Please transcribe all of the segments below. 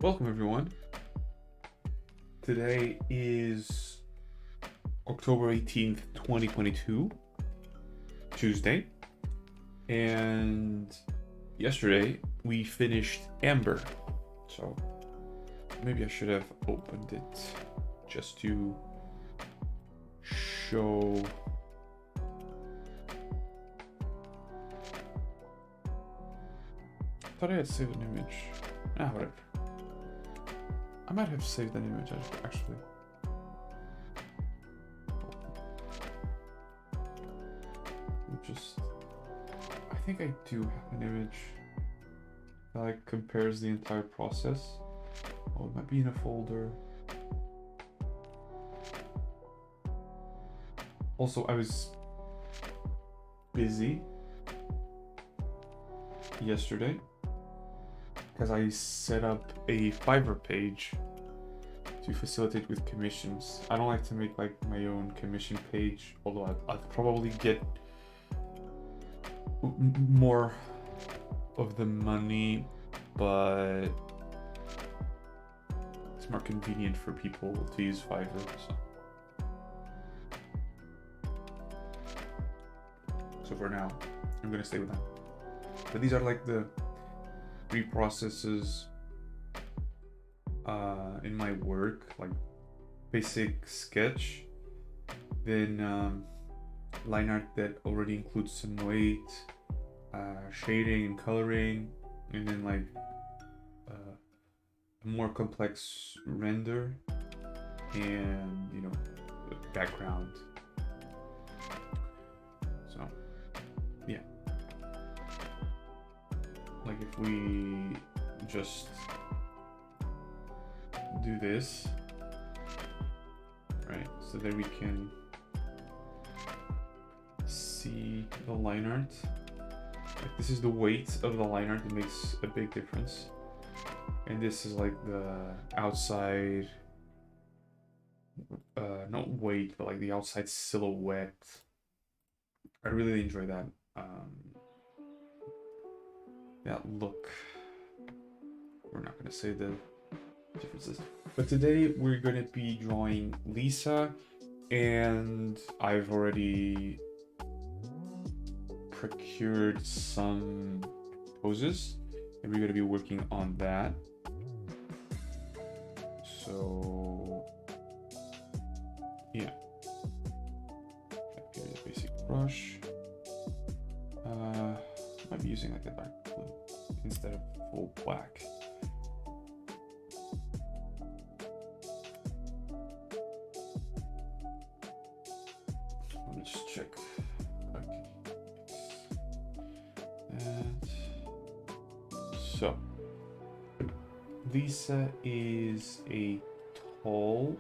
Welcome everyone. Today is October 18th, 2022, Tuesday. And yesterday we finished Amber. So maybe I should have opened it just to show. I thought I had saved an image. Whatever. I might have saved an image actually. I think I do have an image that like compares the entire process. Oh, it might be in a folder. Also, I was busy yesterday because I set up a Fiverr page to facilitate with commissions. I don't like to make like my own commission page, although I'd probably get more of the money, but it's more convenient for people to use Fiverr. So for now, I'm gonna stay with that. But these are like the three processes in my work, like basic sketch, then line art that already includes some weight, shading and coloring, and then like a more complex render and background. So yeah, like if we just do this, right, so that we can see the line art. Like this is the weight of the line art that makes a big difference, and this is like the outside not weight, but like the outside silhouette. I really enjoy that that look. We're not gonna say the differences, but today we're gonna be drawing Lisa, and I've already procured some poses and we're going to be working on that. So yeah, here's a basic brush. Might be using like a dark blue instead of full black. Let me just check. Okay. So, Lisa is a tall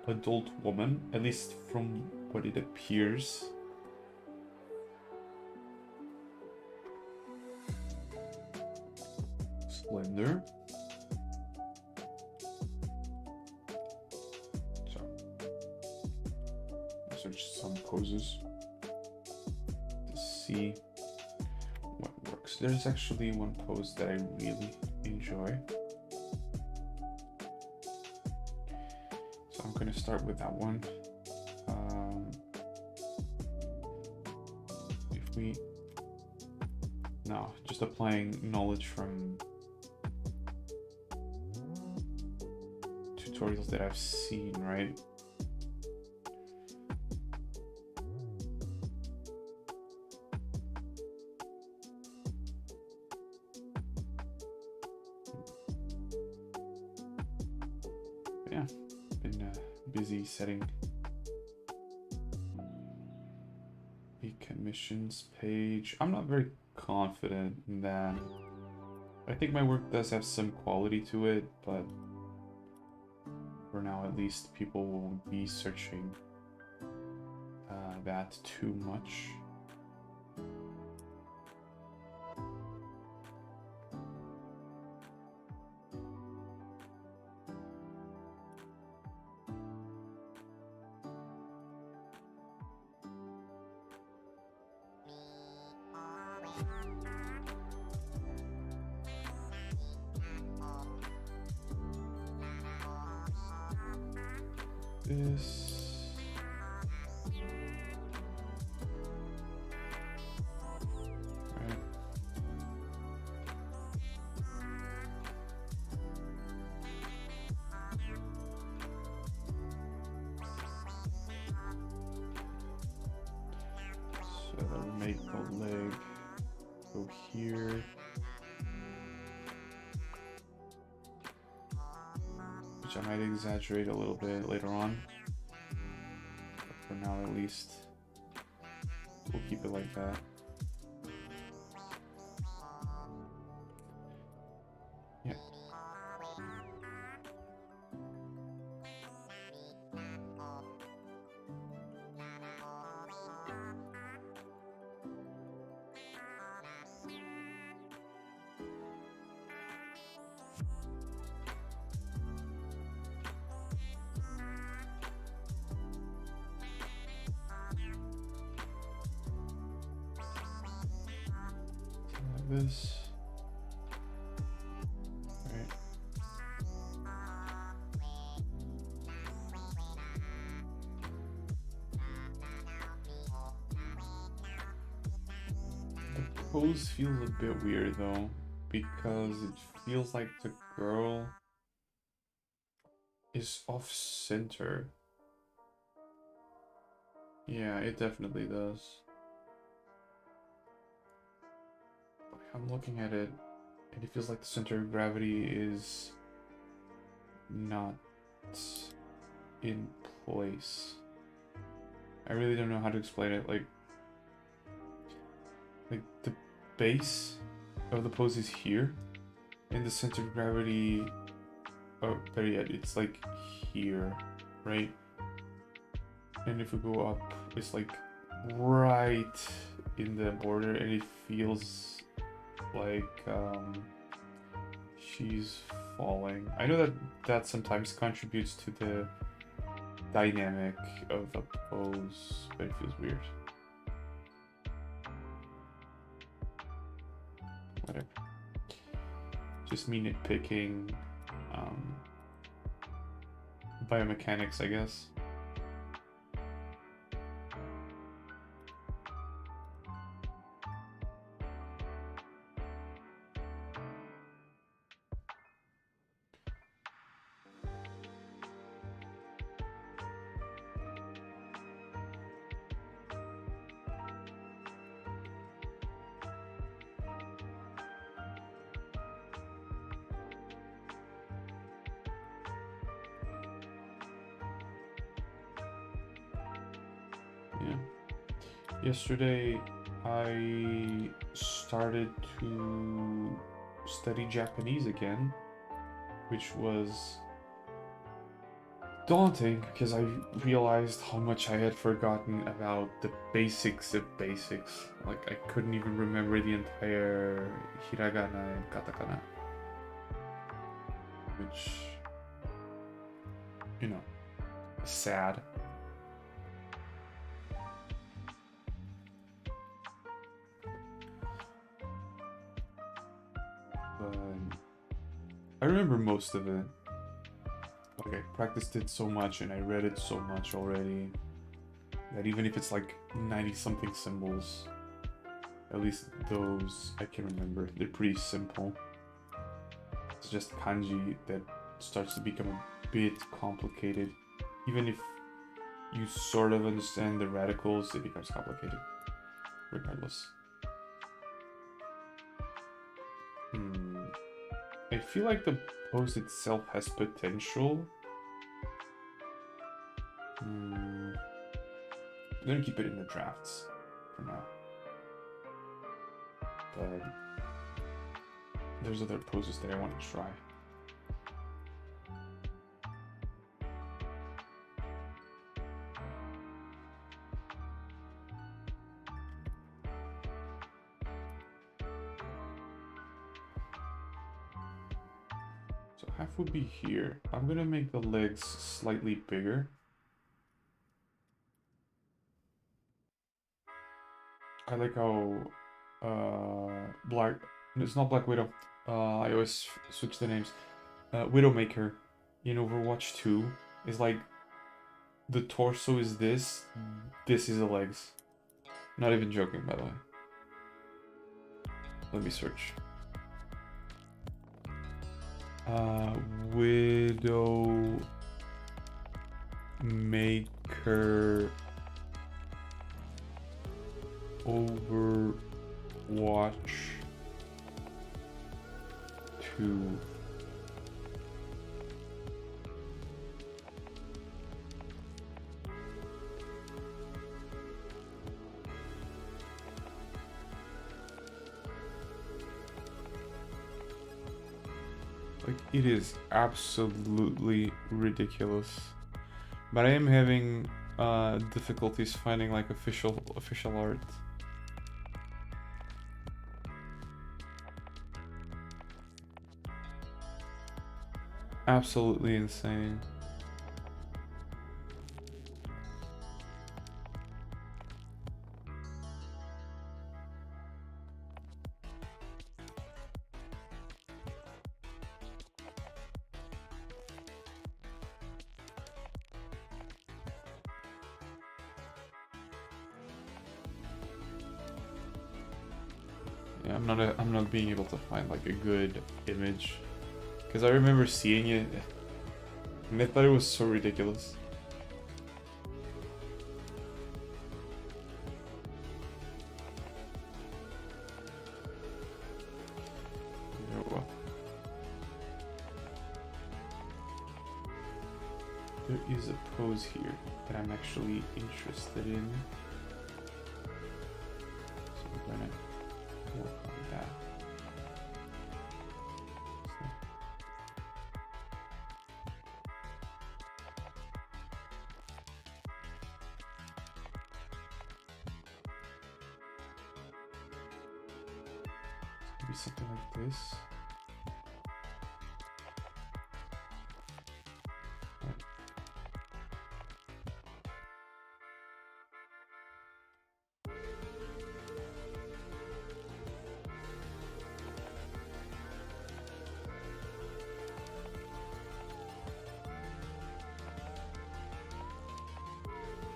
adult woman, at least from what it appears. Slender. So, I'll search some poses to see what works. There's actually one pose that I really enjoy. So I'm going to start with that one. Just applying knowledge from tutorials that I've seen, right? Yeah, been busy setting the commissions page. I'm not very confident in that. I think my work does have some quality to it, but for now at least people won't be searching that too much. this. Right. So that would make the leg go here. Which I might exaggerate a little bit later on. But for now, at least, we'll keep it like that. Yeah. This. Right. The pose feels a bit weird though, because it feels like the girl is off center. Yeah, it definitely does. I'm looking at it, and it feels like the center of gravity is not in place. I really don't know how to explain it. Like the base of the pose is here, and the center of gravity, oh, better yet, it's like here, right? And if we go up, it's like right in the border, and it feels like she's falling. I know that sometimes contributes to the dynamic of a pose, but it feels weird. Whatever. Just me nitpicking biomechanics, I guess. Yeah. Yesterday, I started to study Japanese again, which was daunting because I realized how much I had forgotten about the basics of basics. Like, I couldn't even remember the entire hiragana and katakana. Which, you know, is sad. But I remember most of it. Like, I practiced it so much and I read it so much already that even if it's like 90 something symbols, at least those I can remember. They're pretty simple. It's just kanji that starts to become a bit complicated. Even if you sort of understand the radicals, it becomes complicated. Regardless. I feel like the pose itself has potential. I'm gonna keep it in the drafts for now. But there's other poses that I want to try. So half would be here. I'm gonna make the legs slightly bigger. I like how it's not Black Widow. I always switch the names. Widowmaker in Overwatch 2 is like the torso is this. This is the legs. Not even joking, by the way. Let me search. Widow Maker Overwatch 2. Like, it is absolutely ridiculous. But I am having difficulties finding like official art. Absolutely insane. Yeah, I'm not being able to find like a good image, because I remember seeing it and I thought it was so ridiculous. Oh, well. There is a pose here that I'm actually interested in, so I'm gonna work on that. Maybe something like this.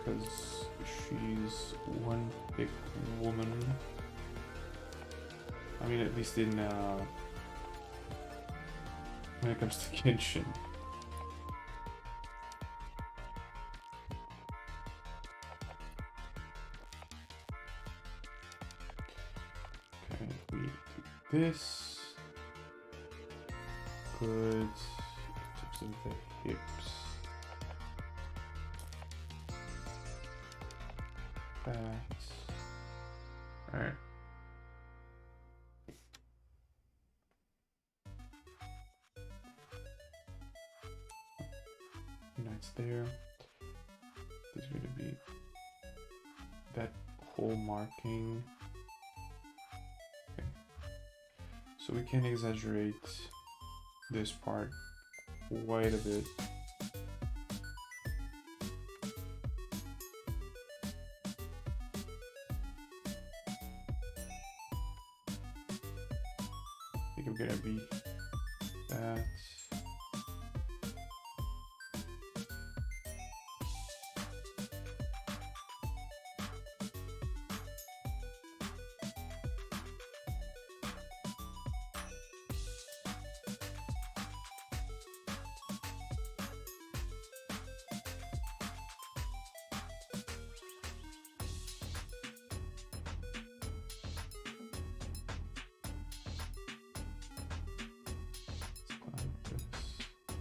Because she's one big woman. I mean, at least in when it comes to Genshin. Okay, we do this. Good. Tips of the hips. That. Alright. It's there. There's going to be that whole marking. Okay. So we can exaggerate this part quite a bit. I think I'm gonna be that.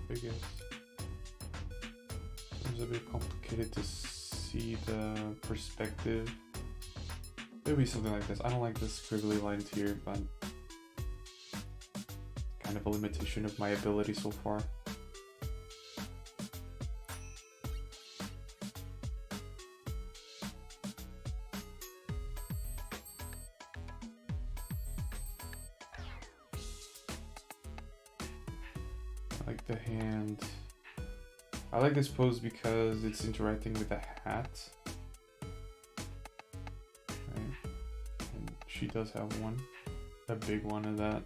Biggest. So it's a bit complicated to see the perspective. Maybe something like this. I don't like the scribbly lines here, but kind of a limitation of my ability so far. I like the hand. I like this pose because it's interacting with the hat. Right. And she does have one. A big one of that.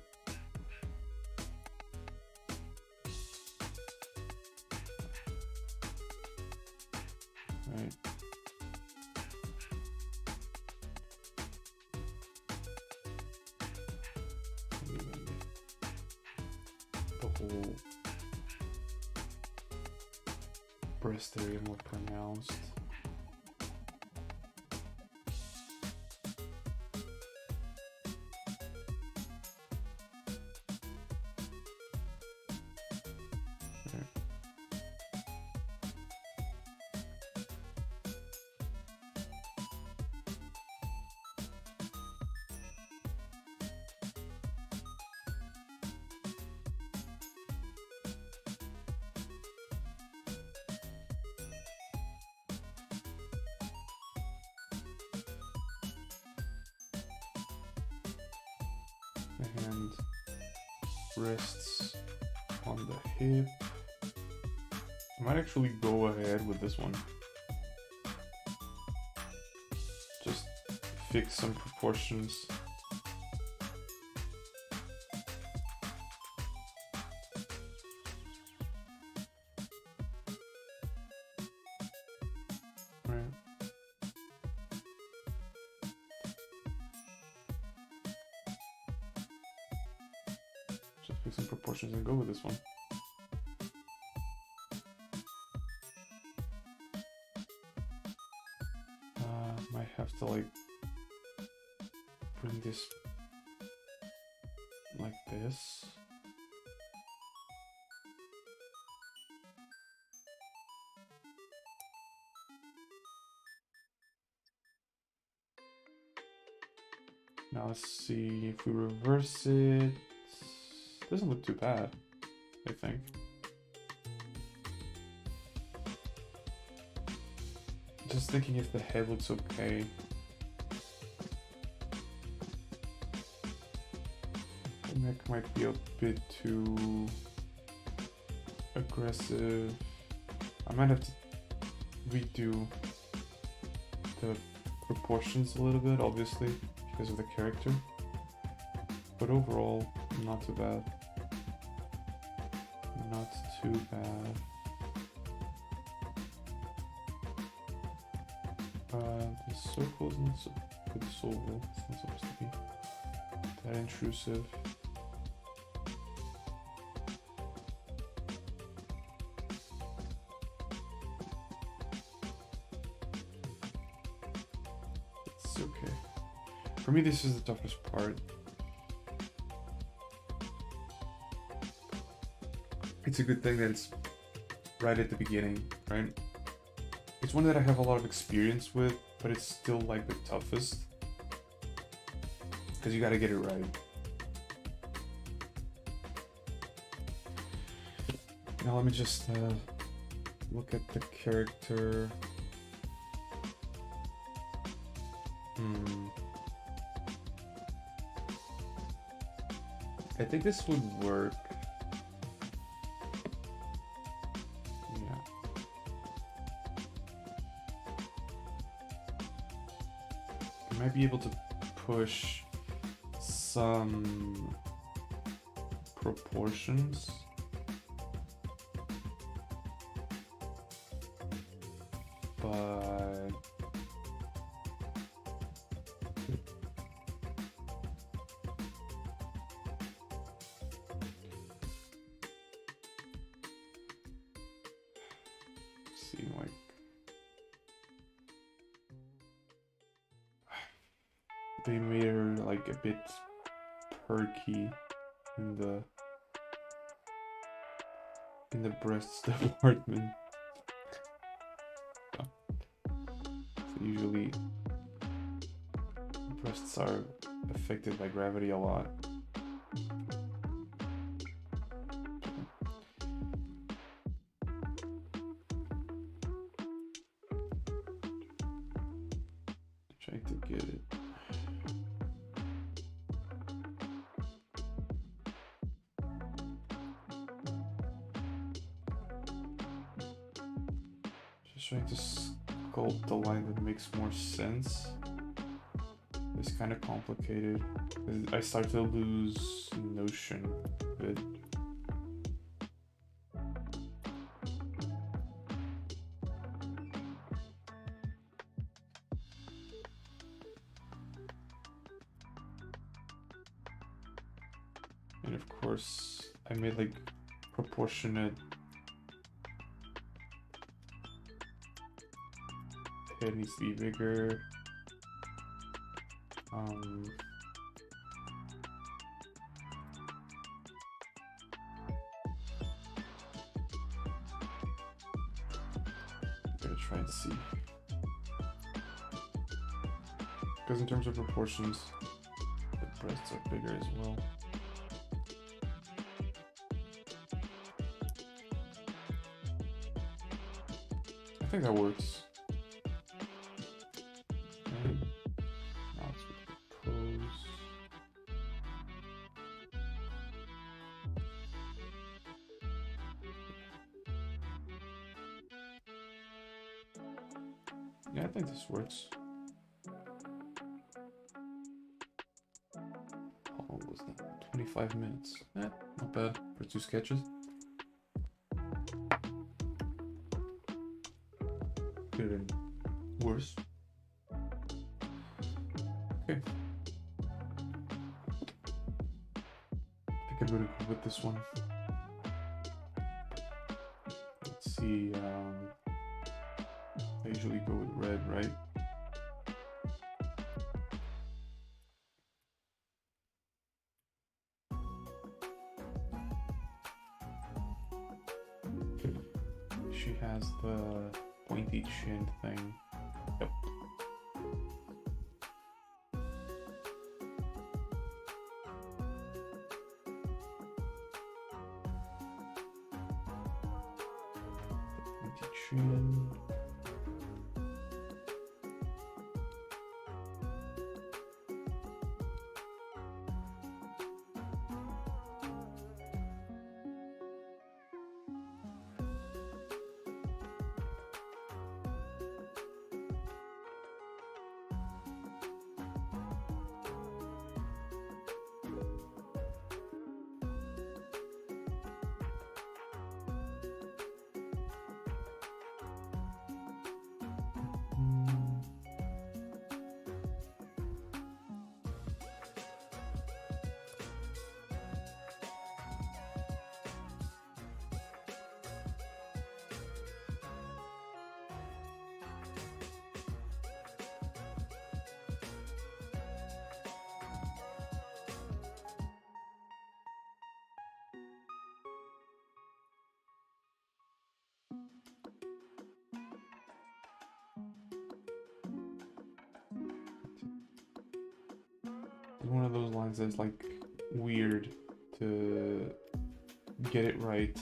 whole breast area more pronounced. And wrists on the hip. I might actually go ahead with this one. Just fix some proportions. Right. Just fix some proportions and go with this one. Might have to like bring this like this. Now let's see if we reverse it. Doesn't look too bad, I think. Just thinking if the head looks okay. The neck might be a bit too aggressive. I might have to redo the proportions a little bit, obviously, because of the character. But overall, not too bad. Not too bad. The circle is not so good. Oval. It's not supposed to be that intrusive. It's okay. For me, this is the toughest part. It's a good thing that it's right at the beginning, right? It's one that I have a lot of experience with, but it's still like the toughest because you got to get it right. Now let me just look at the character. I think this would work. Might be able to push some proportions. But see, like they made her like a bit perky in the breasts department. So usually breasts are affected by gravity a lot. Trying to get it. Trying to sculpt the line that makes more sense. It's kind of complicated. I start to lose notion of it. And of course, I made like proportionate head needs to be bigger. Gotta try and see. Because in terms of proportions, the breasts are bigger as well. I think that works. Okay. Now let's propose. Yeah, I think this works. How long was that? 25 minutes. Not bad for 2 sketches. Could have been worse. Okay. I think I'm gonna go with this one. Let's see. I usually go with red, right? She has the pointy chin thing. Yep. Pointy chin. One of those lines that's like weird to get it right.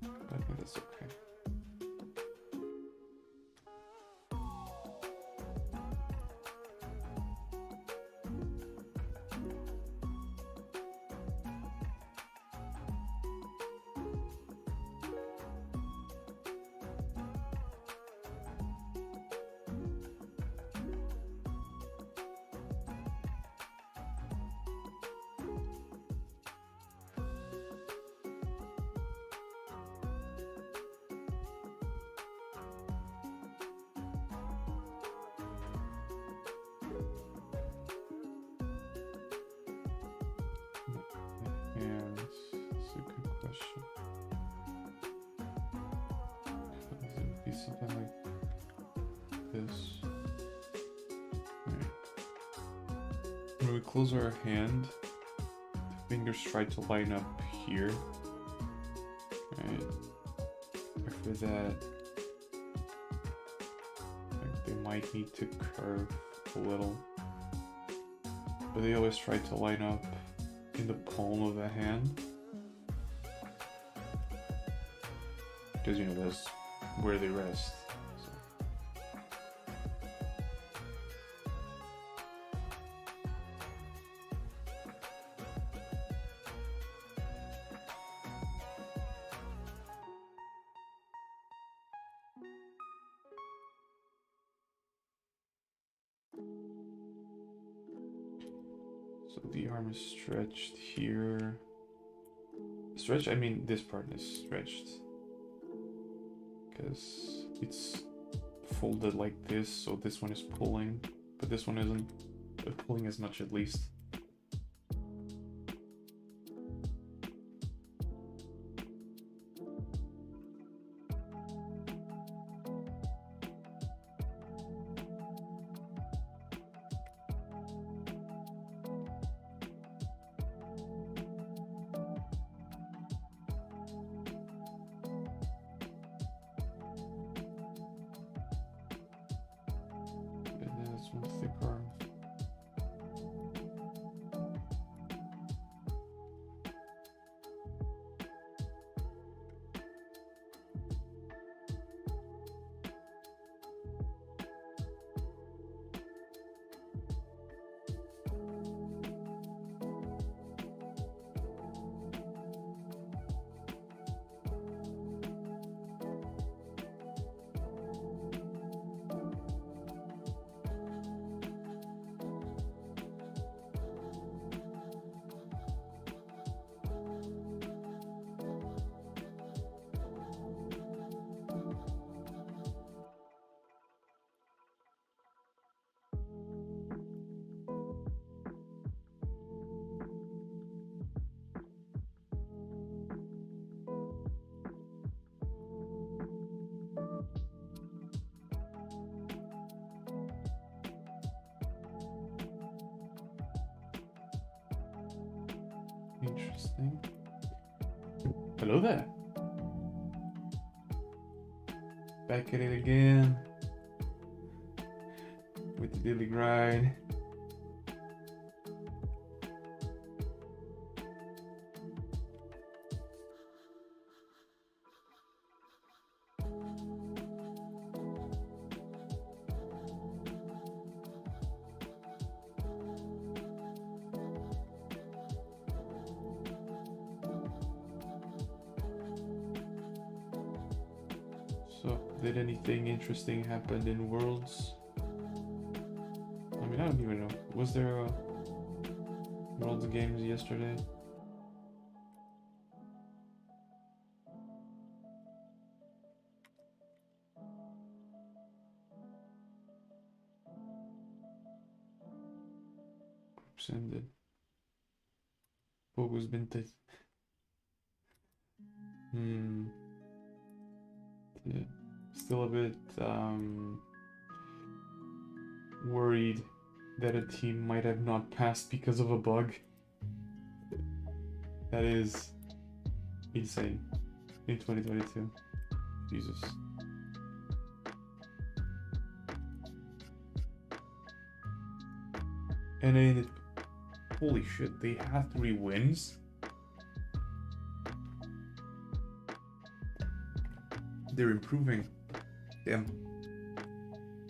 But I think that's okay. Yeah, that's a good question. Could it be something like this? Right. When we close our hand, the fingers try to line up here. Right. After that, like they might need to curve a little, but they always try to line up in the palm of the hand, because you know that's where they rest. So the arm is stretched here. Stretched, I mean this part is stretched, because it's folded like this, so this one is pulling, but this one isn't pulling as much at least. Interesting. Hello there. Back at it again. With the daily grind. So, did anything interesting happen in Worlds? I mean, I don't even know. Was there a Worlds Games yesterday? Groups ended. Pogo's been tight. Yeah. Still a bit worried that a team might have not passed because of a bug. That is insane in 2022. Jesus. And then, holy shit, they have 3 wins? They're improving. Damn.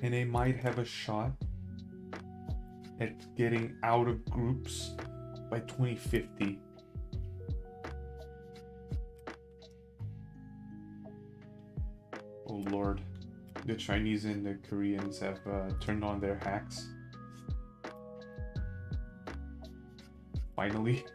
And they might have a shot at getting out of groups by 2050. Oh lord. The Chinese and the Koreans have turned on their hacks. Finally.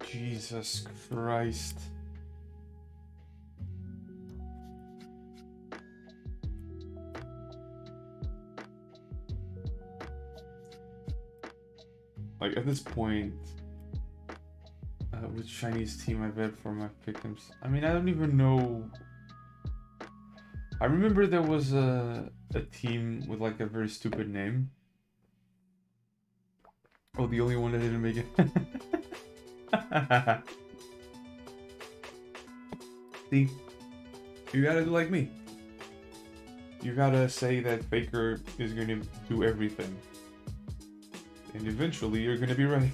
Jesus Christ. Like at this point, which Chinese team I bet for my pick'ems? I mean, I don't even know. I remember there was a team with like a very stupid name. Oh, the only one that didn't make it. See, you gotta do like me. You gotta say that Faker is gonna do everything. And eventually you're gonna be right.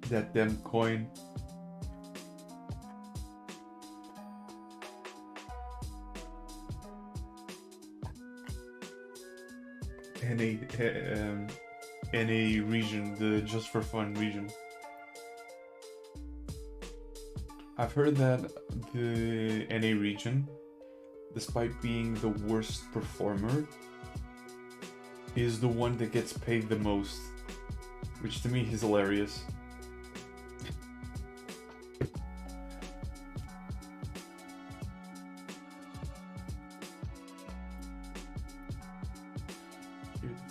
That damn coin. NA region, the just for fun region. I've heard that the NA region, despite being the worst performer, is the one that gets paid the most, which to me is hilarious.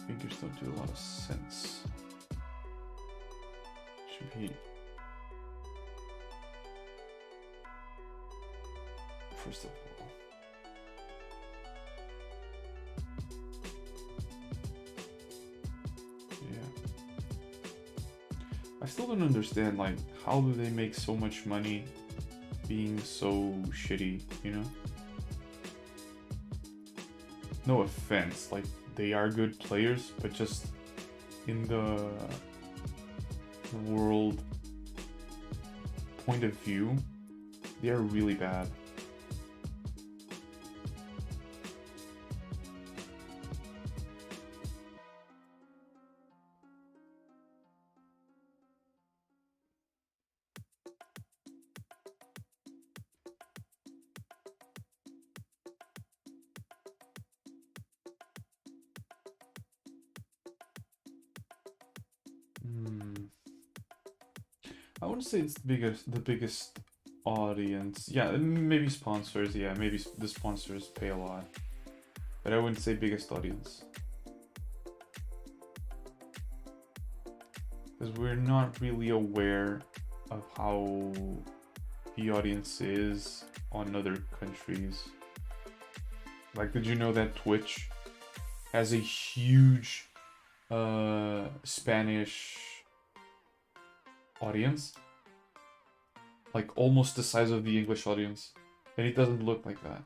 Fingers don't do a lot of sense. Should be. First of all. I still don't understand, like, how do they make so much money being so shitty, you know? No offense, like, they are good players, but just in the world point of view, they are really bad. I wouldn't say it's the biggest audience. Yeah, maybe sponsors. Yeah, maybe the sponsors pay a lot, but I wouldn't say biggest audience, because we're not really aware of how the audience is on other countries. Like, did you know that Twitch has a huge Spanish audience? Like, almost the size of the English audience. And it doesn't look like that.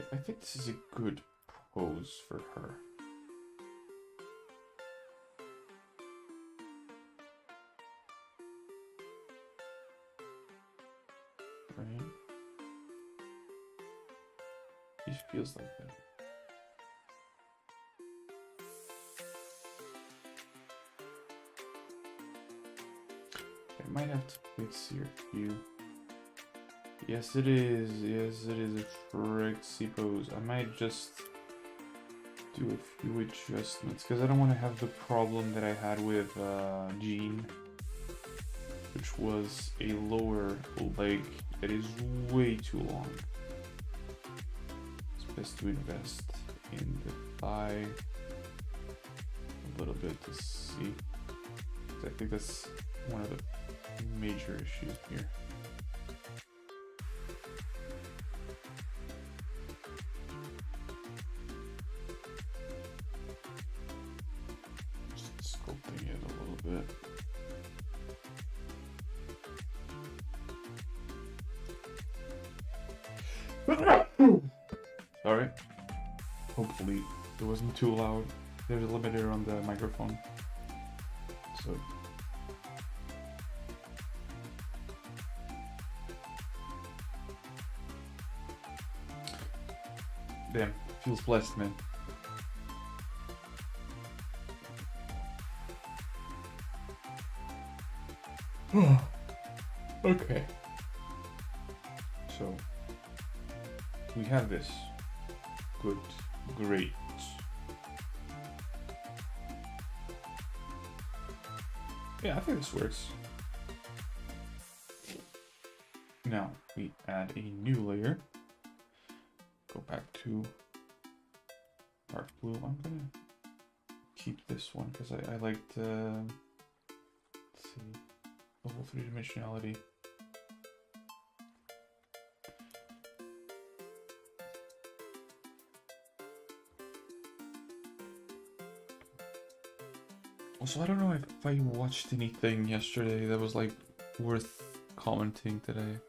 I think this is a good pose for her. Right? She feels like that. I might have to fix your view. Yes, it is. Yes, it is a Trixie pose. I might just do a few adjustments because I don't want to have the problem that I had with Jean, which was a lower leg that is way too long. It's best to invest in the thigh a little bit to see. I think that's one of the major issues here. Just sculpting it a little bit. Sorry. Hopefully it wasn't too loud. There's a limiter on the microphone. So damn, feels blessed, man. Okay. So we have this. Good. Great. Yeah, I think this works. Now we add a new layer. Go back to dark blue. I'm gonna keep this one because I liked let's see, the whole three-dimensionality. Also, I don't know if I watched anything yesterday that was like worth commenting today.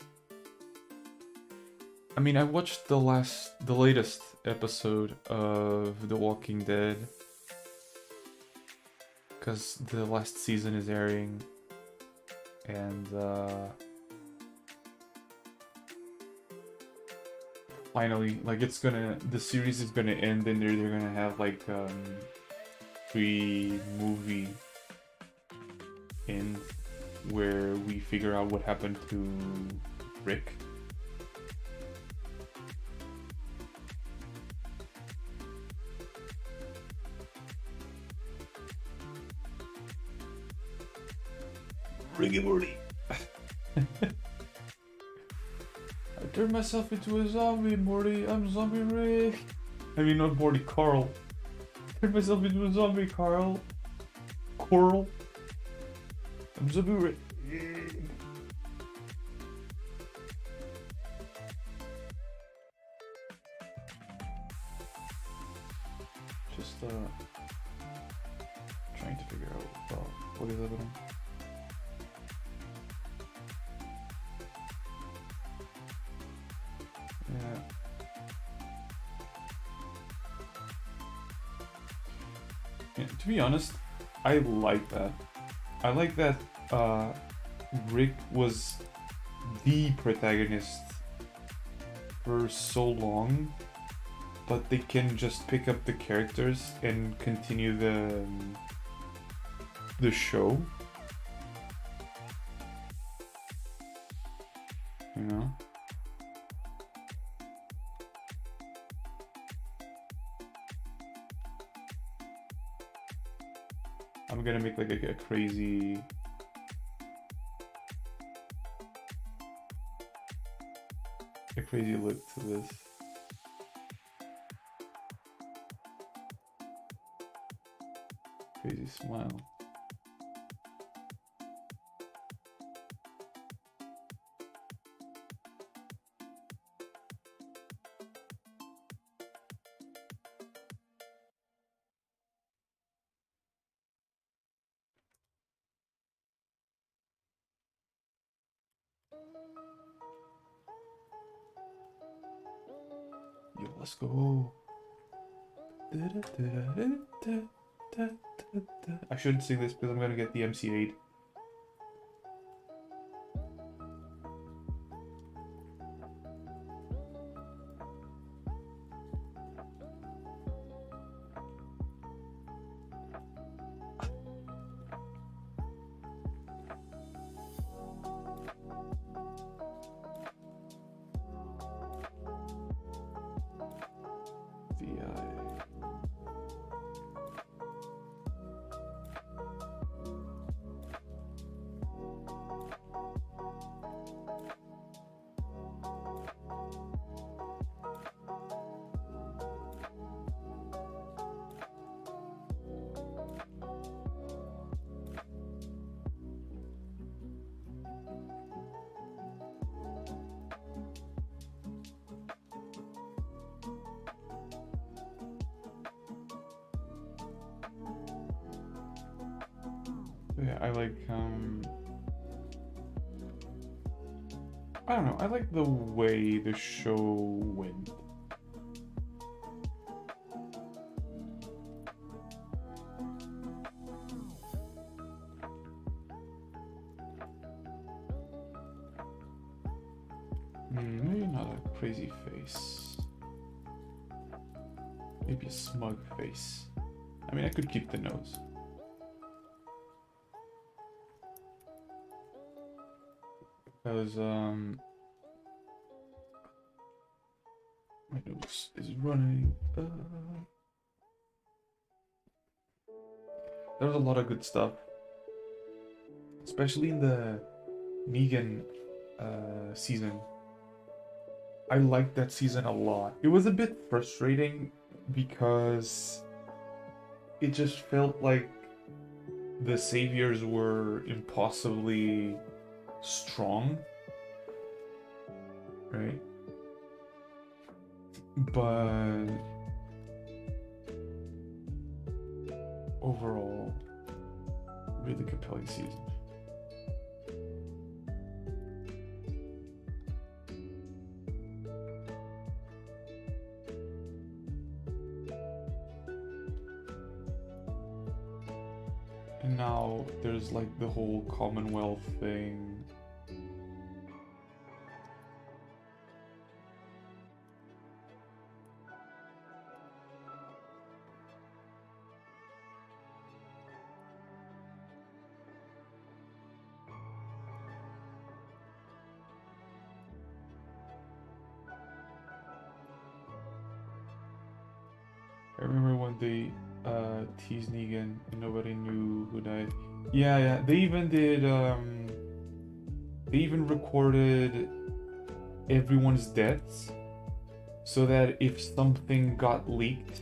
I mean, I watched the latest episode of The Walking Dead because the last season is airing, and finally, like, the series is gonna end, and they're gonna have like movie end where we figure out what happened to Rick. Ricky Morty. I turned myself into a zombie, Morty. I'm zombie Rick. I mean, not Morty, Carl. Turned myself into a zombie, Carl. Coral. I'm zombie Rick. trying to figure out what is happening. Yeah. Yeah, to be honest, I like that. I like that Rick was the protagonist for so long, but they can just pick up the characters and continue the show. You know? I'm gonna make like a crazy look to this. Crazy smile. Yo, let's go. I shouldn't sing this because I'm gonna get the MC8. Yeah, I like, I don't know, I like the way the show went. Maybe not a crazy face. Maybe a smug face. I mean, I could keep the nose. Because, my nose is running. There was a lot of good stuff. Especially in the Negan season. I liked that season a lot. It was a bit frustrating because it just felt like the saviors were impossibly strong, right? But overall, really compelling season. And now there's like the whole Commonwealth thing. I remember when they teased Negan and nobody knew who died. Yeah, they even did, they even recorded everyone's deaths so that if something got leaked,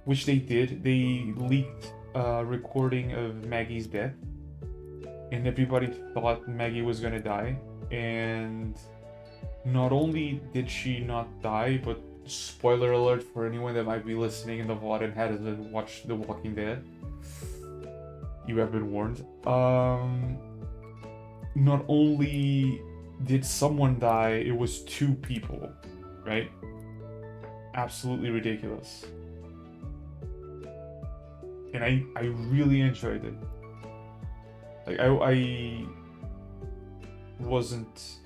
which they did, they leaked a recording of Maggie's death, and everybody thought Maggie was gonna die, and not only did she not die, but spoiler alert for anyone that might be listening in the VOD and hasn't watched The Walking Dead. You have been warned. Not only did someone die, it was 2 people, right? Absolutely ridiculous. And I really enjoyed it. Like, I wasn't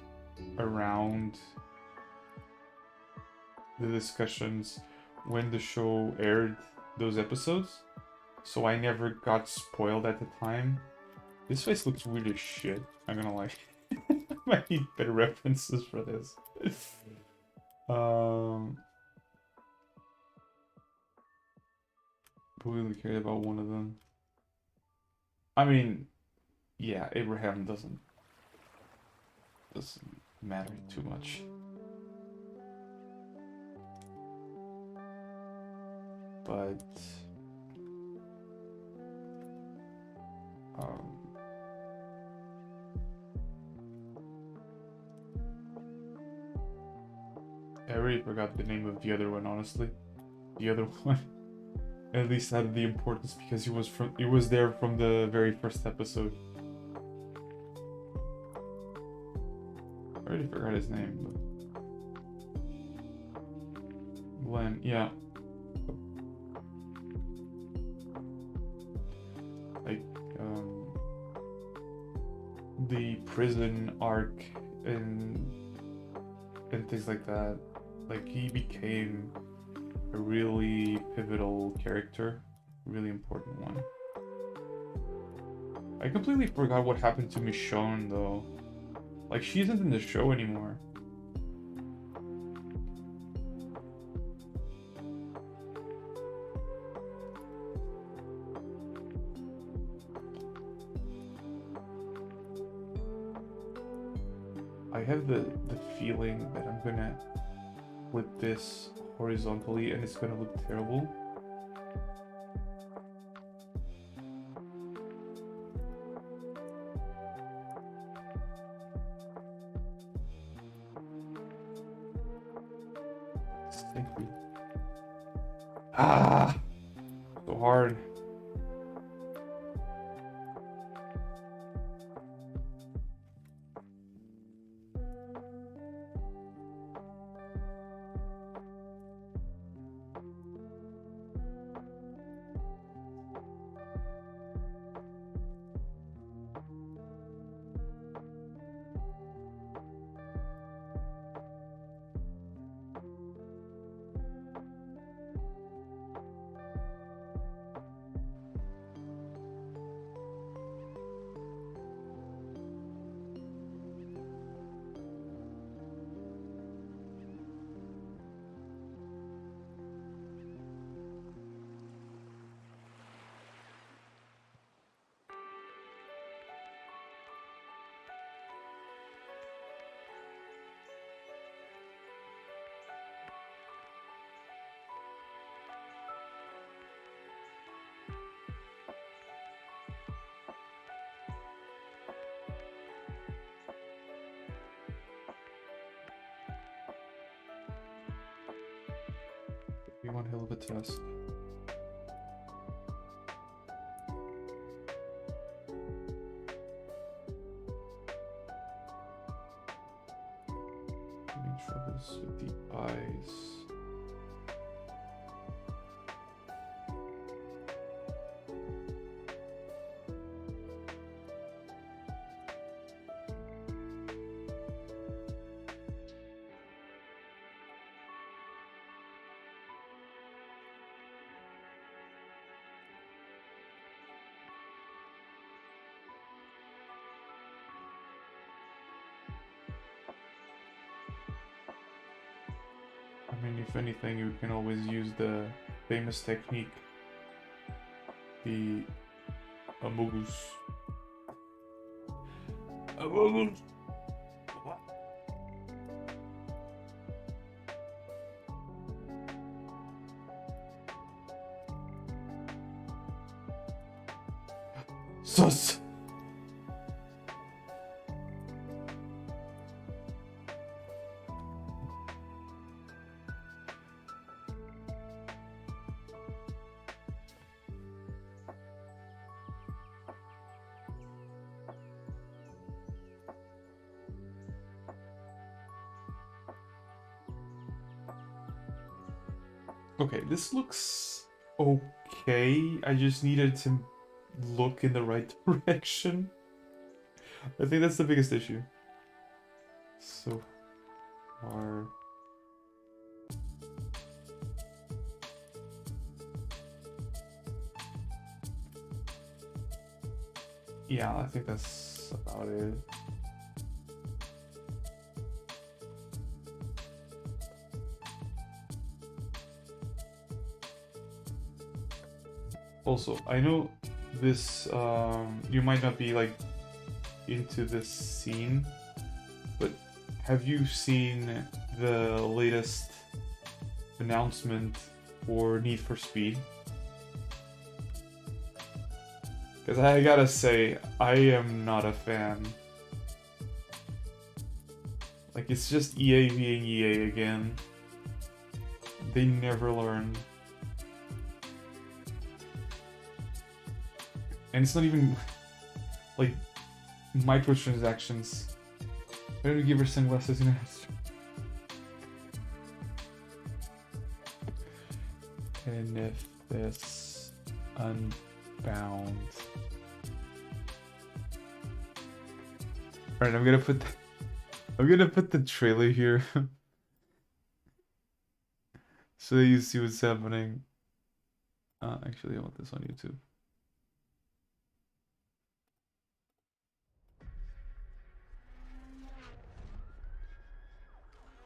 around the discussions when the show aired those episodes, so I never got spoiled at the time. This face looks weird as shit, I'm gonna lie. I need better references for this. Who really cared about one of them? I mean, yeah, Abraham doesn't matter too much. But I already forgot the name of the other one, honestly. The other one at least had the importance because he was there from the very first episode. I already forgot his name, but Glenn, yeah. Like, the prison arc and things like that. Like, he became a really pivotal character, really important one. I completely forgot what happened to Michonne, though. Like, she isn't in the show anymore. I have the feeling that I'm gonna flip this horizontally and it's gonna look terrible. Thank you. Ah, so hard. Be one hell of a test. Having troubles with the eyes. I mean, if anything, you can always use the famous technique, the Amogus. Amogus! Sus! Okay, this looks okay. I just needed to look in the right direction. I think that's the biggest issue. So far. Yeah, I think that's about it. Also, I know this, you might not be like into this scene, but have you seen the latest announcement for Need for Speed? Because I gotta say, I am not a fan. Like, it's just EA being EA again. They never learn. And it's not even, like, microtransactions. Why don't you give her sunglasses in her house? And if this Unbound. Alright, I'm gonna put the trailer here. So that you see what's happening. Actually I want this on YouTube.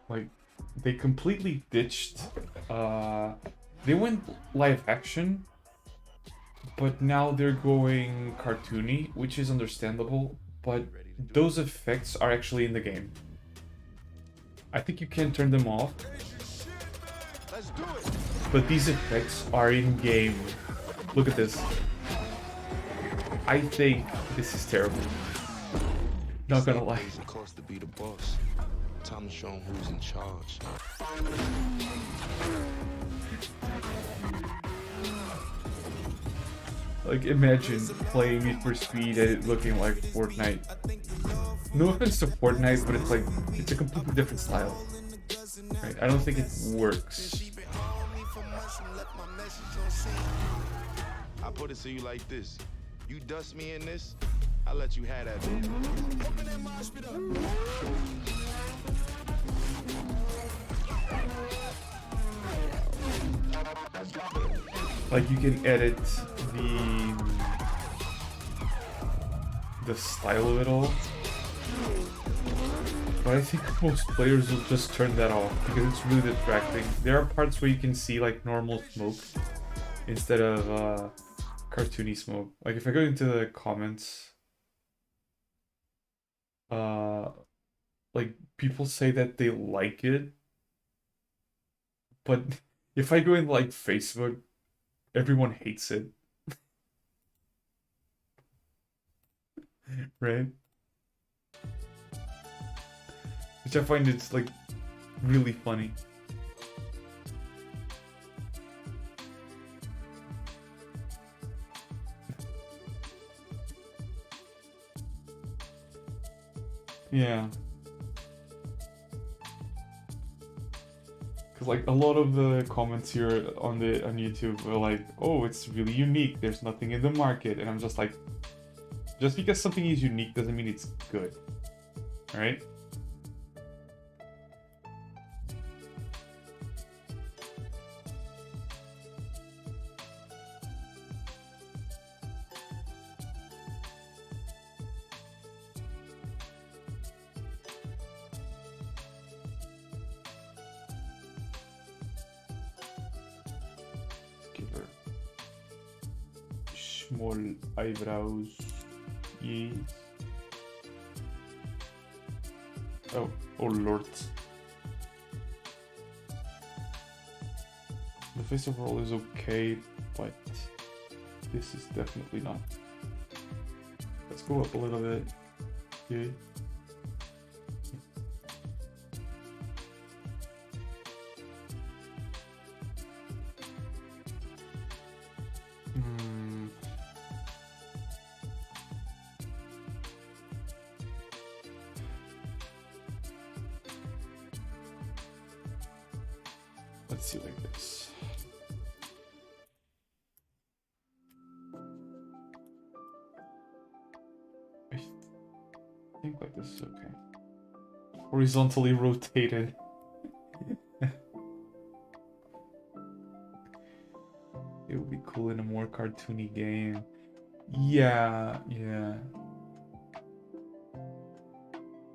Like, they completely ditched, they went live action, but now they're going cartoony, which is understandable, but those effects are actually in the game. I think you can turn them off, but these effects are in game. Look at this. I think this is terrible. Not gonna lie. Time to show him who's in charge. Like, imagine playing Need for Speed and it looking like Fortnite. No offense to Fortnite, but it's like, it's a completely different style. Right? I don't think it works. I put it to you like this. You dust me in this, I'll let you have that, baby. Like, you can edit the style of it all, but I think most players will just turn that off because it's really distracting. There are parts where you can see like normal smoke instead of cartoony smoke. Like, if I go into the comments, like, people say that they like it, but if I go in like Facebook, everyone hates it. Right? Which I find it's like really funny. Yeah. Cause like a lot of the comments here on YouTube are like, oh, it's really unique, there's nothing in the market, and I'm just like, just because something is unique doesn't mean it's good. Alright? Give her small eyebrows. Yes. Oh lord. The face overall is okay, but this is definitely not. Let's go up a little bit. Yeah. Let's see like this. think like this is okay. Horizontally rotated. It would be cool in a more cartoony game. Yeah, yeah.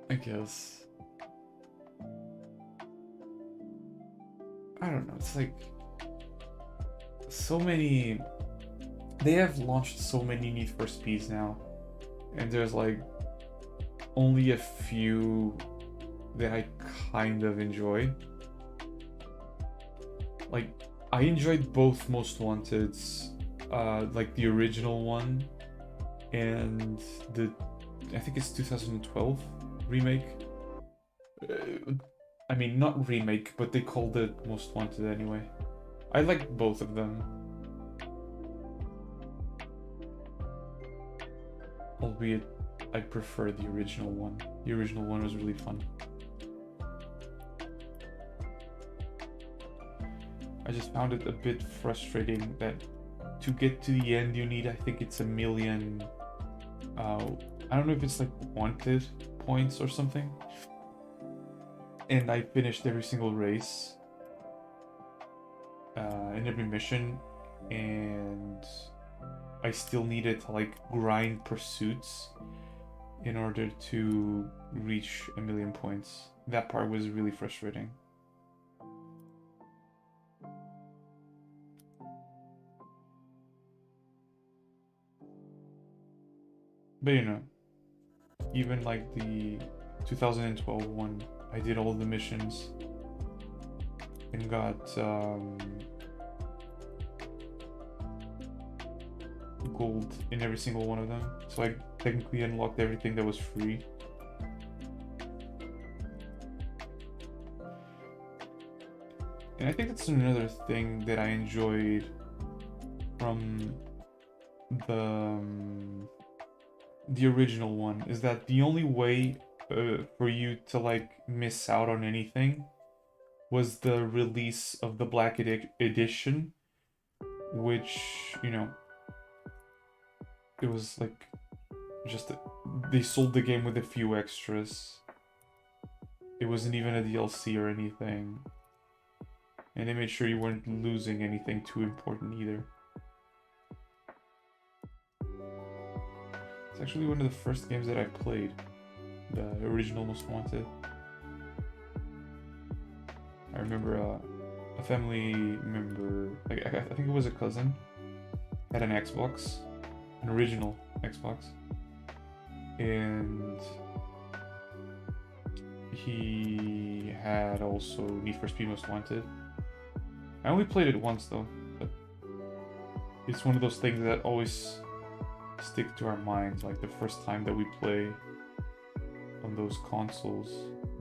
I guess. I don't know, it's like so many. They have launched so many Need for Speeds now, and there's like only a few that I kind of enjoy. Like, I enjoyed both Most Wanted's, like the original one and the, I think it's 2012 remake. I mean, not remake, but they called it Most Wanted anyway. I like both of them. Albeit, I prefer the original one. The original one was really fun. I just found it a bit frustrating that to get to the end you need, I think it's 1 million, I don't know if it's like wanted points or something. And I finished every single race, in every mission, and I still needed to like grind pursuits in order to reach 1 million points. That part was really frustrating. But you know, even like the 2012 one, I did all the missions and got gold in every single one of them. So I technically unlocked everything that was free. And I think that's another thing that I enjoyed from the original one, is that the only way for you to like miss out on anything was the release of the Black Edition, which, you know, it was like just they sold the game with a few extras. It wasn't even a DLC or anything, and they made sure you weren't losing anything too important either. It's actually one of the first games that I played, the original Most Wanted. I remember a family member, like I think it was a cousin, had an Xbox, an original Xbox, and he had also Need for Speed Most Wanted. I only played it once though, but it's one of those things that always stick to our minds, like the first time that we play on those consoles,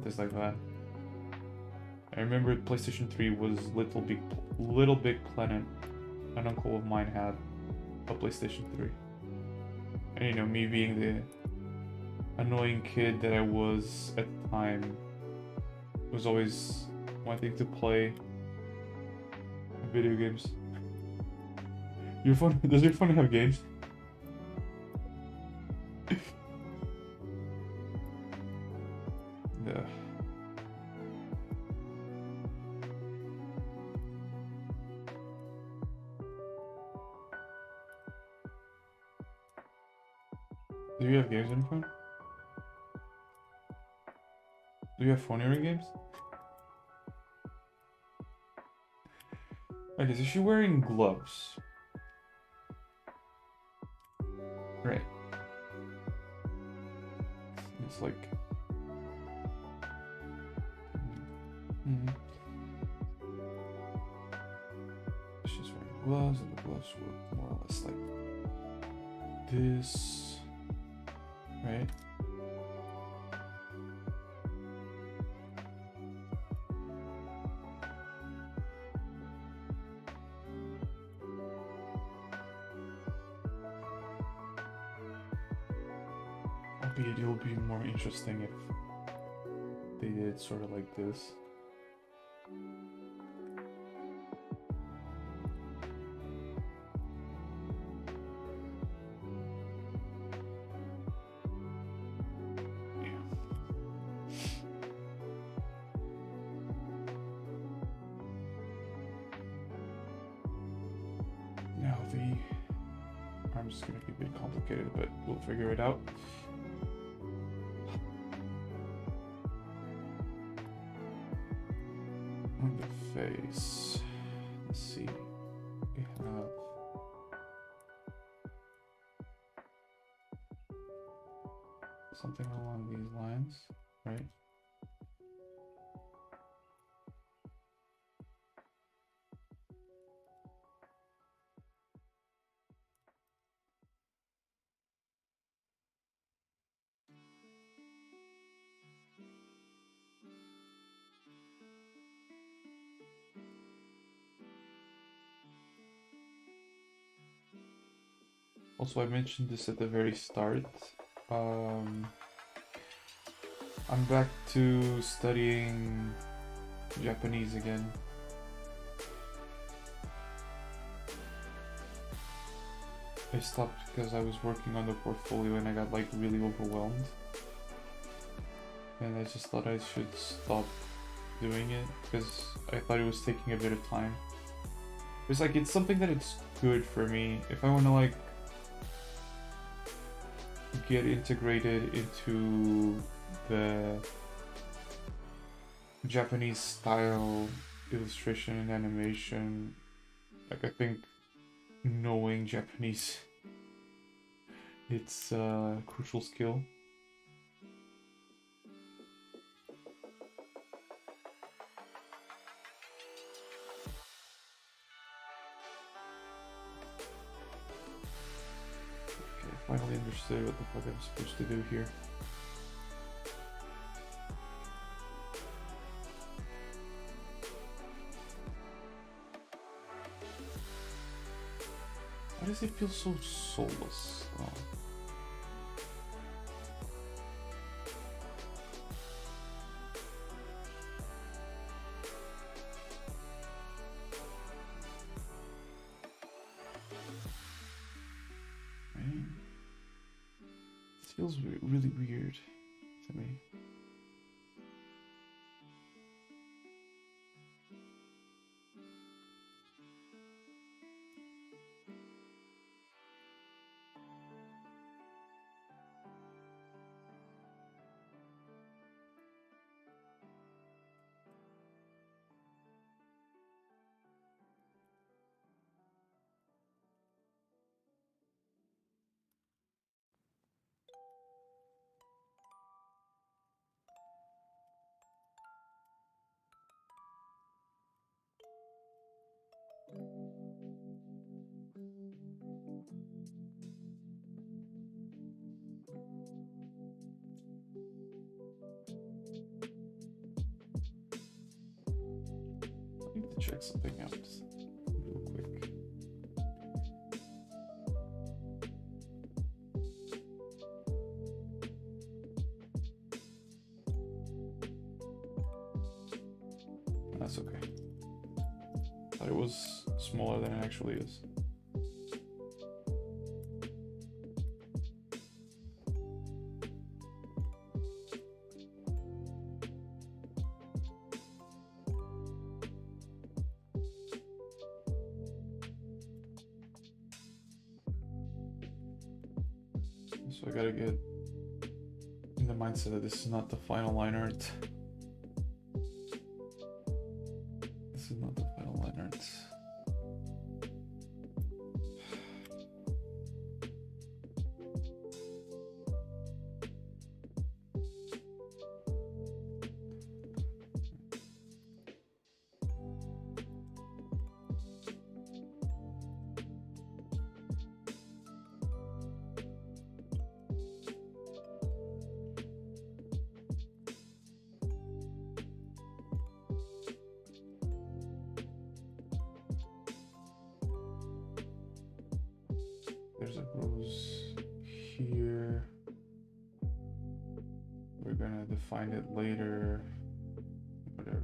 things like that. I remember PlayStation 3 was Little Big Planet. An uncle of mine had a PlayStation 3. And you know, me being the annoying kid that I was at the time, was always wanting to play video games. Your phone, does your phone have games? Yeah. Do you have games on your phone? Do you have phone hearing games? Okay, is she wearing gloves? Right. It's like... She's wearing gloves, and the gloves were more or less like this, right? Albeit it'll be more interesting if they did sort of like this. the arm's gonna be a bit complicated, but we'll figure it out. On the face, let's see. We have something along these lines, right? Also, I mentioned this at the very start. I'm back to studying Japanese again. I stopped because I was working on the portfolio and I got like really overwhelmed. And I just thought I should stop doing it because I thought it was taking a bit of time. It's like, it's something that it's good for me. If I want to like get integrated into the Japanese style illustration and animation, like I think knowing Japanese, it's a crucial skill. Finally understood what the fuck I'm supposed to do here. Why does it feel so soulless? Oh. Feels really weird to me. I need to check something out real quick. That's okay. Thought it was smaller than it actually is. So I gotta get in the mindset that this is not the final line art. This is not the final line art. There's a rose here. We're gonna define it later. Whatever.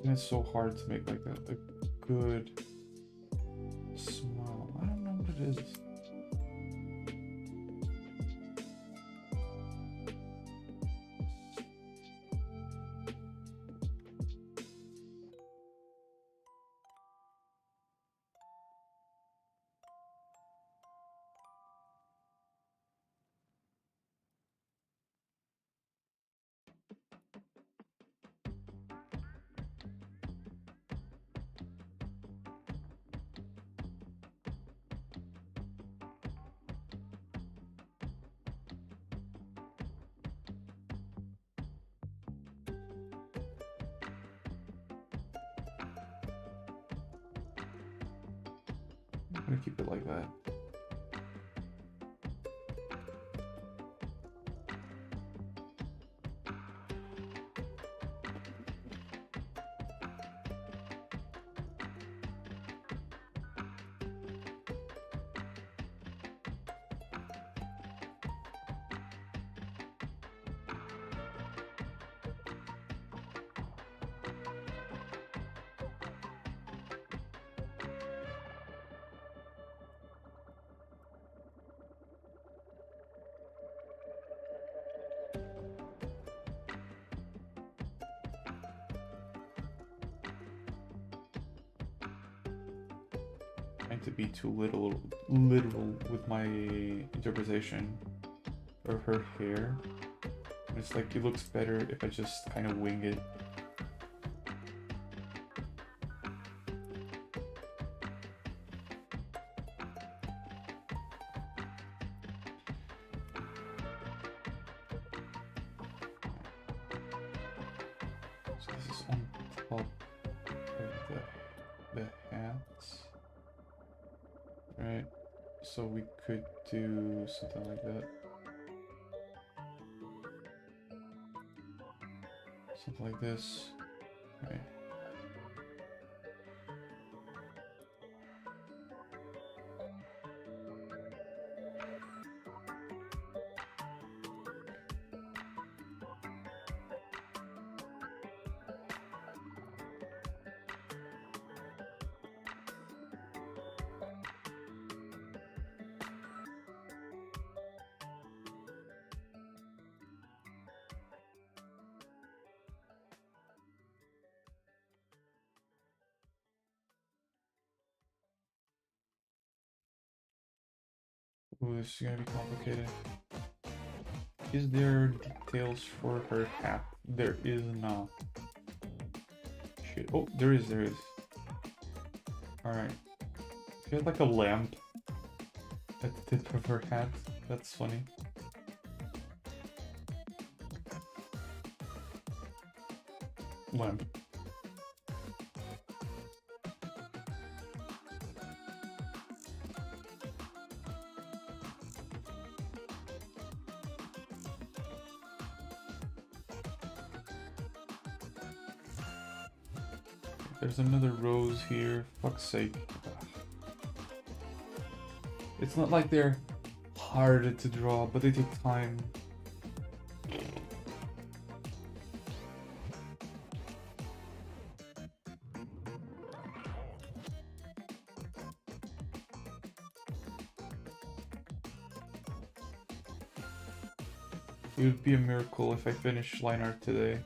And it's so hard to make like a good smile. I don't know what it is. I'm gonna keep it like that. To be too literal with my interpretation of her hair. It's like it looks better if I just kind of wing it. So this is on top of the hats. Right, so we could do something like that. Something like this, right? Ooh, this is gonna be complicated. Is there details for her hat? There is not. Shit. Oh, there is. Alright. She had like a lamp at the tip of her hat. That's funny. Lamp. There's another rose here. Fuck's sake. It's not like they're hard to draw, but they take time. It would be a miracle if I finished line art today.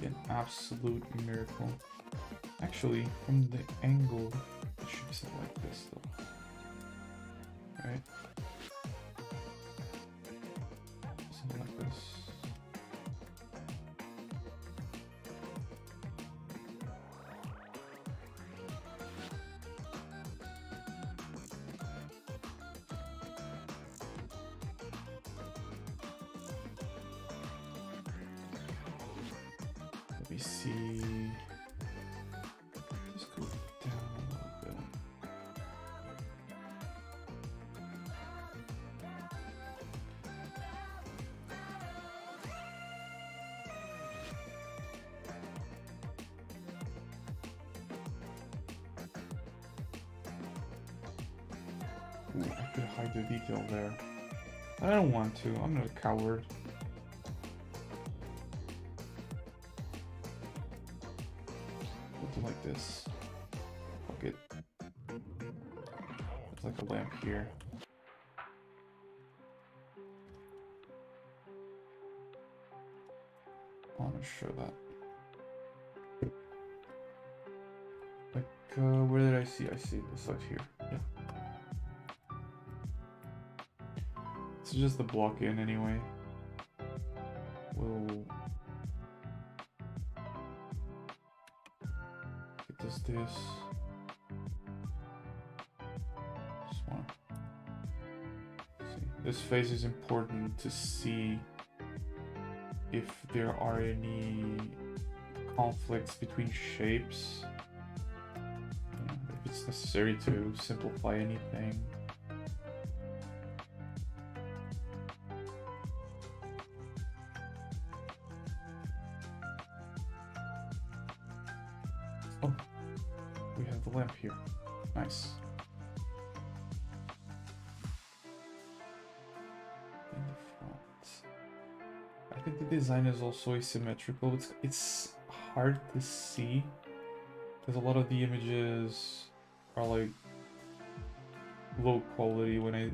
An absolute miracle. Actually, from the angle, it should be something like this though. Right? Something like this. Let me see. Let's go down a little bit. Ooh, I could hide the detail there. I don't want to. I'm not a coward. There's like a lamp here. I want to show that. Like, where did I see? I see this out here. Yeah. This is just the block in anyway. We'll it does this. Just want see. This phase is important to see if there are any conflicts between shapes. If it's necessary to simplify anything. Oh, we have the lamp here. Nice. In the front. I think the design is also asymmetrical. It's hard to see because a lot of the images are like low quality when I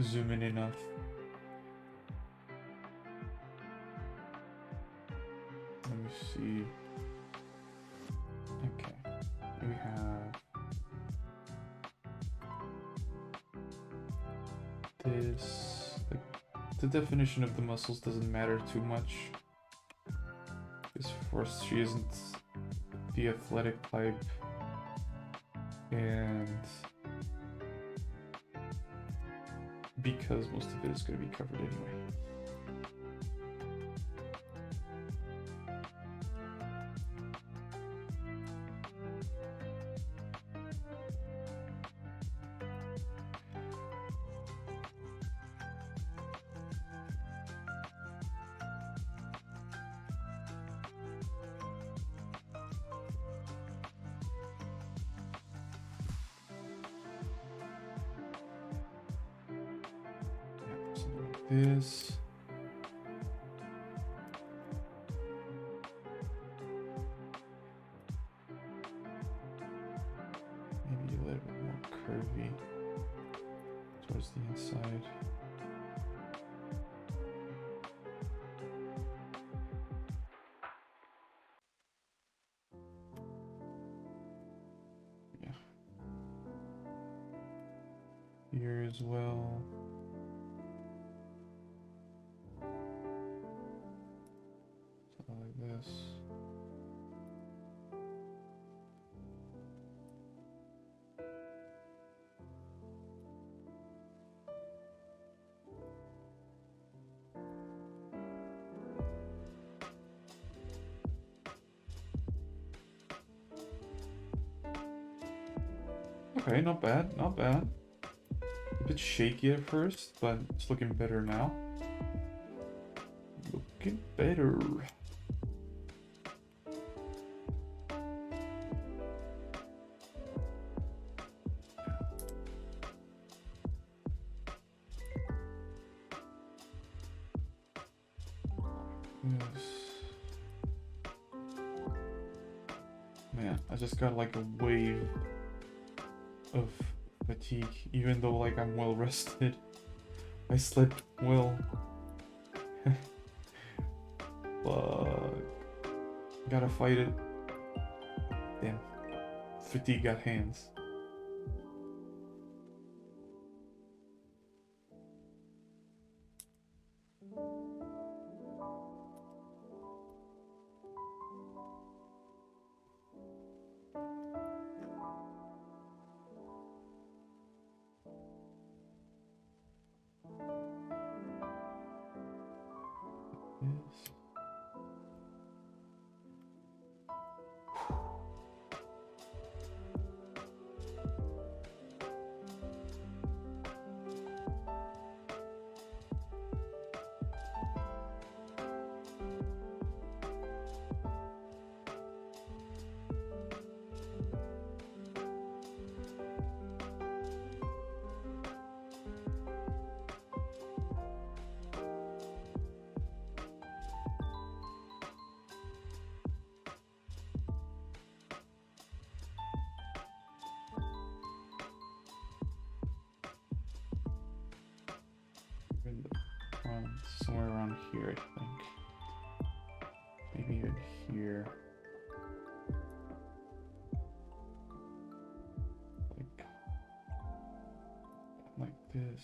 zoom in enough. Let me see. Okay, we have this. The definition of the muscles doesn't matter too much. Because first, she isn't the athletic type, and because most of it is going to be covered anyway. This. Maybe a little bit more curvy towards the inside. Yeah. Here as well. Like this. Okay, not bad, not bad. A bit shaky at first, but it's looking better now. Looking better. Yes. Man, I just got like a wave of fatigue, even though like I'm well rested. I slept well. But gotta fight it. Damn. Fatigue got hands. Yes. somewhere around here, I think. Maybe even here. Like this.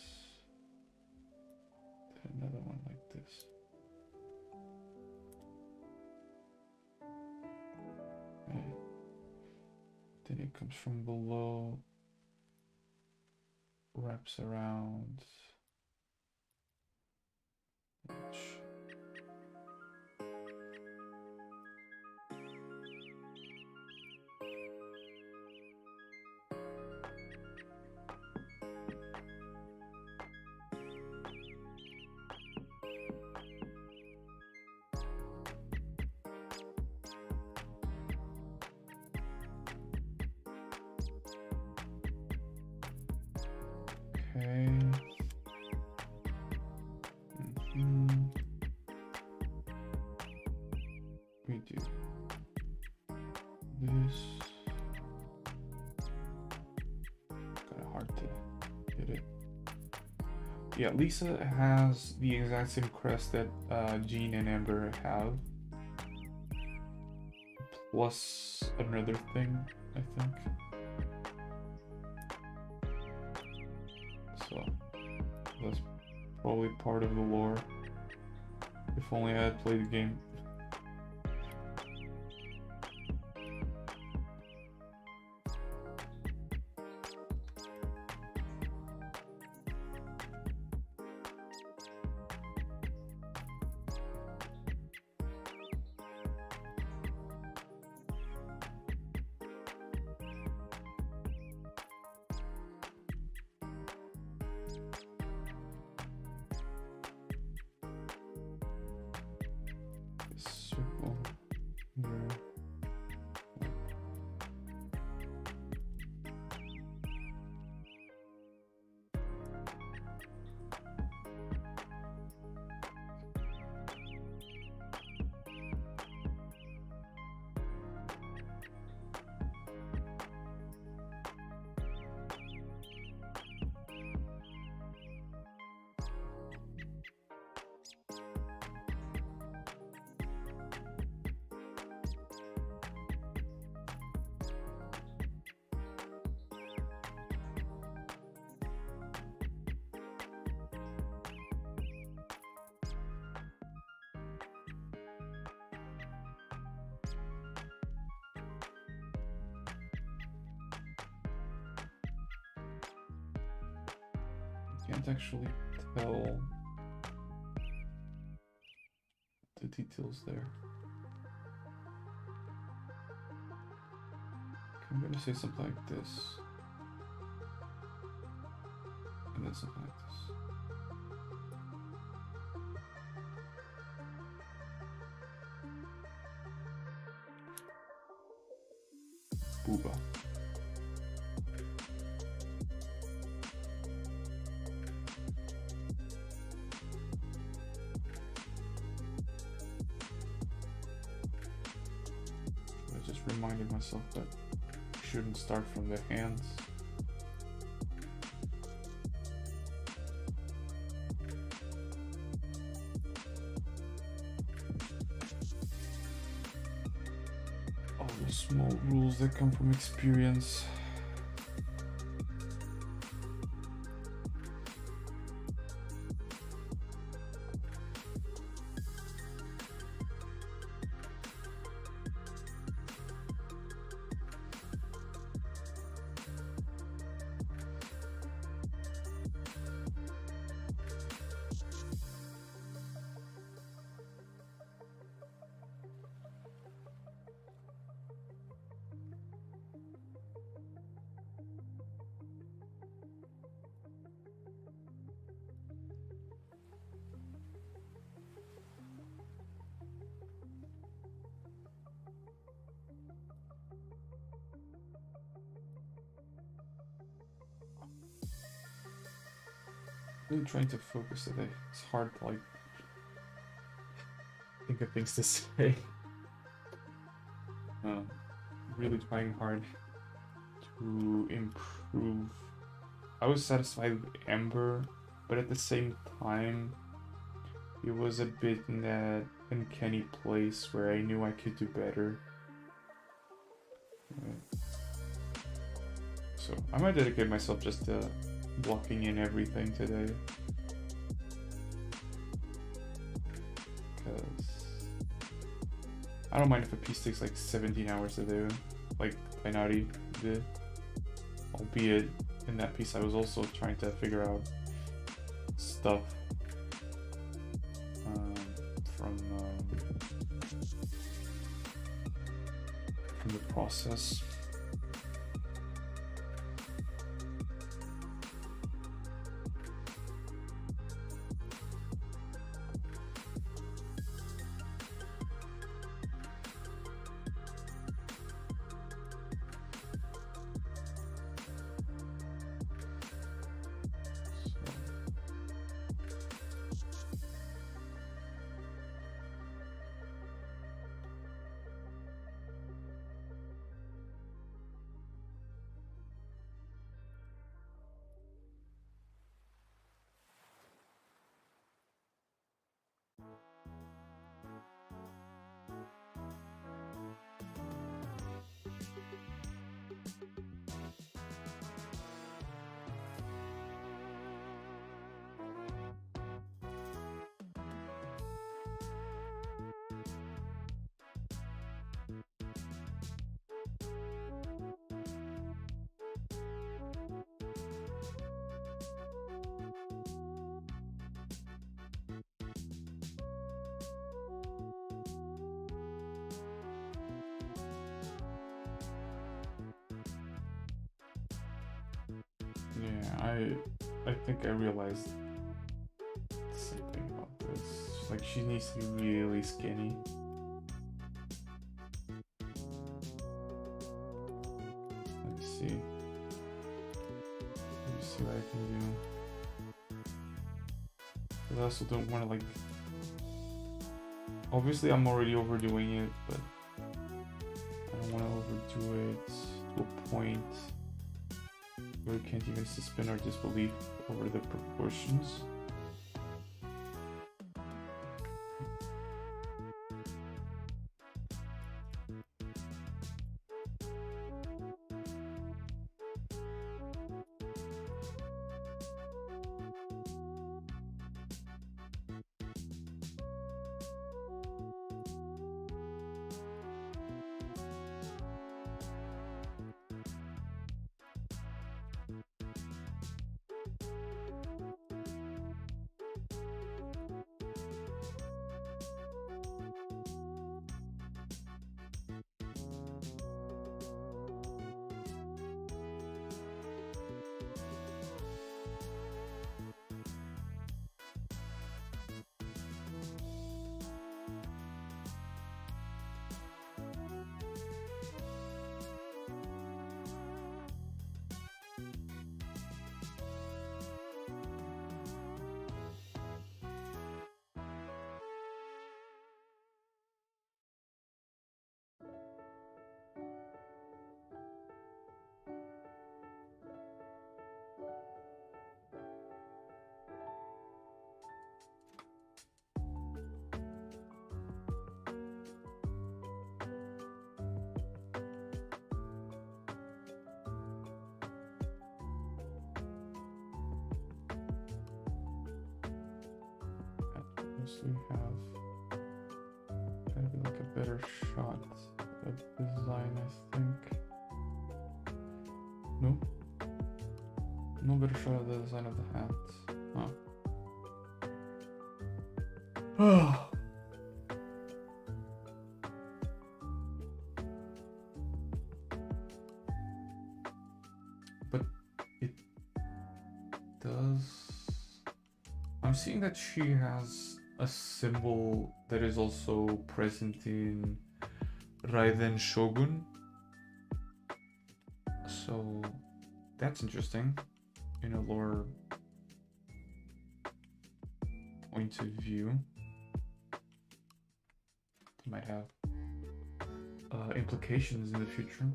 Then another one like this. Okay. Then it comes from below, wraps around. Okay. We do this. Kind of hard to hit it. Yeah, Lisa has the exact same crest that Jean and Amber have. Plus another thing, I think. So that's probably part of the lore. If only I had played the game. Circle here. Can't actually tell the details there. Okay, I'm gonna say something like this. And then something like this. Booba. I just reminded myself that I shouldn't start from the hands. All the small rules that come from experience. Really trying to focus today. It's hard to like think of things to say. Really trying hard to improve. I was satisfied with Ember, but at the same time, it was a bit in that uncanny place where I knew I could do better. So I might dedicate myself just to blocking in everything today. Because I don't mind if a piece takes like 17 hours to do, like Painari did. Albeit in that piece I was also trying to figure out stuff from the process. Yeah, I think I realized something about this. Like, she needs to be really skinny. Let's see. Let me see what I can do. But I also don't want to, like... Obviously, I'm already overdoing it, but I don't want to overdo it to a point where we can't even suspend our disbelief over the proportions. Mostly have kind of like a better shot of design, I think. No? No better shot of the design of the hat. Huh. But it does... I'm seeing that she has a symbol that is also present in Raiden Shogun. So that's interesting in a lore point of view. It might have implications in the future,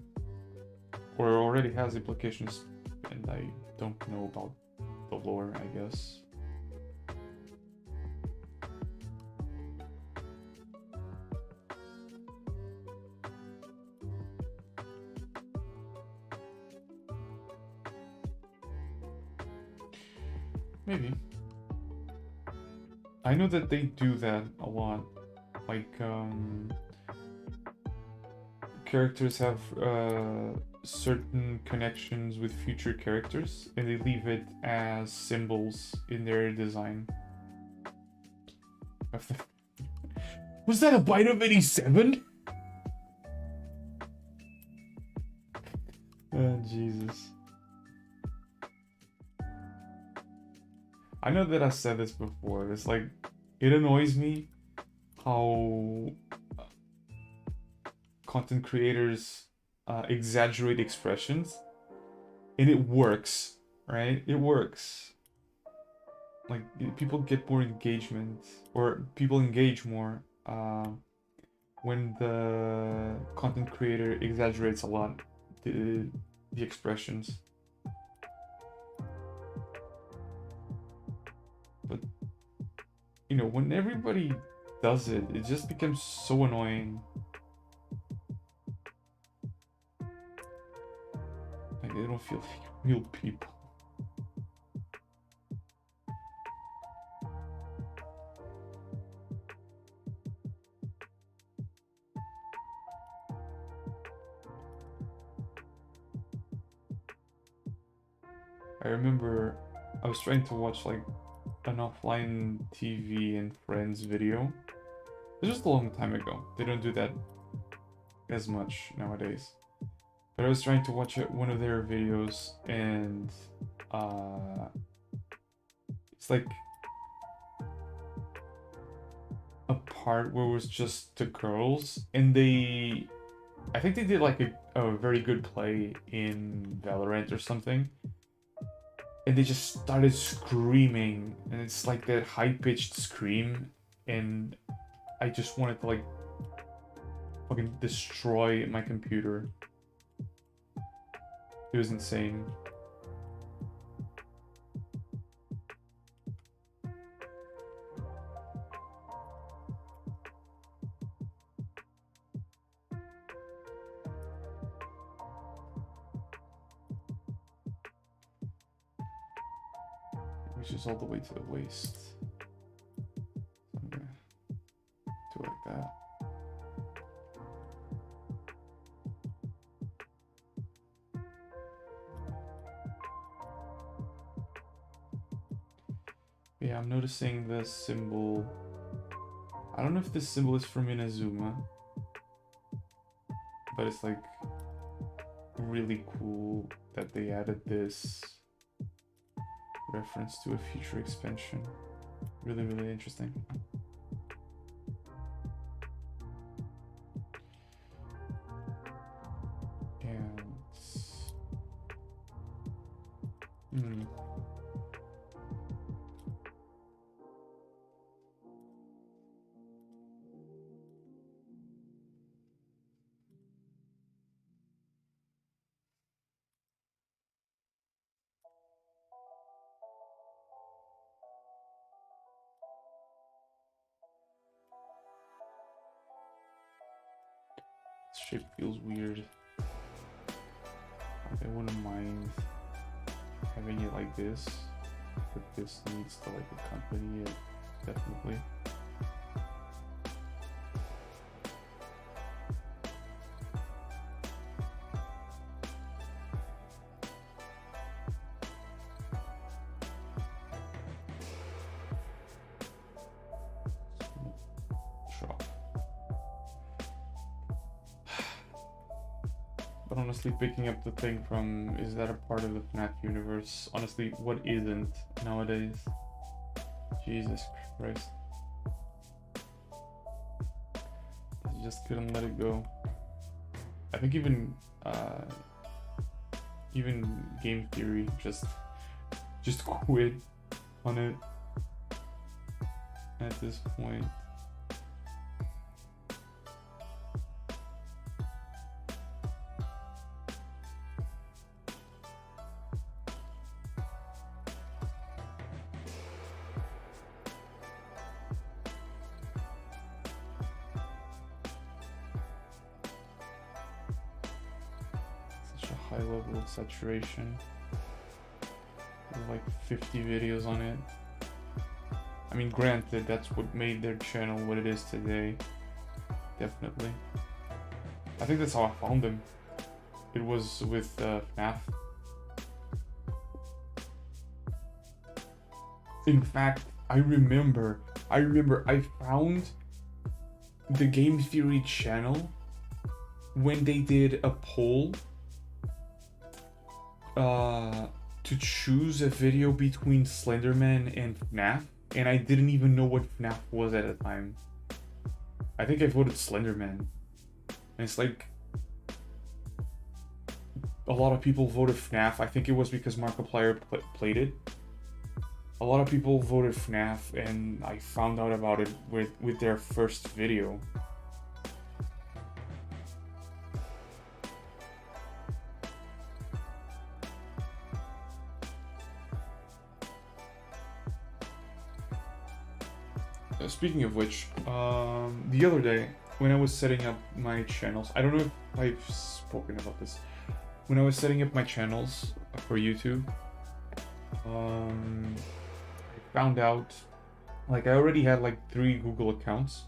or already has implications, and I don't know about the lore, I guess. Maybe. I know that they do that a lot. Like, characters have certain connections with future characters, and they leave it as symbols in their design. Was that a bite of 87? Oh, Jesus. I know that I've said this before. It's like, it annoys me how content creators exaggerate expressions, and it works, right? It works. Like, people get more engagement, or people engage more when the content creator exaggerates a lot the expressions. But, you know, when everybody does it, it just becomes so annoying. Like, they don't feel like real people. I remember I was trying to watch like an offline TV and friends video. It was just a long time ago. They don't do that as much nowadays. But I was trying to watch one of their videos, and it's like a part where it was just the girls, and I think they did like a very good play in Valorant or something. And they just started screaming, and it's like that high-pitched scream, and I just wanted to like fucking destroy my computer. It was insane. Which is all the way to the waist. So I'm gonna do it like that. Yeah, I'm noticing the symbol. I don't know if this symbol is from Inazuma, but it's like really cool that they added this reference to a future expansion. Really, really interesting. And this shape feels weird. Like, I wouldn't mind having it like this, but this needs to like accompany it, definitely. But honestly, picking up the thing from, is that a part of the FNAF universe? Honestly, what isn't nowadays? Jesus Christ. I just couldn't let it go. I think even Game Theory just quit on it at this point. High level of saturation. like 50 videos on it. I mean, granted, that's what made their channel what it is today. Definitely. I think that's how I found them. It was with FNAF. In fact, I remember I found the Game Theory channel when they did a poll to choose a video between Slenderman and FNAF, and I didn't even know what FNAF was at the time. I think I voted Slenderman. And it's like a lot of people voted FNAF. I think it was because Markiplier played it. A lot of people voted FNAF, and I found out about it with their first video. Speaking of which, the other day when I was setting up my channels, I don't know if I've spoken about this. When I was setting up my channels for YouTube, I found out, like, I already had like 3 Google accounts,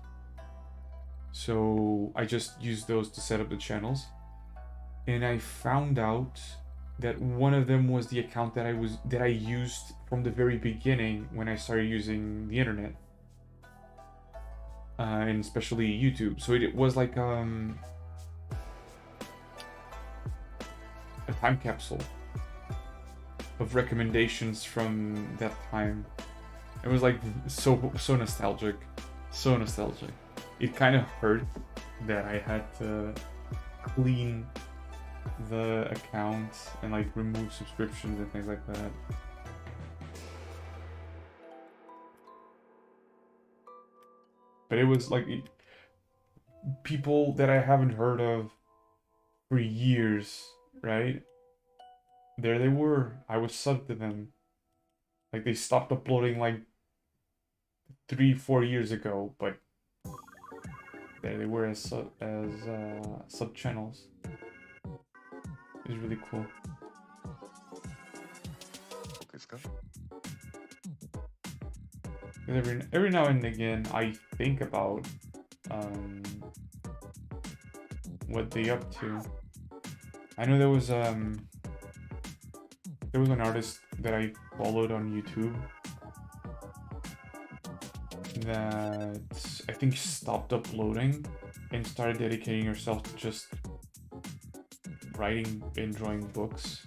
so I just used those to set up the channels, and I found out that one of them was the account that I used from the very beginning when I started using the internet, and especially YouTube. So it was like a time capsule of recommendations from that time. It was like so nostalgic, so nostalgic. It kind of hurt that I had to clean the account and like remove subscriptions and things like that. But it was like people that I haven't heard of for years, right? There they were. I was subbed to them. Like, they stopped uploading like 3-4 years ago, but there they were as sub channels. It was really cool. Every now and again, I think about what they up to. I know there was an artist that I followed on YouTube that I think stopped uploading and started dedicating herself to just writing and drawing books.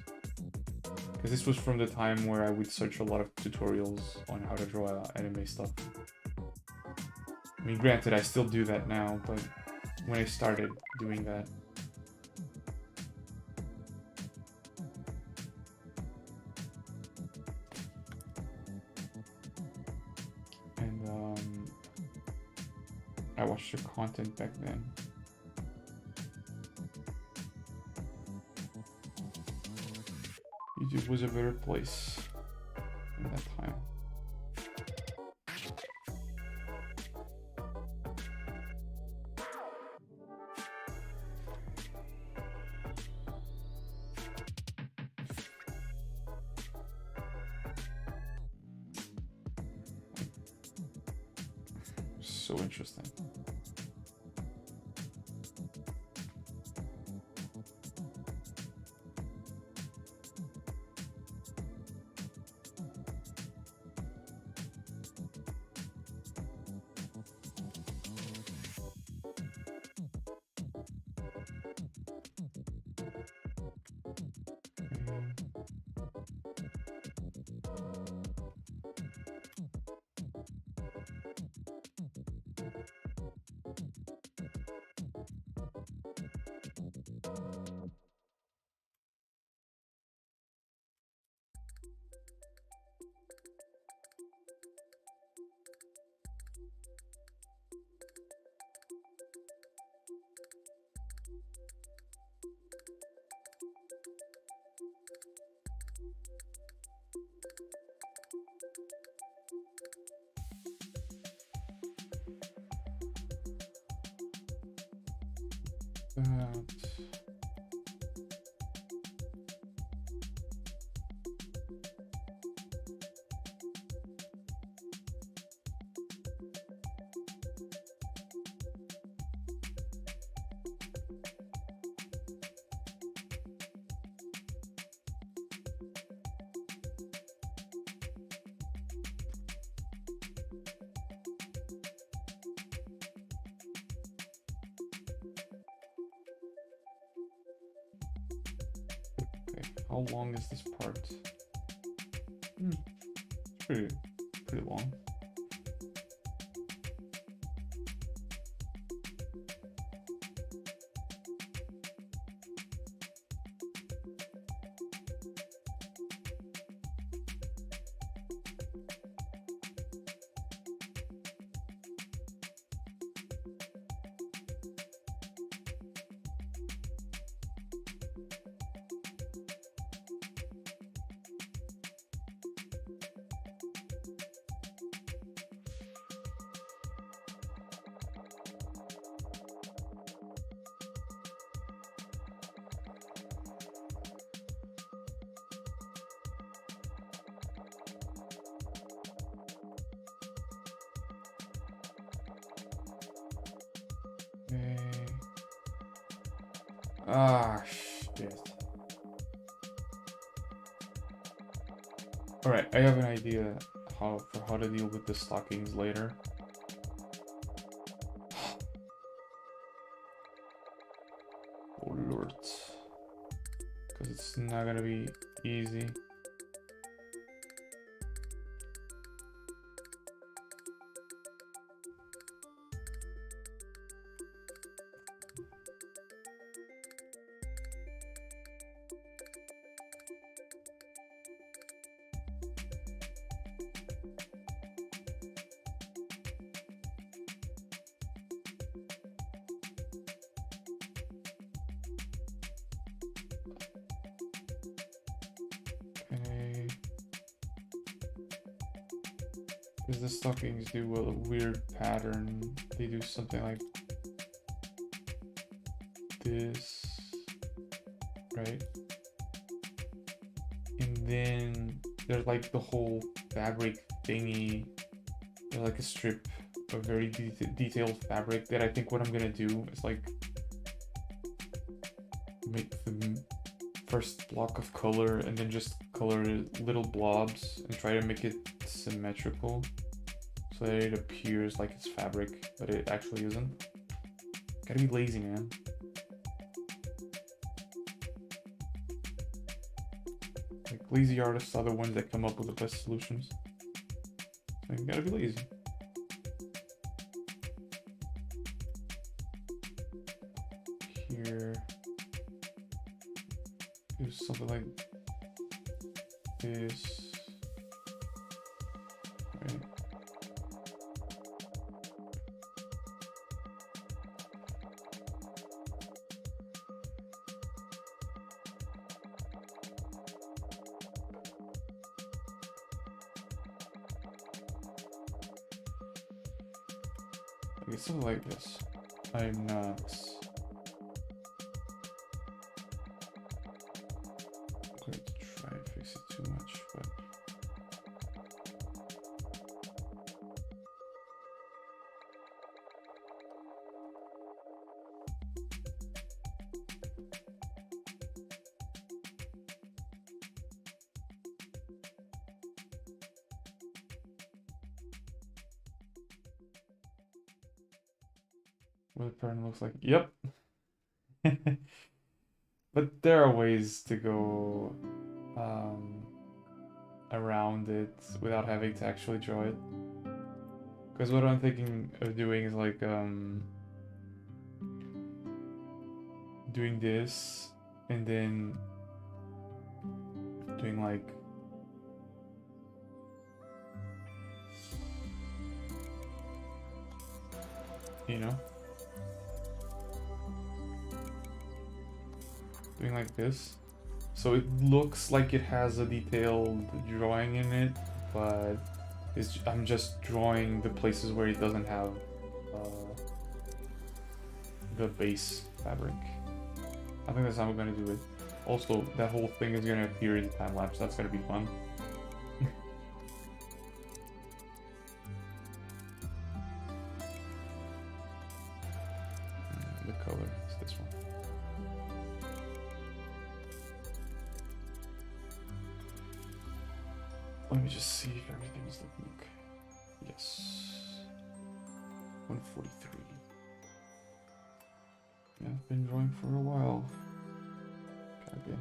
Because this was from the time where I would search a lot of tutorials on how to draw anime stuff. I mean, granted, I still do that now, but when I started doing that. And I watched her content back then. YouTube was a better place in that time. So interesting. How long is this part? It's pretty long. Okay. Ah, shit. Alright, I have an idea how to deal with the stockings later. Oh lord. Because it's not gonna be easy. Okay. Because the stockings do a weird pattern. They do something like this, right? And then there's like the whole fabric thingy. There's like a strip of very detailed fabric that I think what I'm gonna do is like make the first block of color and then just color little blobs and try to make it symmetrical so that it appears like it's fabric, but it actually isn't. Gotta be lazy, man. Like, lazy artists are the ones that come up with the best solutions. So you gotta be lazy. Here, do something like this. Right. Okay, something like this. I'm not going to try and fix it too much, but what the pattern looks like. Yep. But there are ways to go around it without having to actually draw it. Because what I'm thinking of doing is like doing this and then doing like doing like this, so it looks like it has a detailed drawing in it, but I'm just drawing the places where it doesn't have the base fabric. I think that's how I'm gonna do it. Also, that whole thing is gonna appear in the time lapse. That's gonna be fun. The color is this one. Let me just see if everything is looking okay. Yes. 143. Yeah, I've been drawing for a while. Gotta be.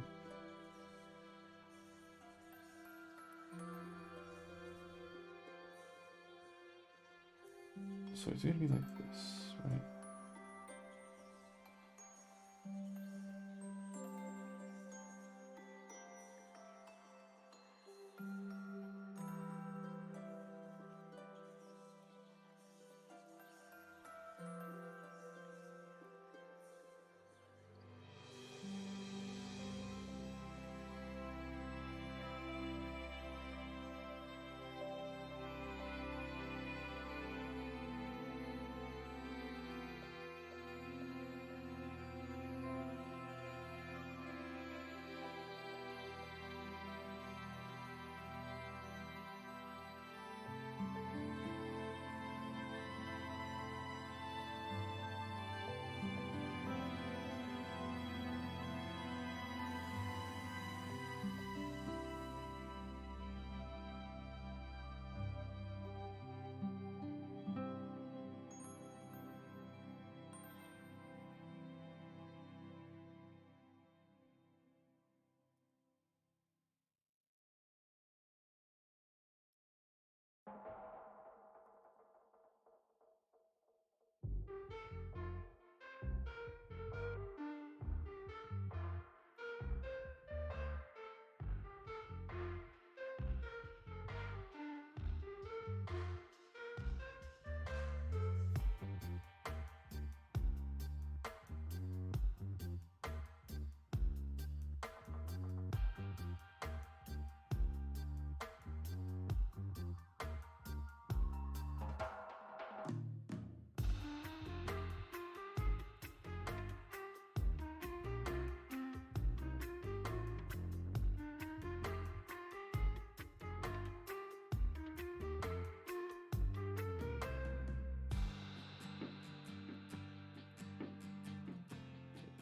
So it's gonna be like this, right?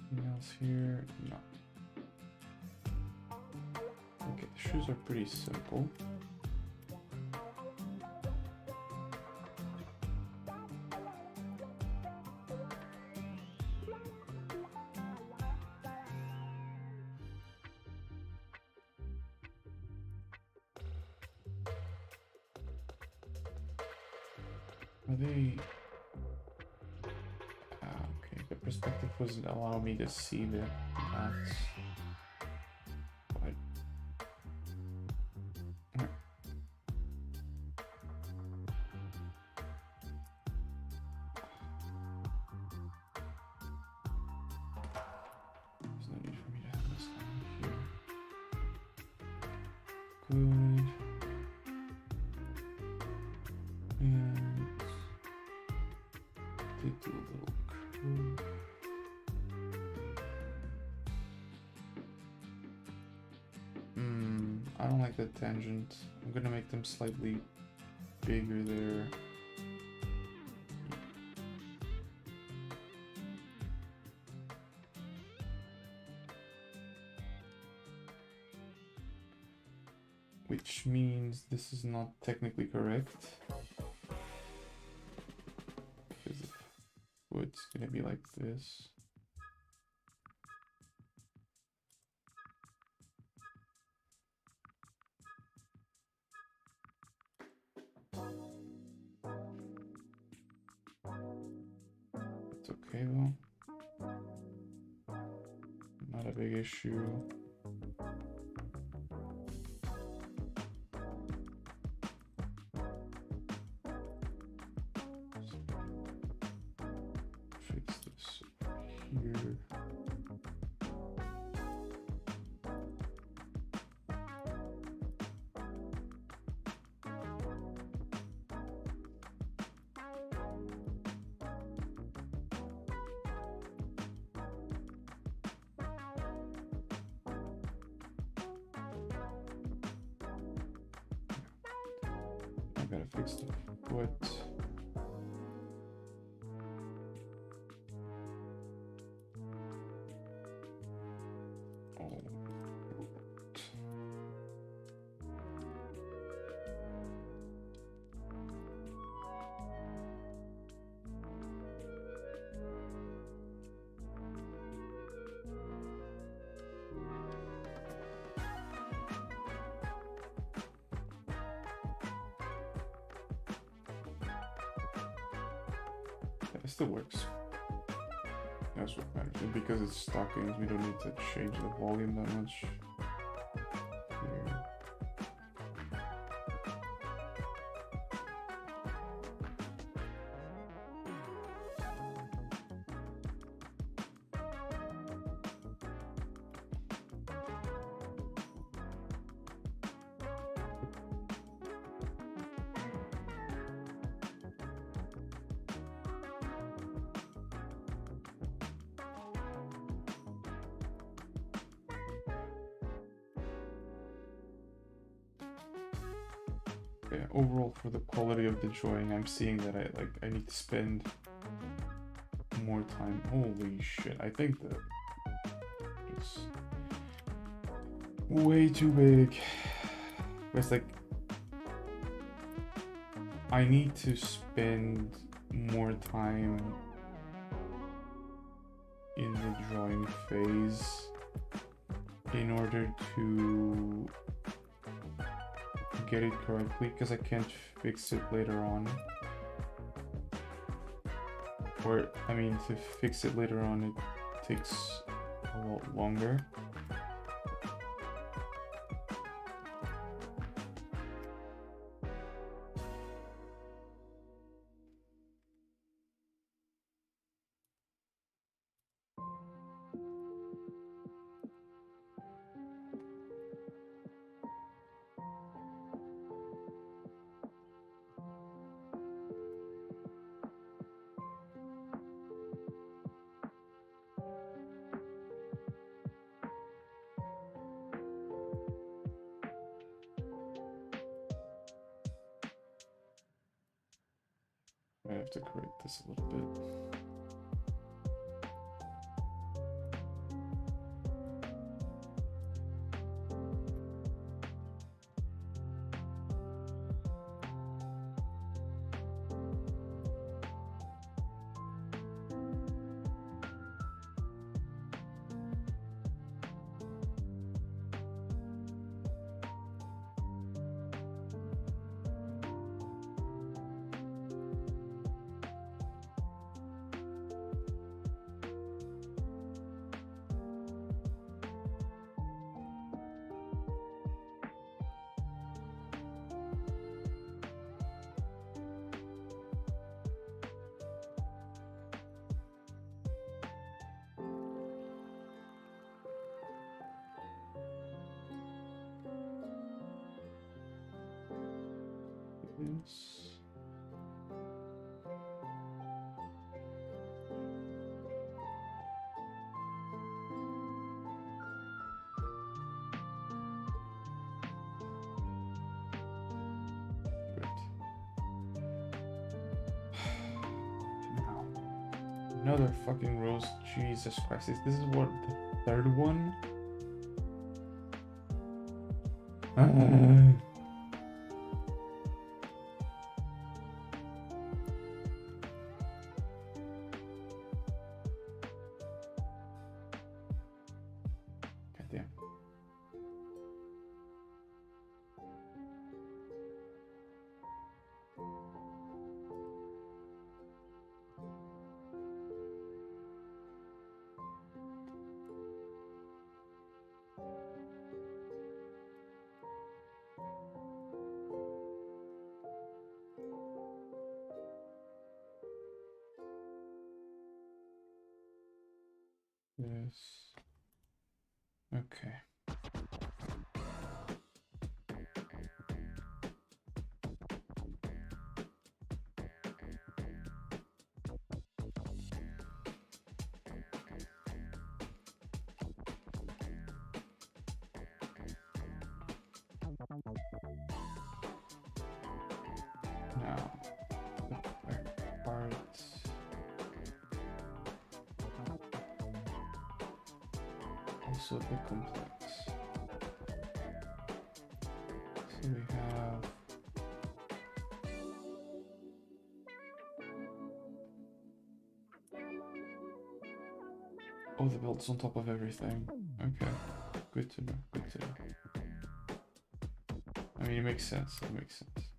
Anything else here? No. Okay, the shoes are pretty simple. Are they... okay, the perspective wasn't allowing me to see the mats. But... Alright. There's no need for me to have this line here. Good. And did do a little curve. I don't like the tangent. I'm gonna make them slightly bigger there. Which means this is not technically correct. Because the foot's gonna be like this. It's okay though. Not a big issue. Fix this here. I gotta fix the foot. Oh. It still works. That's what matters. And because it's stock games, we don't need to change the volume that much. Here. Yeah, overall for the quality of the drawing, I'm seeing that I need to spend more time. Holy shit, I think that it's way too big. It's like I need to spend more time in the drawing phase in order to get it correctly, because I can't fix it later on. Or, I mean, to fix it later on, it takes a lot longer. I have to correct this a little bit. Yes. Great. Now, another fucking rose. Jesus Christ. This is what, the third one? Goddamn. Yes. Okay. Now, the back part. Also a bit complex. So we have oh, the belt's on top of everything. Okay, good to know. Good to know. I mean, it makes sense. It makes sense.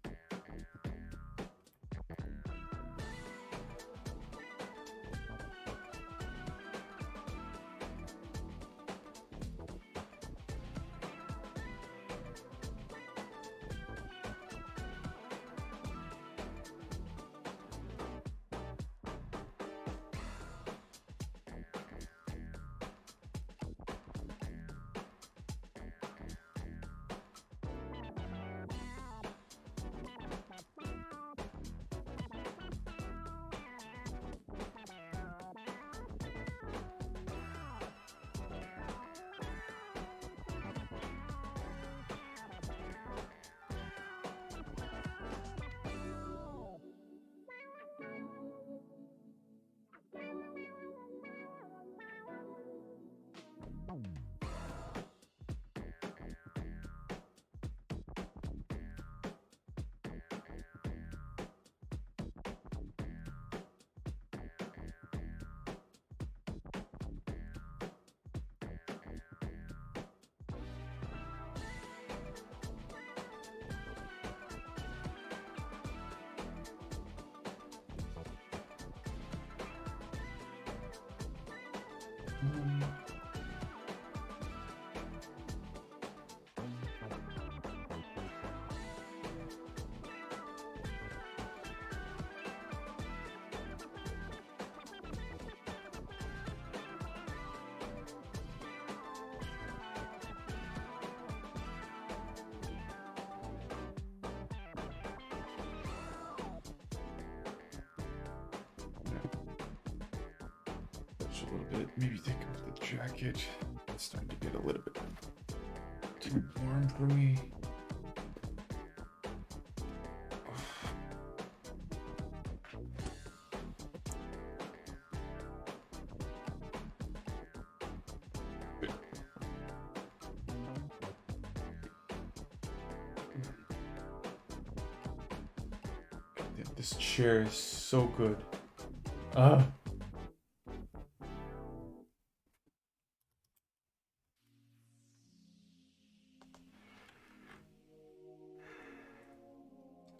Push a little bit. Maybe take off the jacket. It's starting to get a little bit too warm for me. This chair is so good.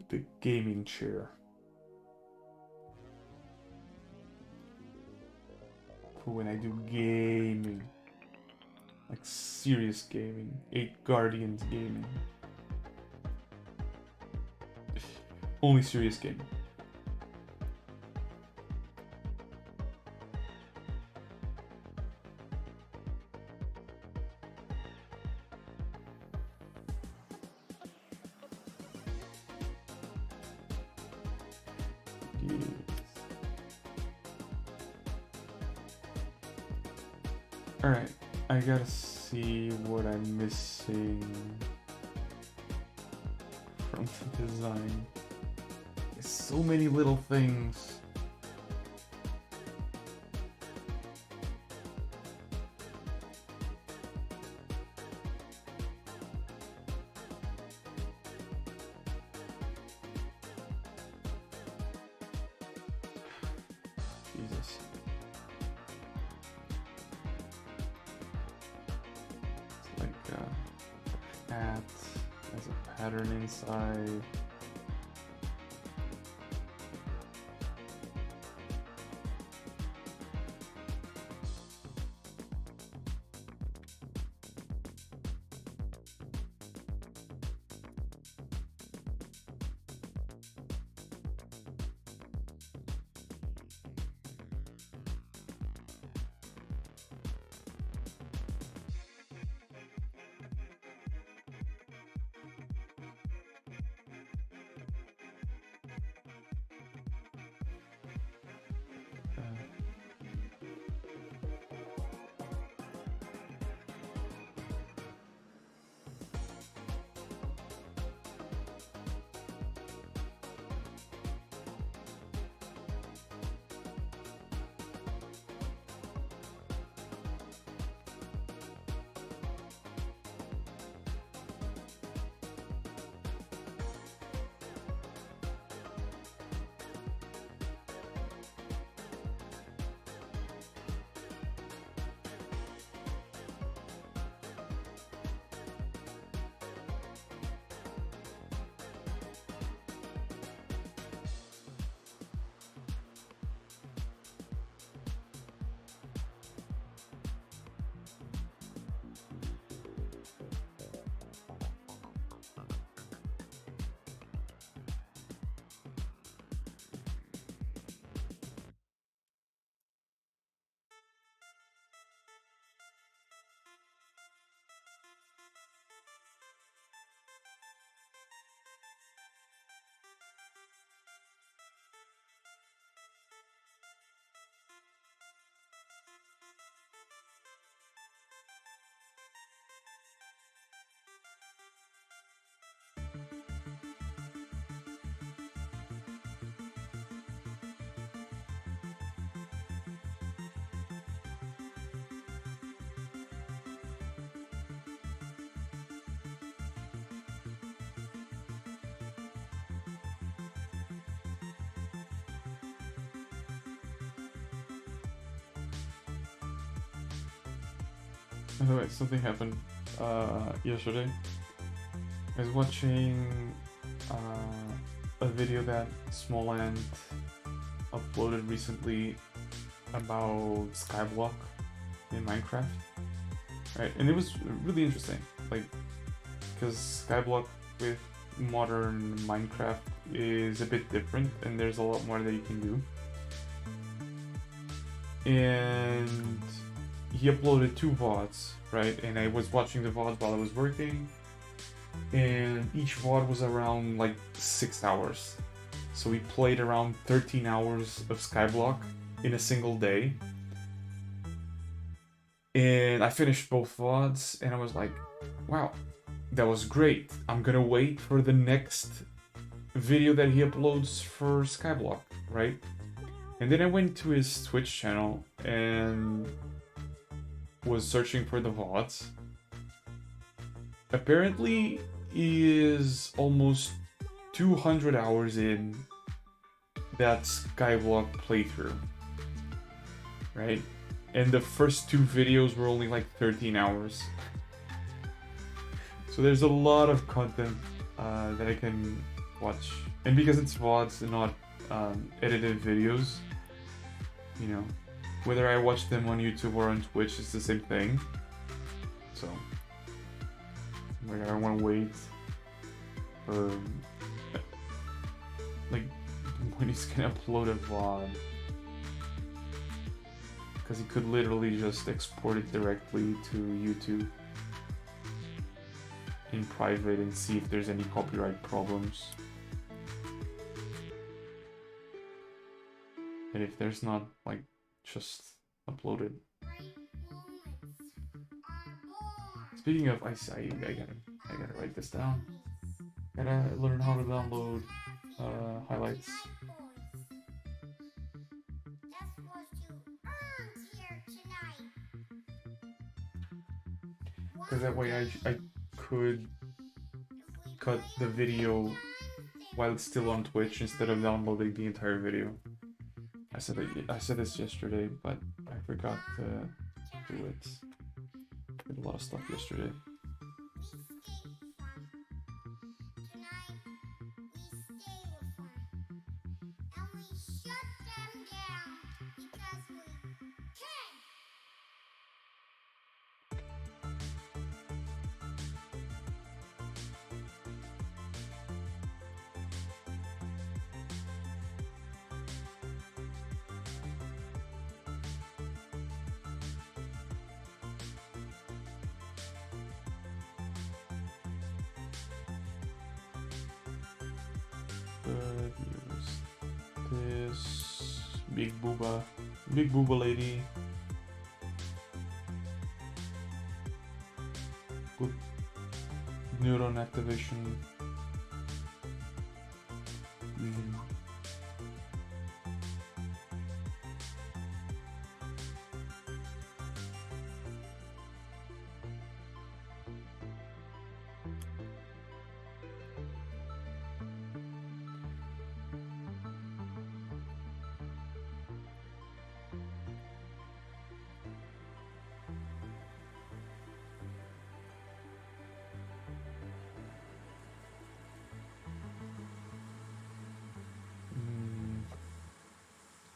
The gaming chair. For when I do gaming. Like serious gaming. 8 Guardians gaming. Only serious gaming. Yes. Alright, I gotta see what I'm missing from the design. There's so many little things. Jesus. It's like a hat, has a pattern inside. By the way, something happened yesterday. I was watching a video that Smallland uploaded recently about Skyblock in Minecraft, right? And it was really interesting, like, because Skyblock with modern Minecraft is a bit different, and there's a lot more that you can do. And he uploaded 2 VODs, right? And I was watching the VODs while I was working, and each VOD was around like 6 hours. So we played around 13 hours of Skyblock in a single day. And I finished both VODs, and I was like, wow, that was great. I'm gonna wait for the next video that he uploads for Skyblock, right? And then I went to his Twitch channel and was searching for the VODs. Apparently, he is almost 200 hours in that Skyblock playthrough, right? And the first 2 videos were only like 13 hours. So there's a lot of content that I can watch. And because it's VODs and not edited videos, you know, whether I watch them on YouTube or on Twitch, it's the same thing. So, like, I don't want to wait for, like, when he's gonna upload a VOD. Because he could literally just export it directly to YouTube in private and see if there's any copyright problems. And if there's not, like, just upload it. Speaking of, I gotta write this down. Gotta learn how to download highlights. Because that way I could cut the video while it's still on Twitch instead of downloading the entire video. I said this yesterday, but I forgot to do it. Did a lot of stuff yesterday. This big booba lady. Good neuron activation.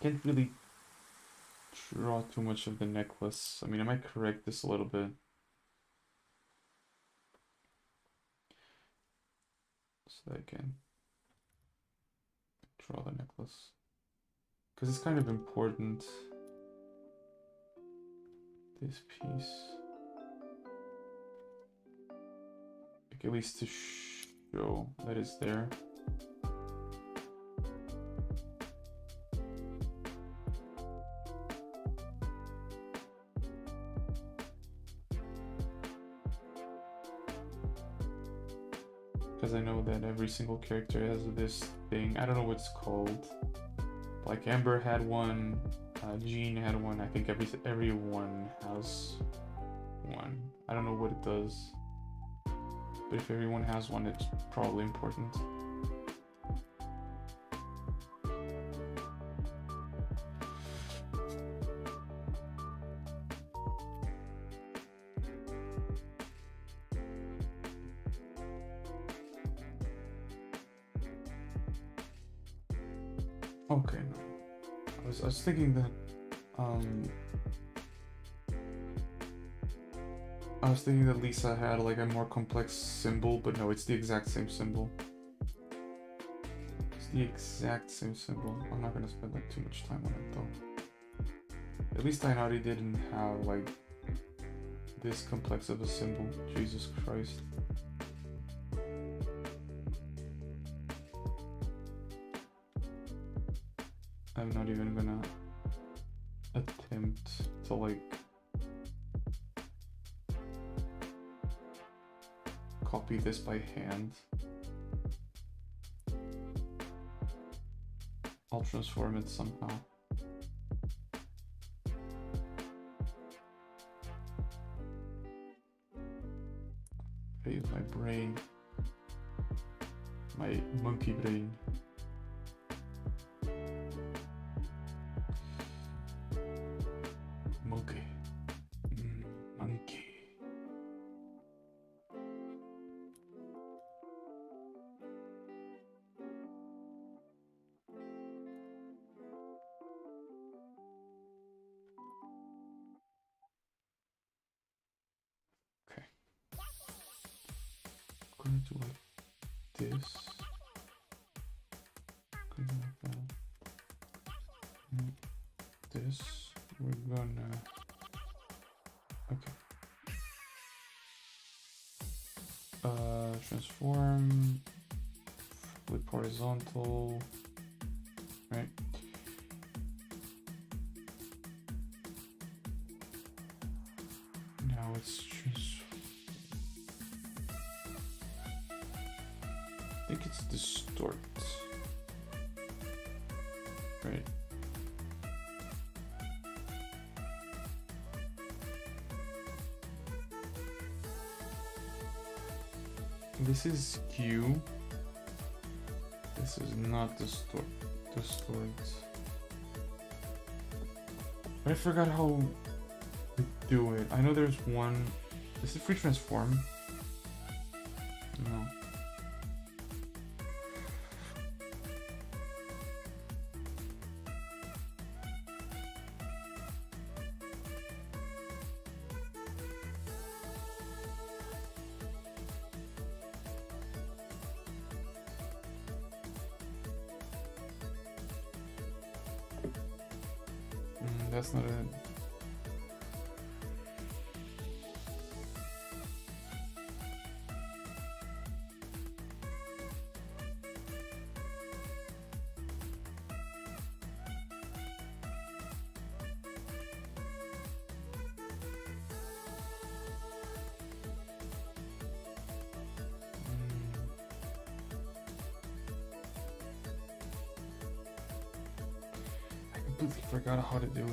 Can't really draw too much of the necklace. I mean, I might correct this a little bit. So that I can draw the necklace. Because it's kind of important. This piece. Like, at least to show that it's there. Because I know that every single character has this thing. I don't know what it's called. Like Amber had one, Jean had one. I think everyone has one. I don't know what it does. But if everyone has one, it's probably important. Okay, no. I was thinking that I was thinking that Lisa had like a more complex symbol, but no, it's the exact same symbol. It's the exact same symbol. I'm not gonna spend like too much time on it though. At least Ainari didn't have like this complex of a symbol. Jesus Christ. I'm not even gonna attempt to like copy this by hand. I'll transform it somehow. I use my brain. My monkey brain. Monkey. Monkey. Okay. I'm gonna do like this. Going like that. And this. We're gonna. Okay. Transform. Flip horizontal. Right. Now it's just. I think it's distort. Right. This is Q. This is not distort. I forgot how to do it. I know there's one. Is it free transform? No. That's not it. I completely forgot how to do it.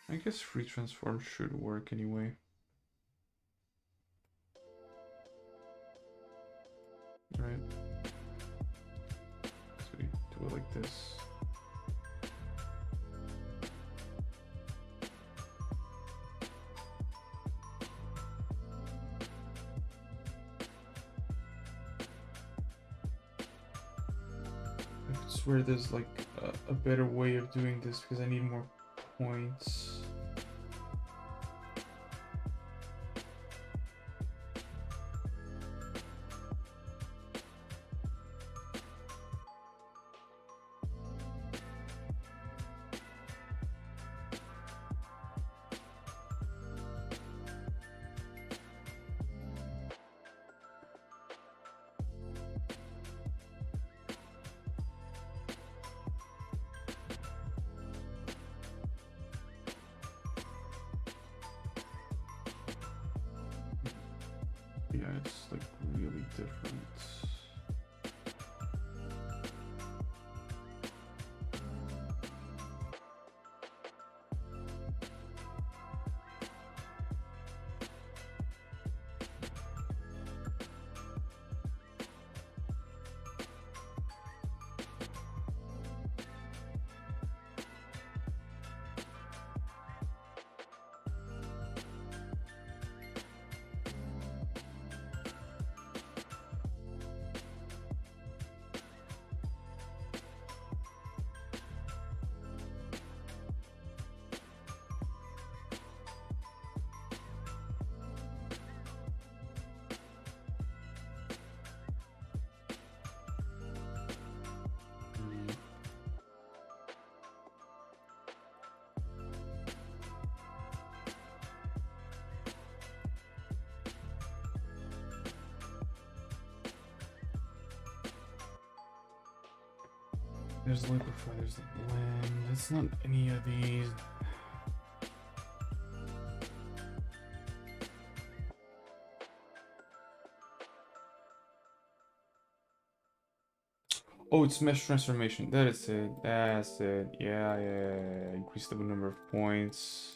I guess free transform should work anyway. Right? So we do it like this. I swear there's like a better way of doing this because I need more points. There's Liquify, there's the blend. It's not any of these. Oh, it's mesh transformation. That is it. That's it. Yeah. Increase the number of points.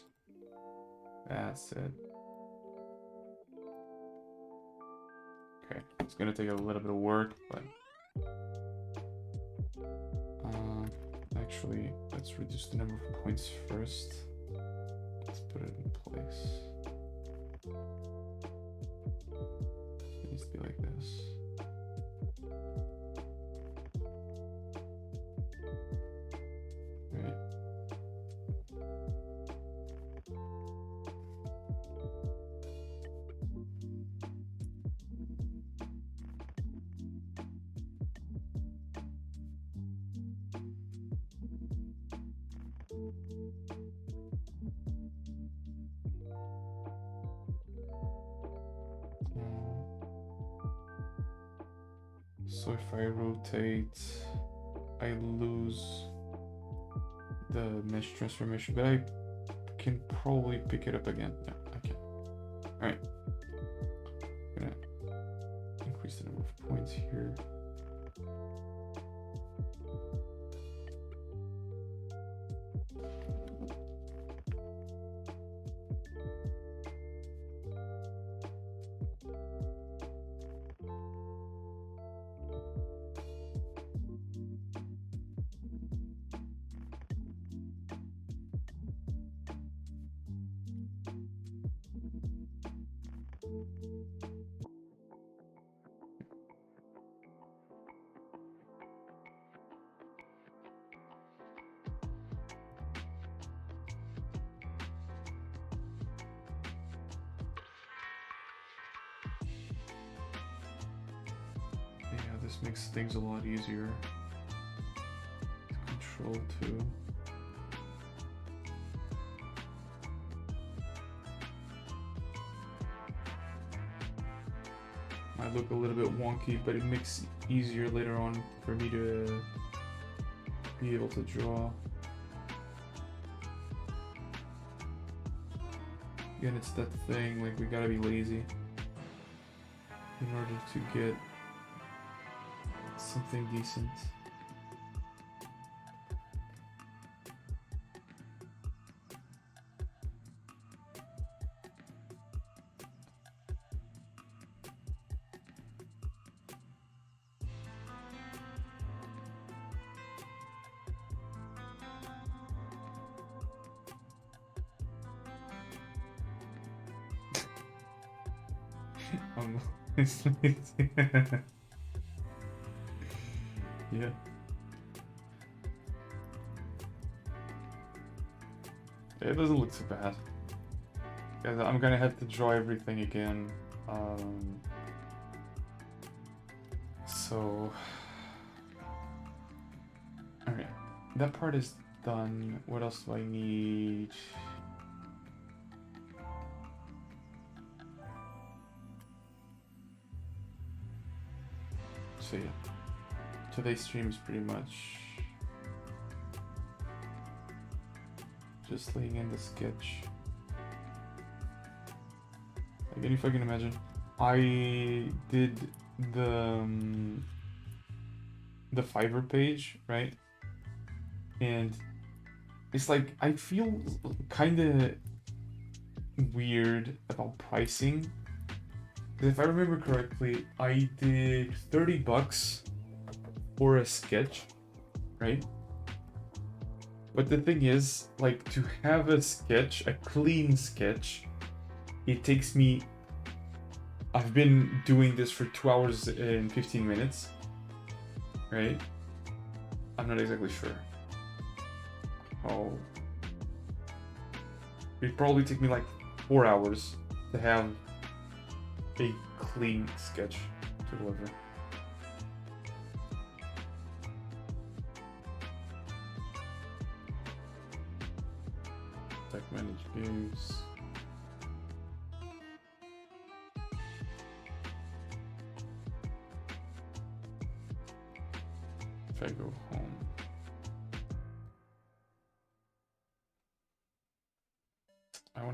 That's it. Okay, it's gonna take a little bit of work, but actually, let's reduce the number of points first. Let's put it in place. It needs to be like this. Right. So if I rotate, I lose the mesh transformation, but I can probably pick it up again. Yeah, I can. Alright. Gonna increase the number of points here. This makes things a lot easier to control too. Might look a little bit wonky, but it makes it easier later on for me to be able to draw. Again, it's that thing, like we gotta be lazy in order to get something decent. Yeah. It doesn't look so bad. Guys, I'm gonna have to draw everything again. So... Alright, that part is done. What else do I need? So yeah, today's stream is pretty much just laying in the sketch. Again, if I can imagine, I did the Fiverr page, right? And it's like I feel kind of weird about pricing. If I remember correctly, I did $30 for a sketch, right? But the thing is, like, to have a sketch, a clean sketch, it takes me... I've been doing this for 2 hours and 15 minutes, right? I'm not exactly sure. Oh. It'd probably take me like 4 hours to have a clean sketch to deliver. Tech manage views. If I go home.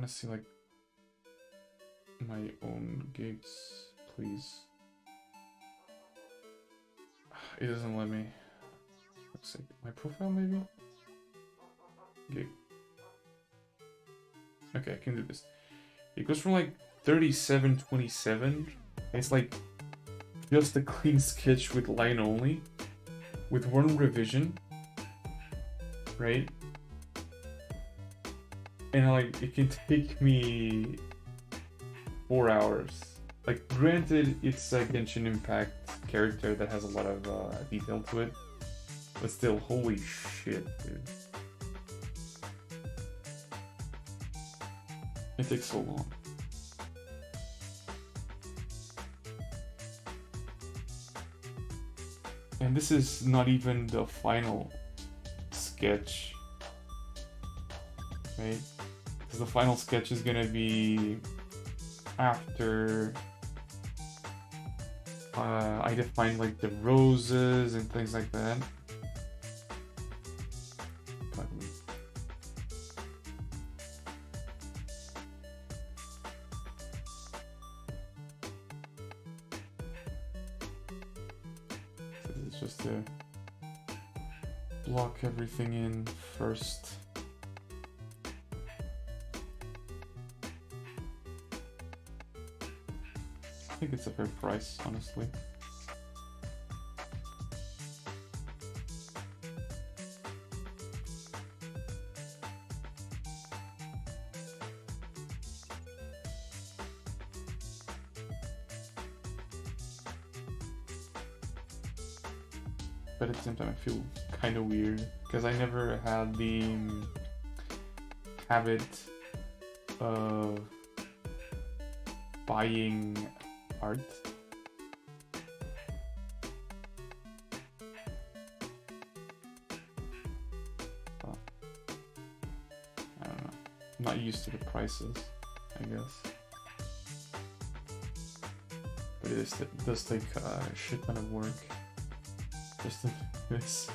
want to see like my own gigs, please. It doesn't let me. Looks like my profile maybe? Gig. Okay, I can do this. It goes from like 37.27. It's like just a clean sketch with line only, with one revision, right? And like it can take me 4 hours. Like, granted, it's a Genshin Impact character that has a lot of detail to it, but still, holy shit, dude. It takes so long. And this is not even the final sketch, right? Because the final sketch is gonna be after I define like the roses and things like that. It's just to block everything in first. I think it's a fair price, honestly. But at the same time, I feel kind of weird because I never had the habit of buying art. Well, I don't know. I'm not used to the prices, I guess. But it does take a shit ton of work just to do this.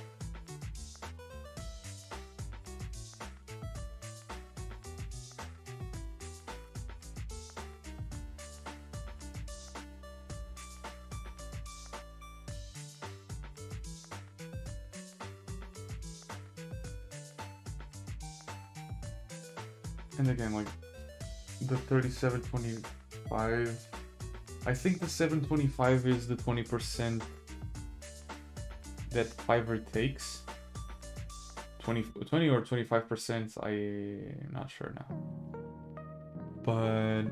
And again, like the 37.25, I think the 7.25 is the 20% that Fiverr takes. 20 or 25%, I'm not sure now. But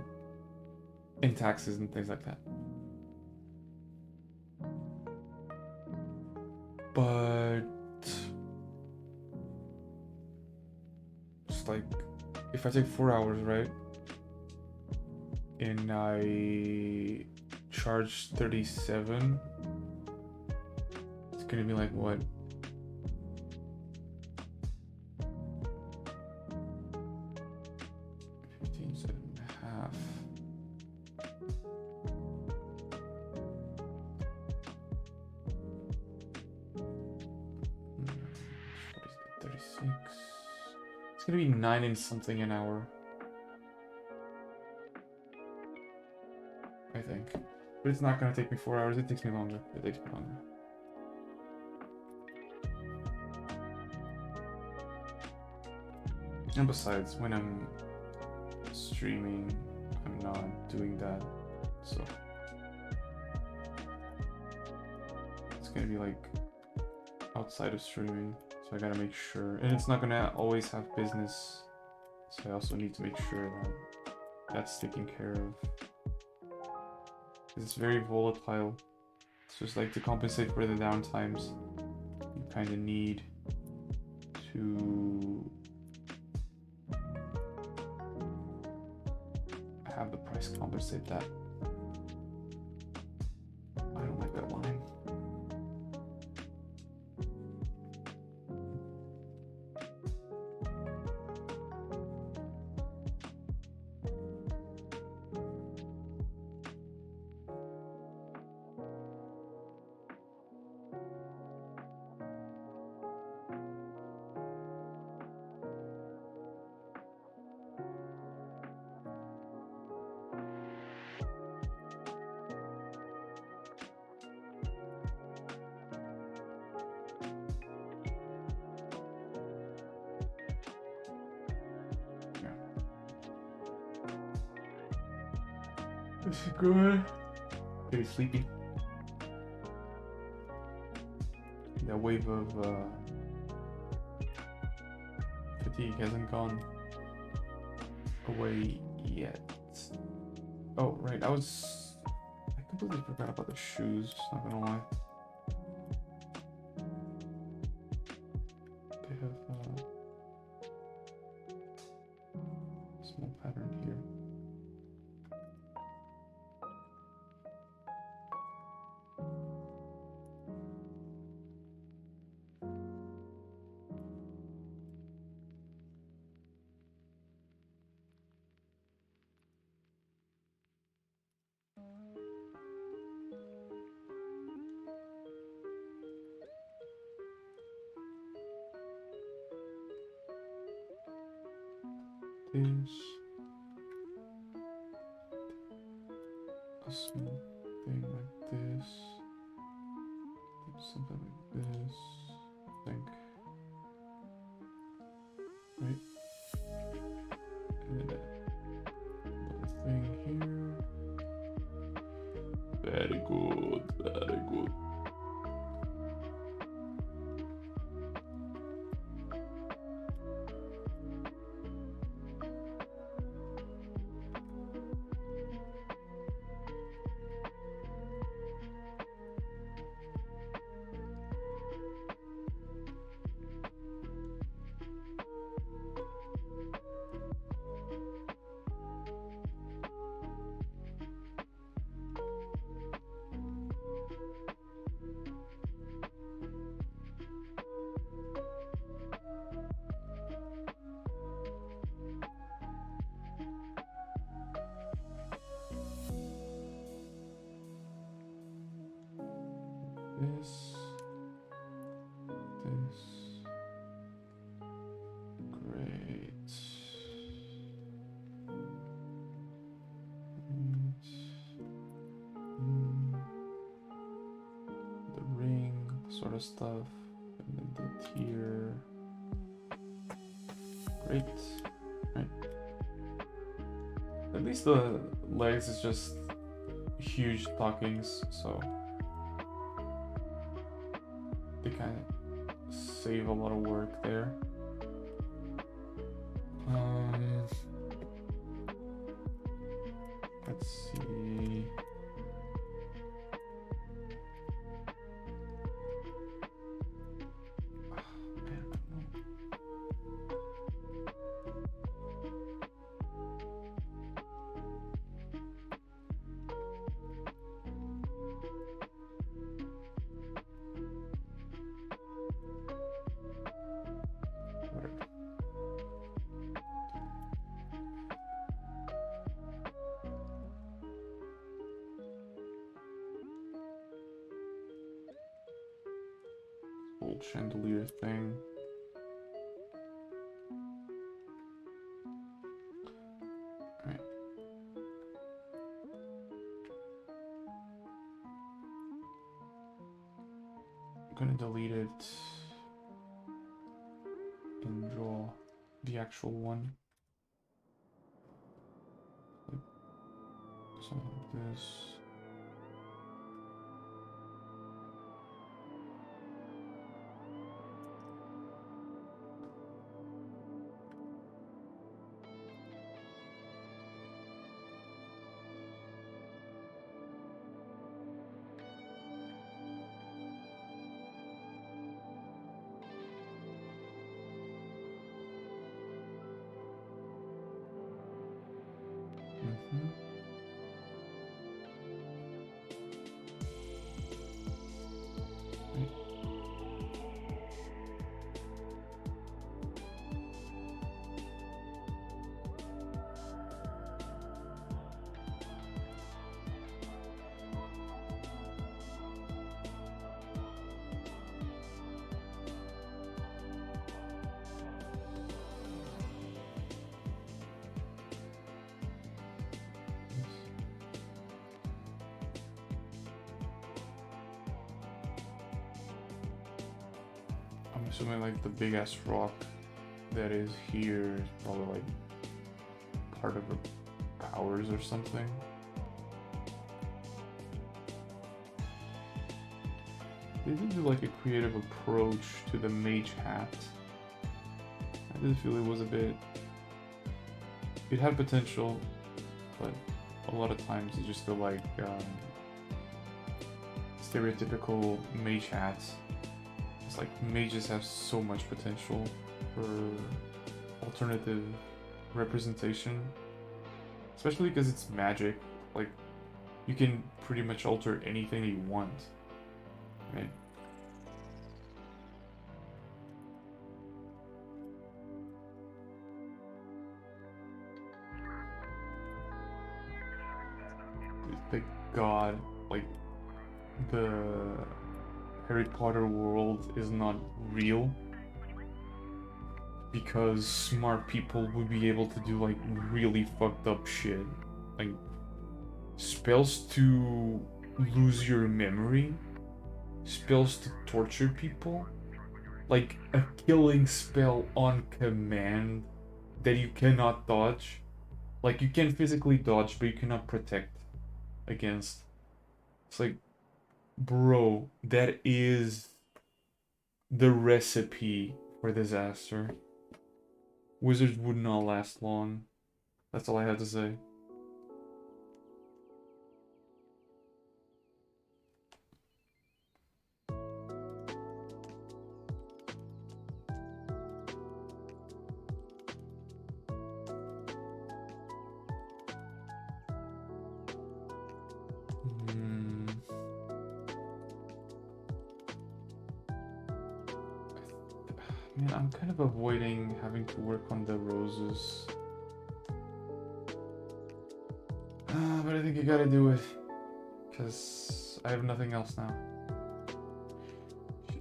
in taxes and things like that. But just like if I take 4 hours, right? And I charge 37, it's gonna be like what? $15.5. 36. It's gonna be 9 and something an hour, I think. But it's not gonna take me 4 hours. It takes me longer. It takes me longer. And besides, when I'm streaming, I'm not doing that, so it's gonna be like outside of streaming, so I gotta make sure. And it's not gonna always have business, so I also need to make sure that that's taken care of. It's very volatile. It's just like to compensate for the downtimes, you kind of need to have the price compensate that. I don't like that line. This is good. Pretty sleepy. That wave of fatigue hasn't gone away yet. Oh, right. I completely forgot about the shoes. Not gonna lie. They have a small pattern here. This a small thing like this, something like this, I think, right? And then a little thing here. Very good, very good. This, great. The ring sort of stuff, and then the tier. Great. Right. At least the legs is just huge stockings, so they kind of save a lot of work there. Let's see. Old chandelier thing. Alright. I'm gonna delete it and draw the actual one. Like something like this. I'm assuming like the big ass rock that is here is probably like part of her powers or something. they did do like a creative approach to the mage hat. I did feel it was a bit. It had potential, but a lot of times you just feel like stereotypical mage hats. It's like mages have so much potential for alternative representation, especially because it's magic. Like, you can pretty much alter anything you want, right? Thank God, like, the Harry Potter world is not real, because smart people would be able to do like really fucked up shit, like spells to lose your memory, spells to torture people, like a killing spell on command that you cannot dodge. Like, you can physically dodge, but you cannot protect against. It's like, bro, that is the recipe for disaster. Wizards would not last long. That's all I have to say. Man, I'm kind of avoiding having to work on the roses. But I think you gotta do it, because I have nothing else now.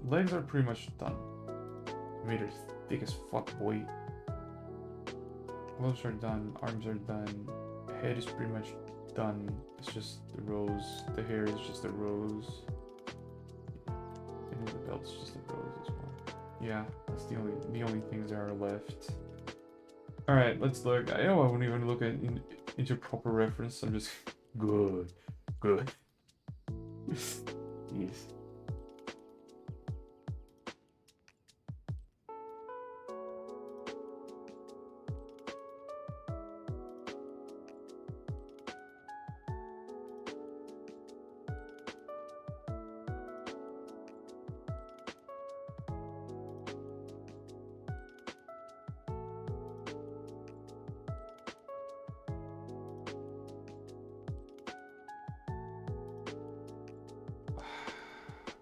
Legs are pretty much done. I made her thick as fuck, boy. Gloves are done, arms are done, head is pretty much done. It's just the rose, the hair is just a rose. And the belt's just a rose as well. Yeah, that's the only things that are left. All right, let's look. I know I wouldn't even look at into proper reference. I'm just good. Yes.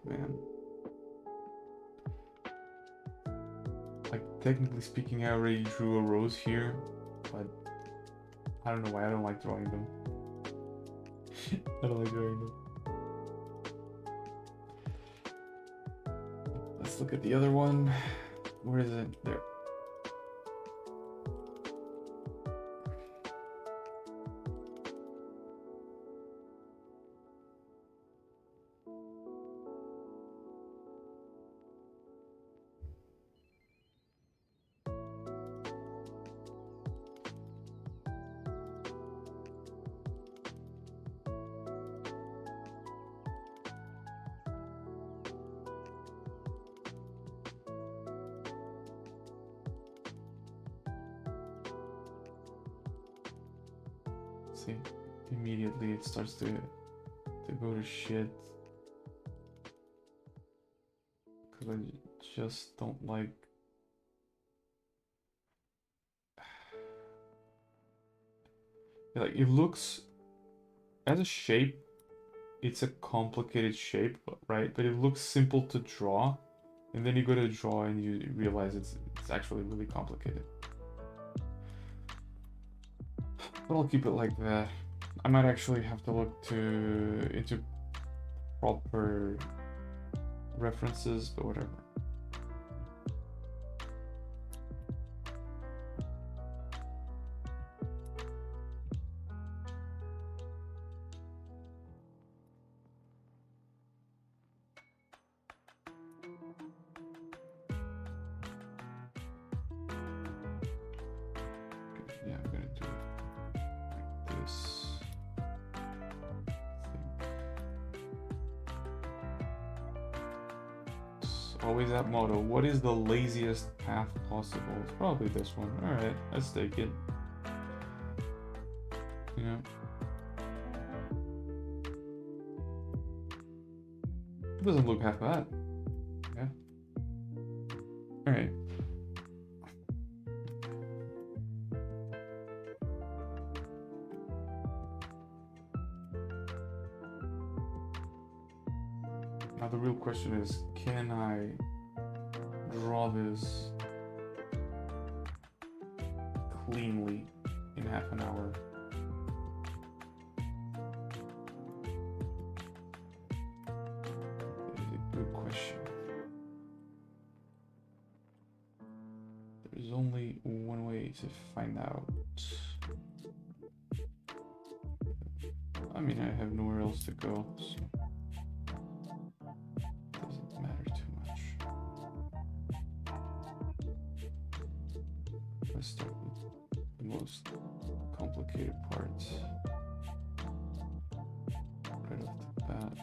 Man. Like, technically speaking, I already drew a rose here, but I don't know why I don't like drawing them. I don't like drawing them. Let's look at the other one. Where is it? There. See, immediately it starts to go to shit, because I just don't like. Like, it looks, as a shape, it's a complicated shape, right? But it looks simple to draw, and then you go to draw and you realize it's actually really complicated. But I'll keep it like that. I might actually have to look into proper references, but whatever. Yeah, I'm gonna do it like this. Always that motto. What is the laziest path possible? It's probably this one. Alright, let's take it. Yeah. It doesn't look half bad. Yeah. Alright. Now the real question is, can I draw this cleanly in half an hour? That is a good question. There's only one way to find out. I mean, I have nowhere else to go, so doesn't matter too much. Let's start with the most complicated parts right off the bat.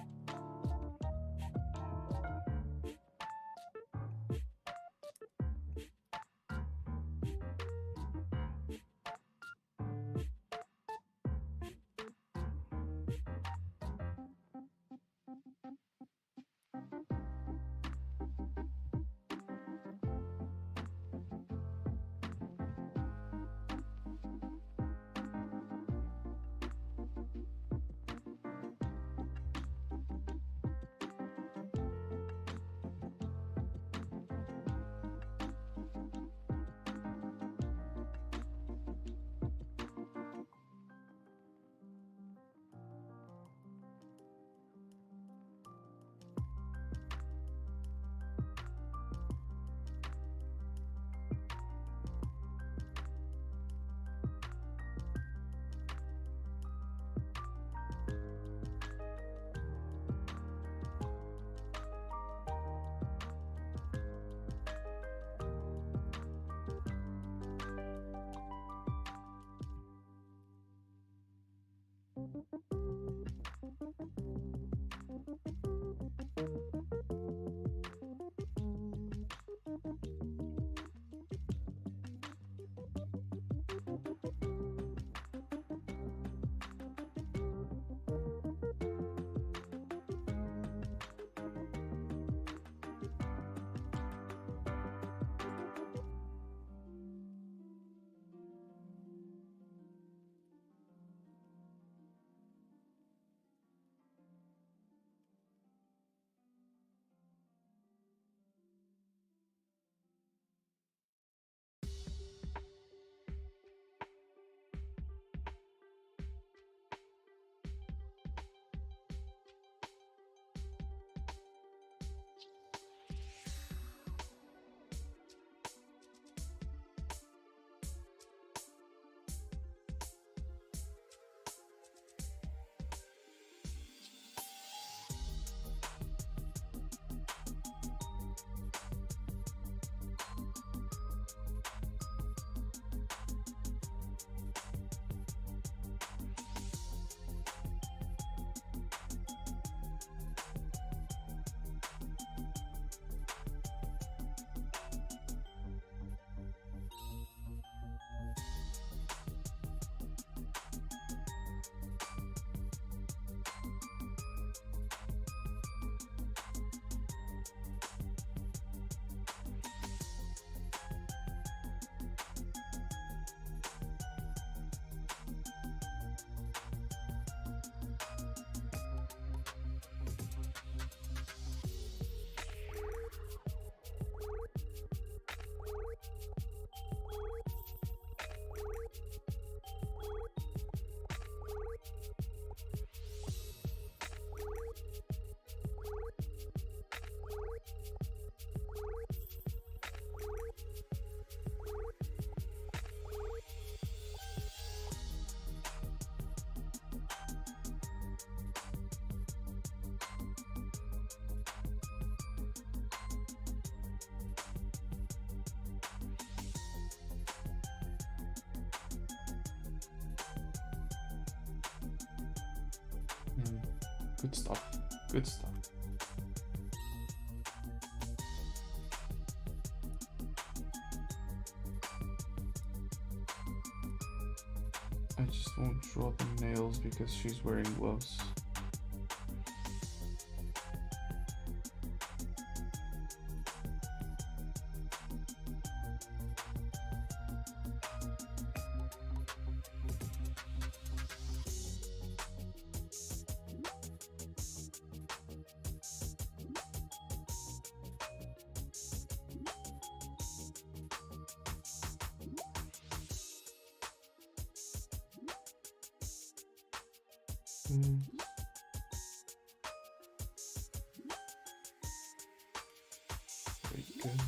Good stuff. Good stuff. I just won't draw the nails because she's wearing gloves. Mm. Very good.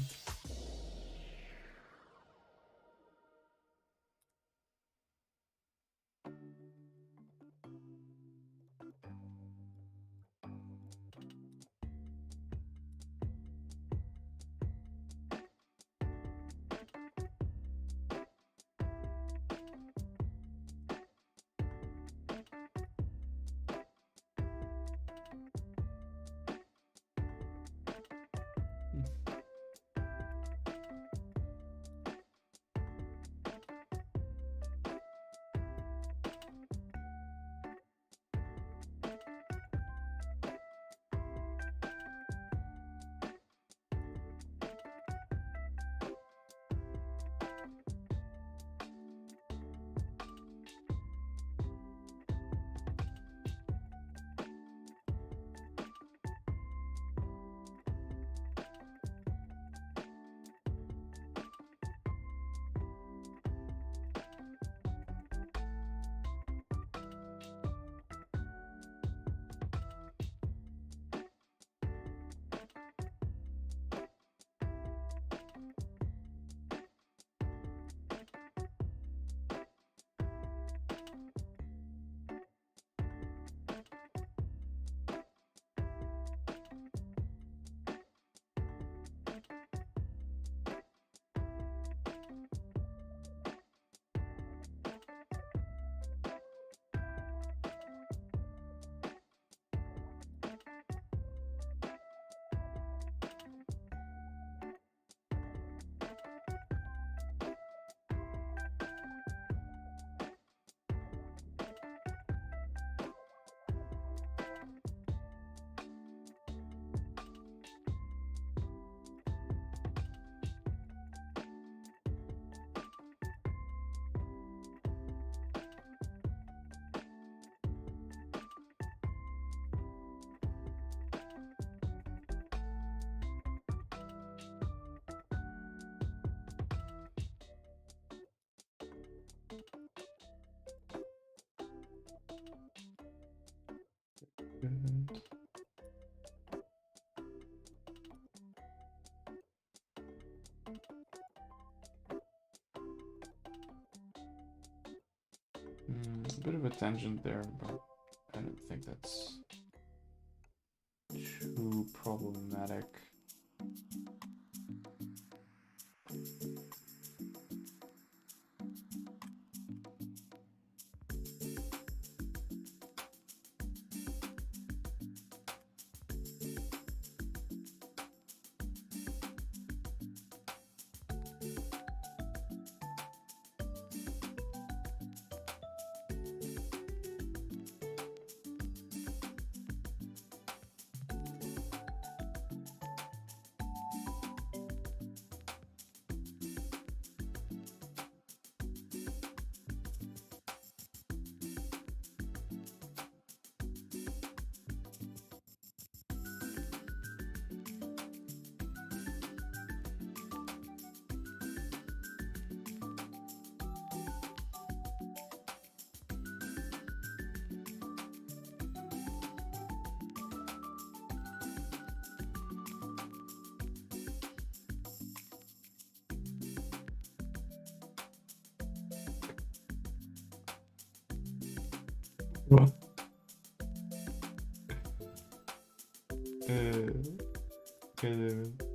Good. A bit of a tangent there, but I don't think that's too problematic. What?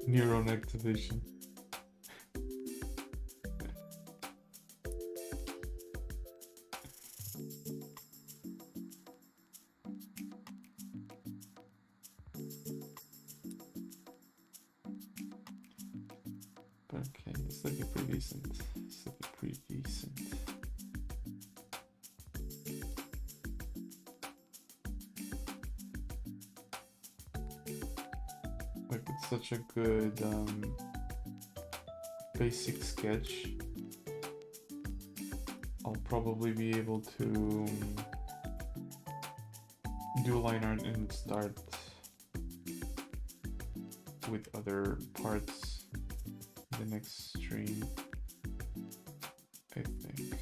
Neuron activation. But okay, it's looking pretty decent. It's looking pretty decent. such a good basic sketch. I'll probably be able to do line art and start with other parts in the next stream, I think.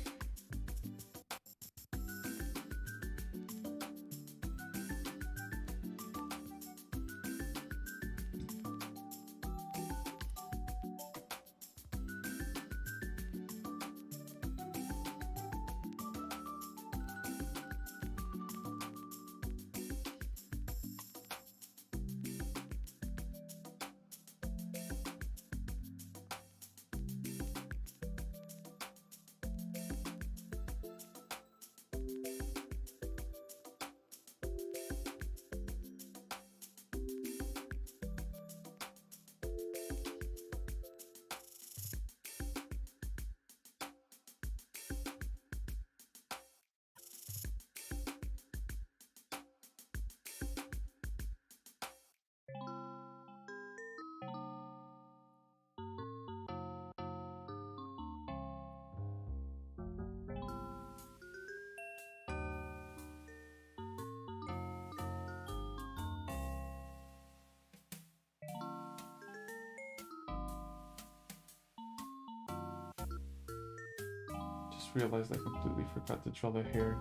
Realized I completely forgot to draw the hair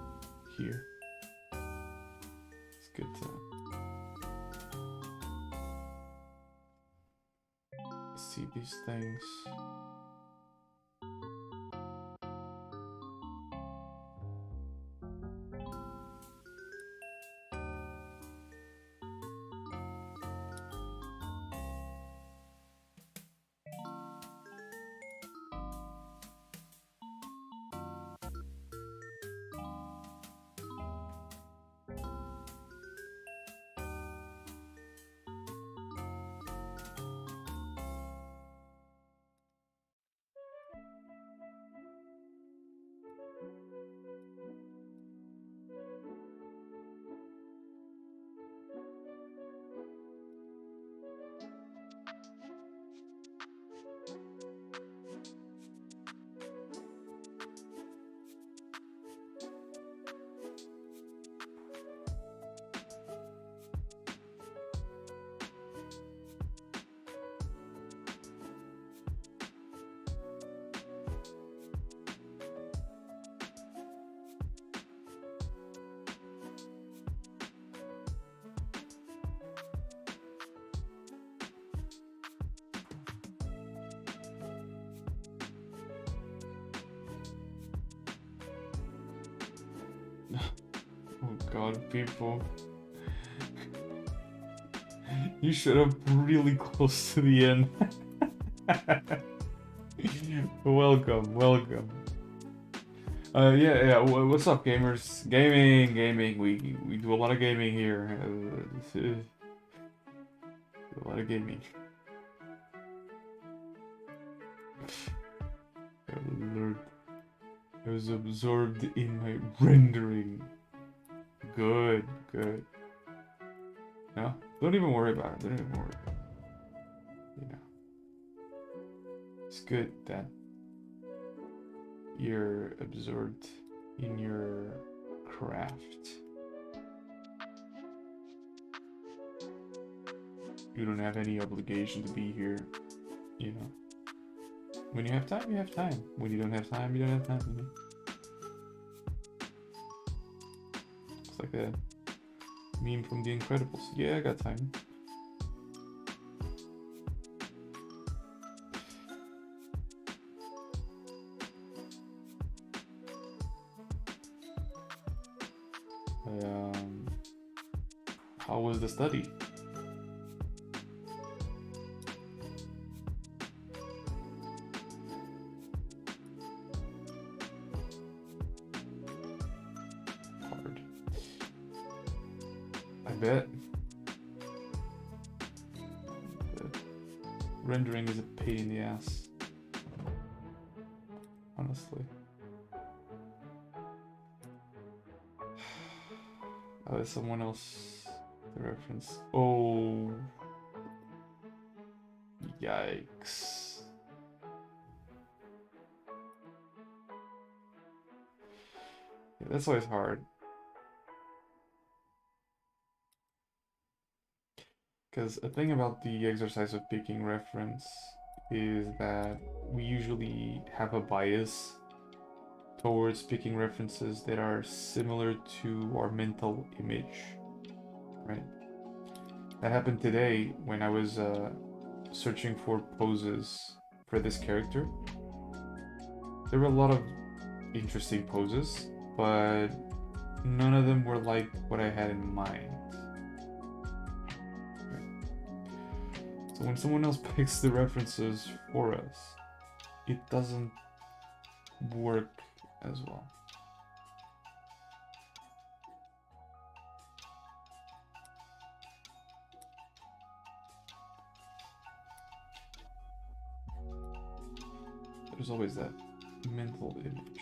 here. It's good to see these things. Oh god, people. You showed up really close to the end. Welcome, welcome. Yeah, what's up, gamers? Gaming. We do a lot of gaming here. A lot of gaming. Alert. I was absorbed in my rendering. Good. No? Don't even worry about it. Don't even worry about it. You know. It's good that you're absorbed in your craft. You don't have any obligation to be here, you know. When you have time, you have time. When you don't have time, you don't have time, you know. It's like a meme from The Incredibles. Yeah, I got time. How was the study? Hard. I bet. Rendering is a pain in the ass. Honestly. Oh, there's someone else. The reference. Oh. Yikes. Yeah, that's always hard. Because the thing about the exercise of picking reference is that we usually have a bias towards picking references that are similar to our mental image, right? That happened today when I was searching for poses for this character. There were a lot of interesting poses, but none of them were like what I had in mind. So when someone else picks the references for us, it doesn't work as well. There's always that mental image.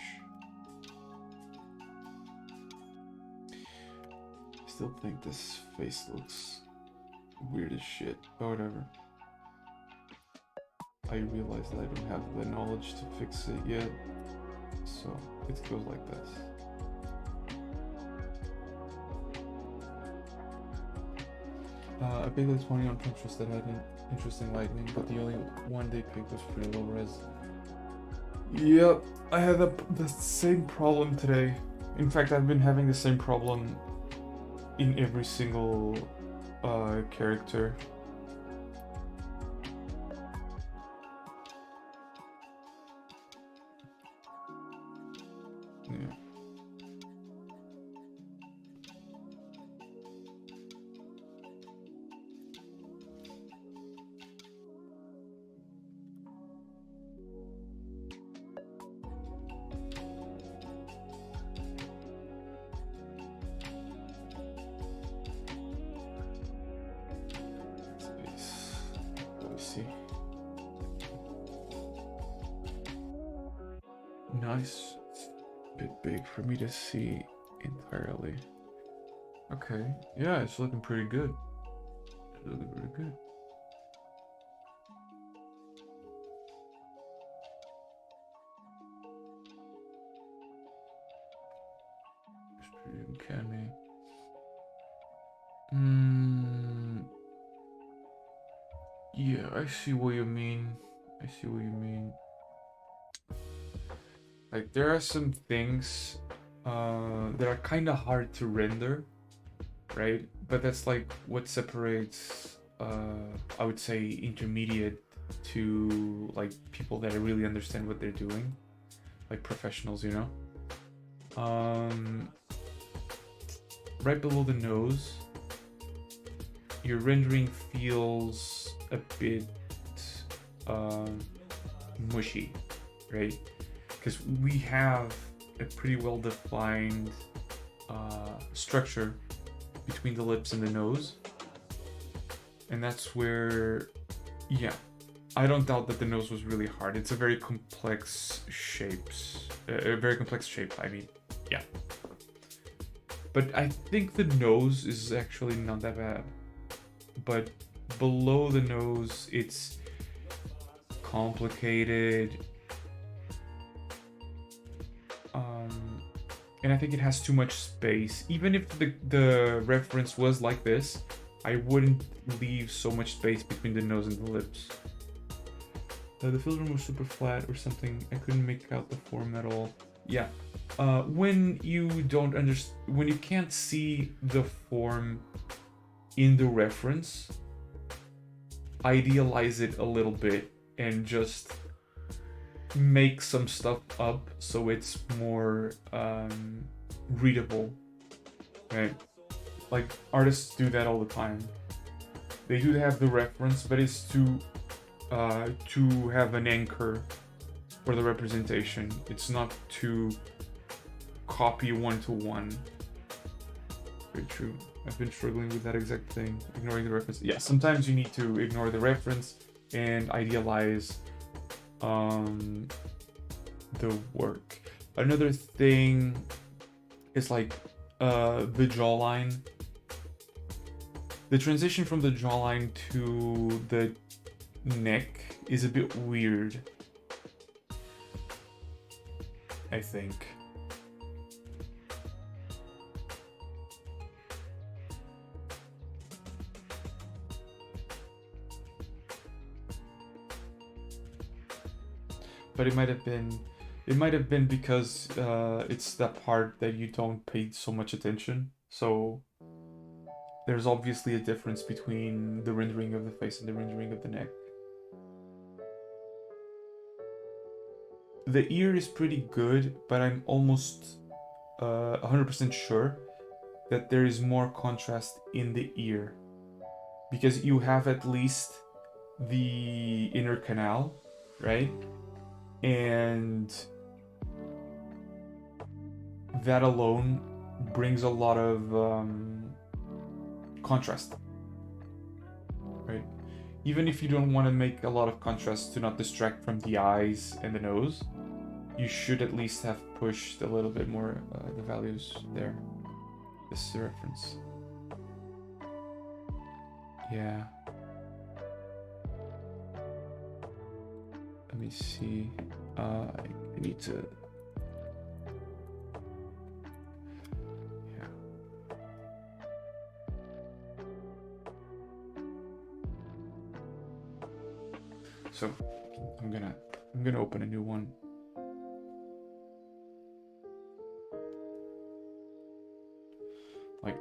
I still think this face looks weird as shit, but whatever. I realize that I don't have the knowledge to fix it yet, so it goes like this. I paid like 20 on Pinterest that had an interesting lighting, but the only one they picked was pretty low res. Yep, I had the same problem today. In fact, I've been having the same problem in every single character. Yeah. Space. Let me see. Nice. It's a bit big for me to see entirely. Okay. Yeah, it's looking pretty good. It's looking pretty good. It's pretty uncanny. Yeah, I see what you mean. I see what you mean. Like, there are some things that are kind of hard to render, right? But that's like what separates, I would say, intermediate to like people that really understand what they're doing, like professionals, you know? Right below the nose, your rendering feels a bit mushy, right? Because we have a pretty well-defined structure between the lips and the nose, and that's where, yeah, I don't doubt that the nose was really hard. It's a very complex a very complex shape. I mean, yeah. But I think the nose is actually not that bad. But below the nose, it's complicated. And I think it has too much space. Even if the reference was like this, I wouldn't leave so much space between the nose and the lips. The fill room was super flat or something. I couldn't make out the form at all. Yeah. When you don't understand, when you can't see the form in the reference, idealize it a little bit and just make some stuff up so it's more readable, right? Like, artists do that all the time. They do have the reference, but it's to have an anchor for the representation. It's not to copy one-to-one. Very true. I've been struggling with that exact thing, ignoring the reference. Yeah, sometimes you need to ignore the reference and idealize the work. Another thing is like the jawline. The transition from the jawline to the neck is a bit weird, I think. But it might have been because it's that part that you don't pay so much attention. So there's obviously a difference between the rendering of the face and the rendering of the neck. The ear is pretty good, but I'm almost 100% sure that there is more contrast in the ear, because you have at least the inner canal, right? And that alone brings a lot of contrast, right? Even if you don't want to make a lot of contrast to not distract from the eyes and the nose, you should at least have pushed a little bit more the values there. This is a reference. Yeah. Let me see. I need to. Yeah. So I'm gonna open a new one. Like,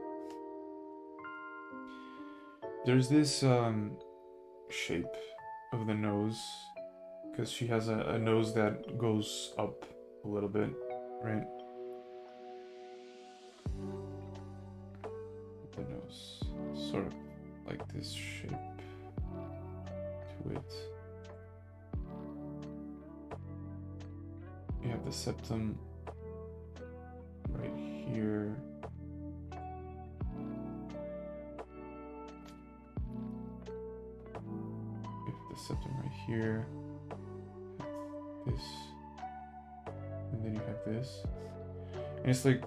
there's this shape of the nose, because she has a nose that goes up a little bit, right? The nose, sort of like this shape to it. You have the septum right here. You have the septum right here. This, and then you have this, and it's like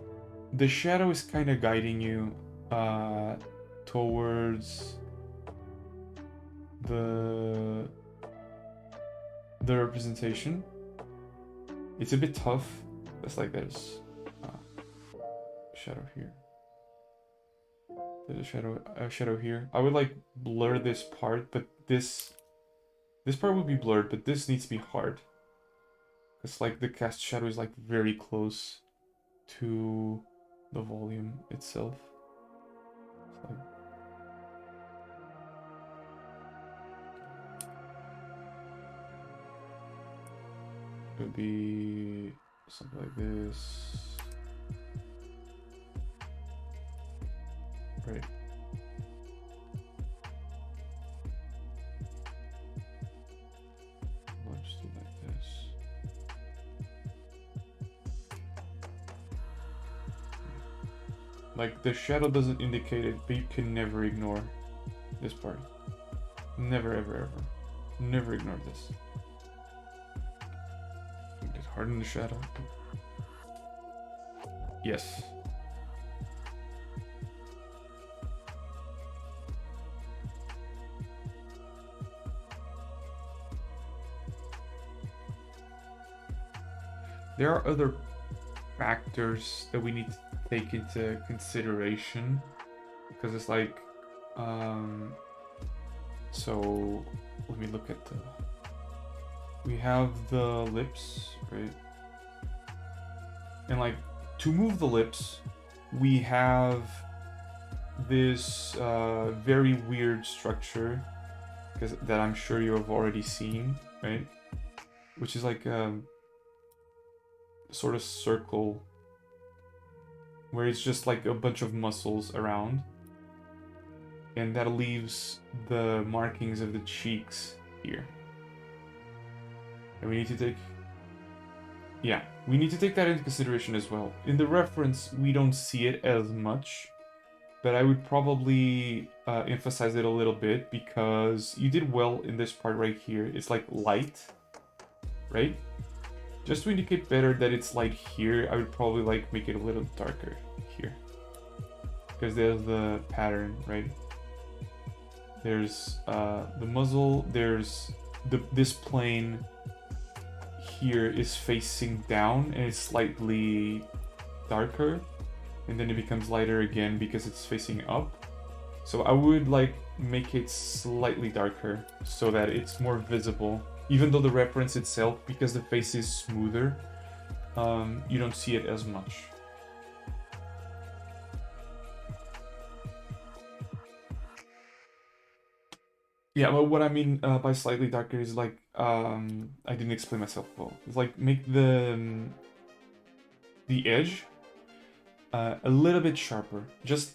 the shadow is kind of guiding you towards the representation. It's a bit tough. It's like there's shadow here. There's a shadow here. I would like blur this part, but this part would be blurred, but this needs to be hard. It's like the cast shadow is like very close to the volume itself. It's like, it would be something like this. Right. Let's do like this. Like, the shadow doesn't indicate it, but you can never ignore this part. Never, ever, ever. Never ignore this. Just harden the shadow. Yes. There are other factors that we need to take into consideration, because it's like, so let me look at we have the lips, right? And like, to move the lips, we have this very weird structure, because that I'm sure you have already seen, right? Which is like sort of circle where it's just like a bunch of muscles around, and that leaves the markings of the cheeks here, and we need to take that into consideration as well. In the reference we don't see it as much, but I would probably emphasize it a little bit, because you did well in this part right here. It's like light, right? Just to indicate better that it's light here, I would probably like make it a little darker here, because there's the pattern, right? There's the muzzle. There's this plane here is facing down and it's slightly darker, and then it becomes lighter again because it's facing up. So I would like make it slightly darker so that it's more visible, even though the reference itself, because the face is smoother, you don't see it as much. Yeah, but what I mean by slightly darker is like, I didn't explain myself well. It's like make the edge a little bit sharper, just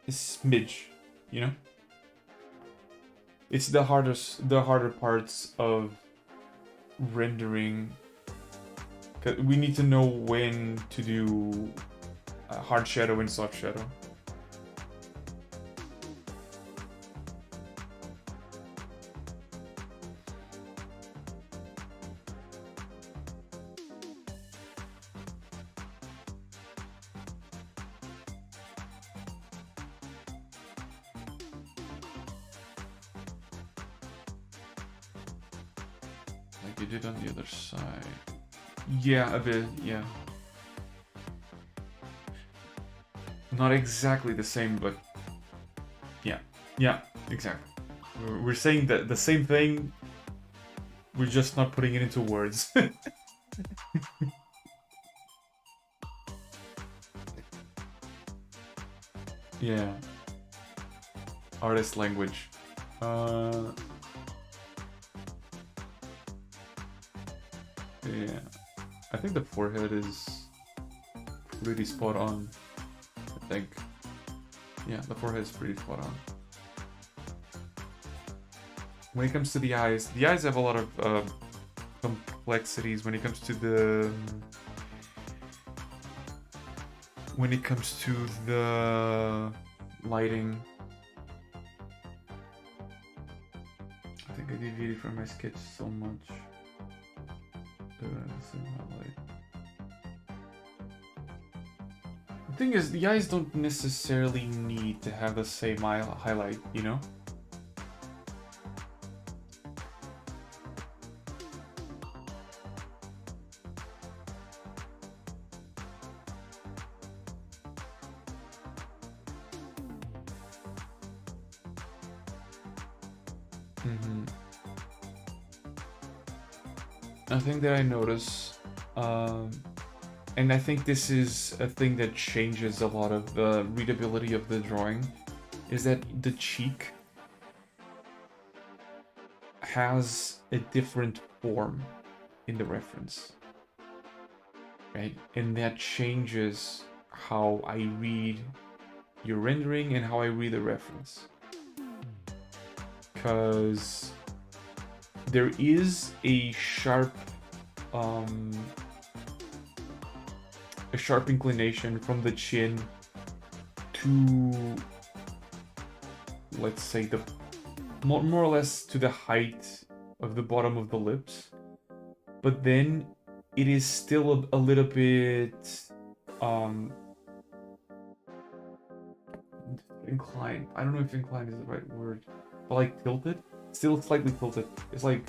a smidge, you know? It's the harder parts of rendering. 'Cause we need to know when to do hard shadow and soft shadow. Like you did on the other side. Yeah, a bit, yeah. Not exactly the same, but yeah, exactly. We're saying that the same thing, we're just not putting it into words. Yeah. Artist language. Yeah. I think the forehead is pretty spot on. I think. Yeah, the forehead is pretty spot on. When it comes to the eyes have a lot of complexities when it comes to the lighting. I think I deviated from my sketch so much. The thing is, the eyes don't necessarily need to have the same highlight, you know? A thing that I notice, and I think this is a thing that changes a lot of the readability of the drawing, is that the cheek has a different form in the reference, right? And that changes how I read your rendering and how I read the reference. Because there is a sharp inclination from the chin to, let's say, the more or less to the height of the bottom of the lips, but then it is still a little bit inclined. I don't know if inclined is the right word, but like tilted. Still slightly tilted. It's like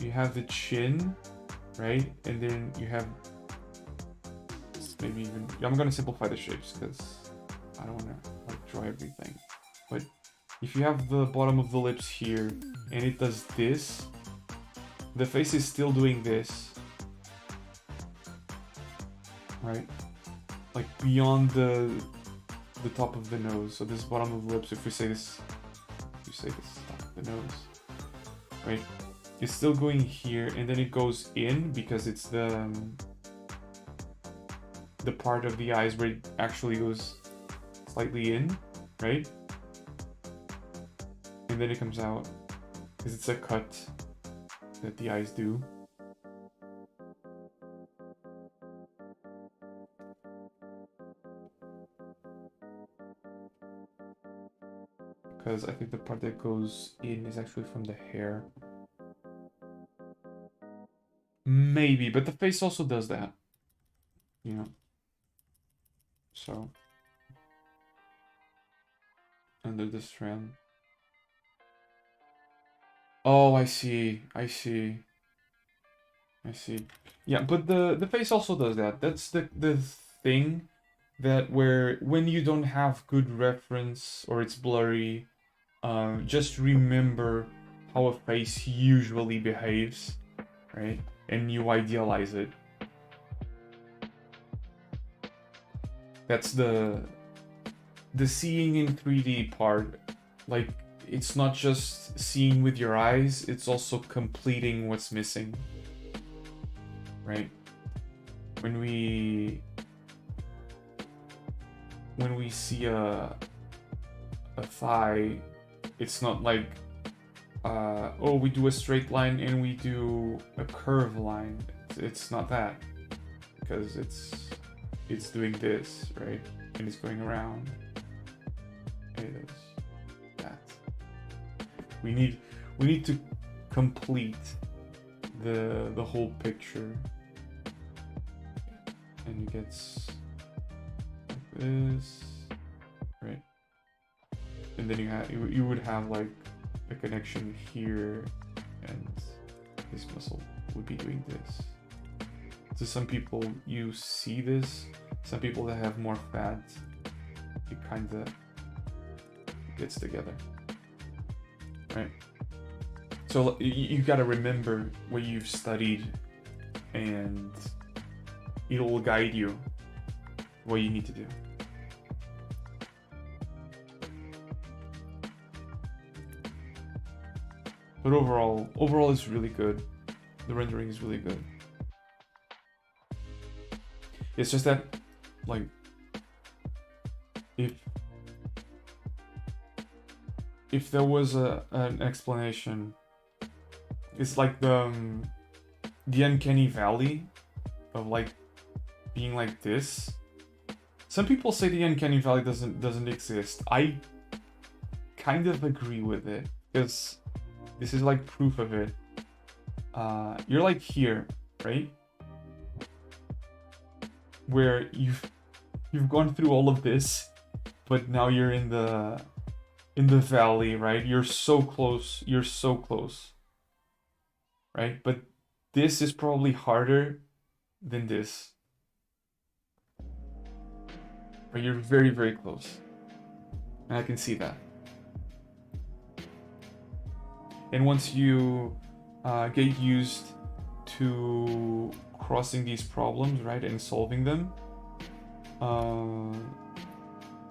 you have the chin, right, and then you have maybe even. I'm gonna simplify the shapes because I don't want to like draw everything. But if you have the bottom of the lips here and it does this, the face is still doing this, right? Like beyond the top of the nose. So this bottom of the lips. If we say this. The nose, right? It's still going here, and then it goes in because it's the part of the eyes where it actually goes slightly in, right? And then it comes out because it's a cut that the eyes do. Because I think the part that goes in is actually from the hair. Maybe, but the face also does that. You know. So. under the strand. Oh, I see. I see. I see. Yeah, but the face also does that. That's the thing that where when you don't have good reference or it's blurry, just remember how a face usually behaves, right? And you idealize it. That's the seeing in 3D part. Like, it's not just seeing with your eyes, it's also completing what's missing. Right? When we see a thigh, it's not like oh, we do a straight line and we do a curve line. It's not that, because it's doing this, right? And it's going around. It is that. We need to complete the whole picture. And it gets like this, right? And then you would have like a connection here, and this muscle would be doing this. So some people you see this, some people that have more fat, it kind of gets together, right? So you gotta remember what you've studied, and it will guide you what you need to do. But overall it's really good. The rendering is really good. It's just that, like, if there was an explanation, it's like the uncanny valley of like being like this. Some people say the uncanny valley doesn't exist. I kind of agree with it, because this is like proof of it. You're like here, right? Where you've gone through all of this, but now you're in the valley, right? You're so close. You're so close, right? But this is probably harder than this. But you're very, very close. And I can see that. And once you get used to crossing these problems, right, and solving them,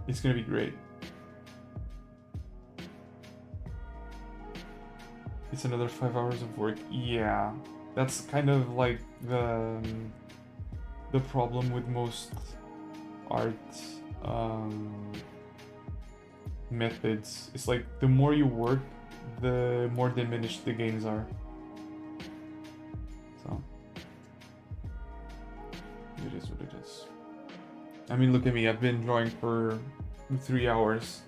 it's gonna be great. It's another 5 hours of work. Yeah, that's kind of like the problem with most art methods. It's like the more you work, the more diminished the gains are. So it is what it is. I mean, look at me. I've been drawing for 3 hours,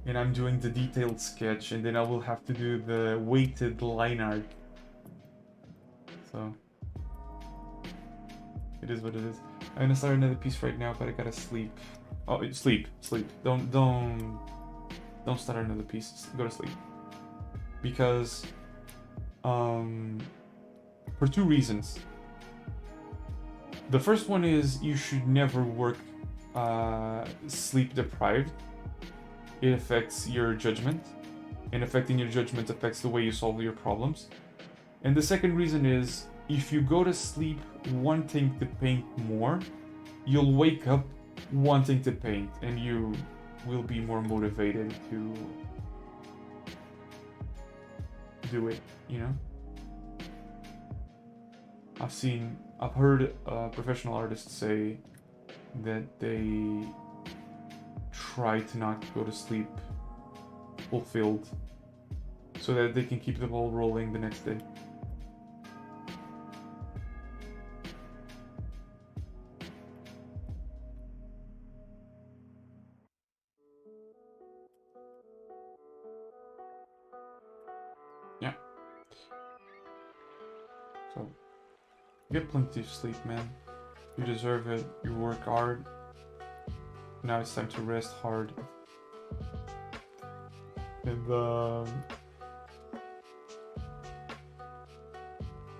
and I'm doing the detailed sketch, and then I will have to do the weighted line art. So it is what it is. I'm gonna start another piece right now, but I gotta sleep. Oh, sleep. Don't start another piece. Go to sleep. Because for two reasons. The first one is you should never work sleep deprived. It affects your judgment, and affecting your judgment affects the way you solve your problems. And the second reason is, if you go to sleep wanting to paint more, you'll wake up wanting to paint, and you will be more motivated to do it, you know? I've heard professional artists say that they try to not go to sleep fulfilled so that they can keep the ball rolling the next day. Yeah. So, get plenty of sleep, man. You deserve it. You work hard. Now it's time to rest hard. And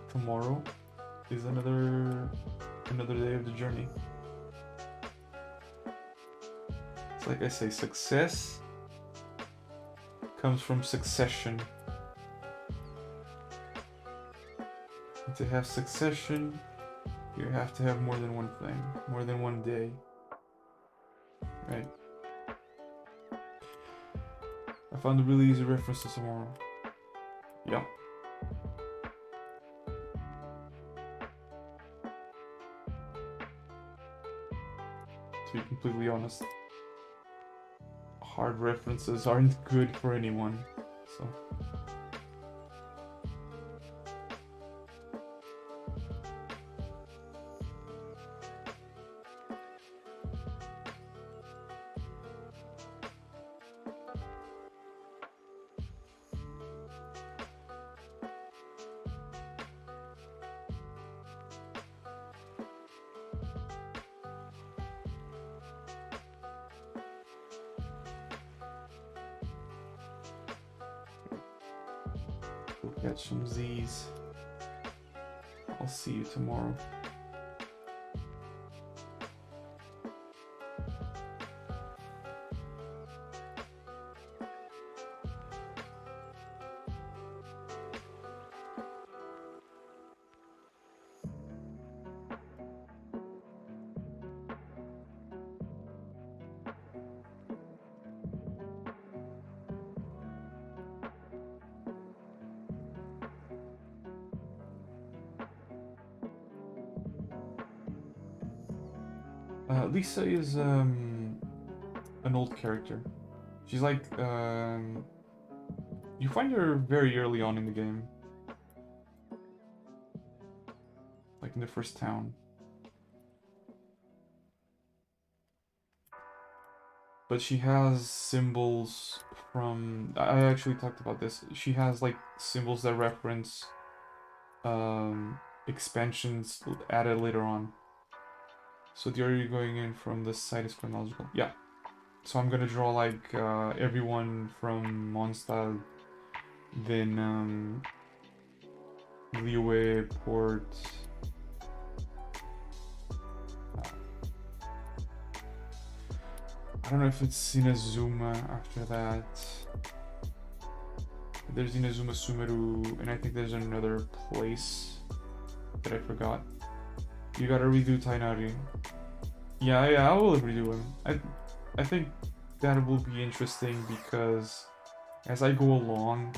tomorrow is another day of the journey. It's like I say, success comes from succession. And to have succession, you have to have more than one thing, more than one day. Right? I found a really easy reference to tomorrow. Yep. To be completely honest, hard references aren't good for anyone, so. Go get some Z's. I'll see you tomorrow. Lisa is an old character. She's like you find her very early on in the game, like in the first town. But she has symbols from. I actually talked about this. She has like symbols that reference expansions added later on. So the order you're going in from this side is chronological. Yeah. So I'm gonna draw like everyone from Mondstadt, then Liyue, Port. I don't know if it's Inazuma after that. There's Inazuma Sumeru, and I think there's another place that I forgot. You gotta redo Tainari. Yeah, I will redo him. I think that will be interesting because as I go along,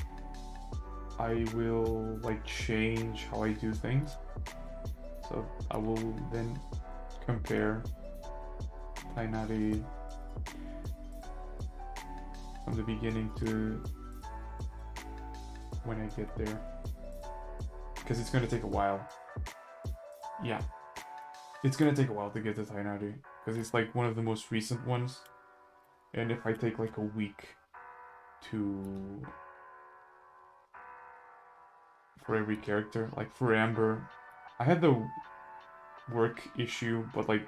I will like change how I do things. So I will then compare Tainari from the beginning to when I get there, because it's gonna take a while. Yeah, it's gonna take a while to get to Tainari because it's like one of the most recent ones, and if I take like a week to for every character, like for Amber, I had the work issue, but like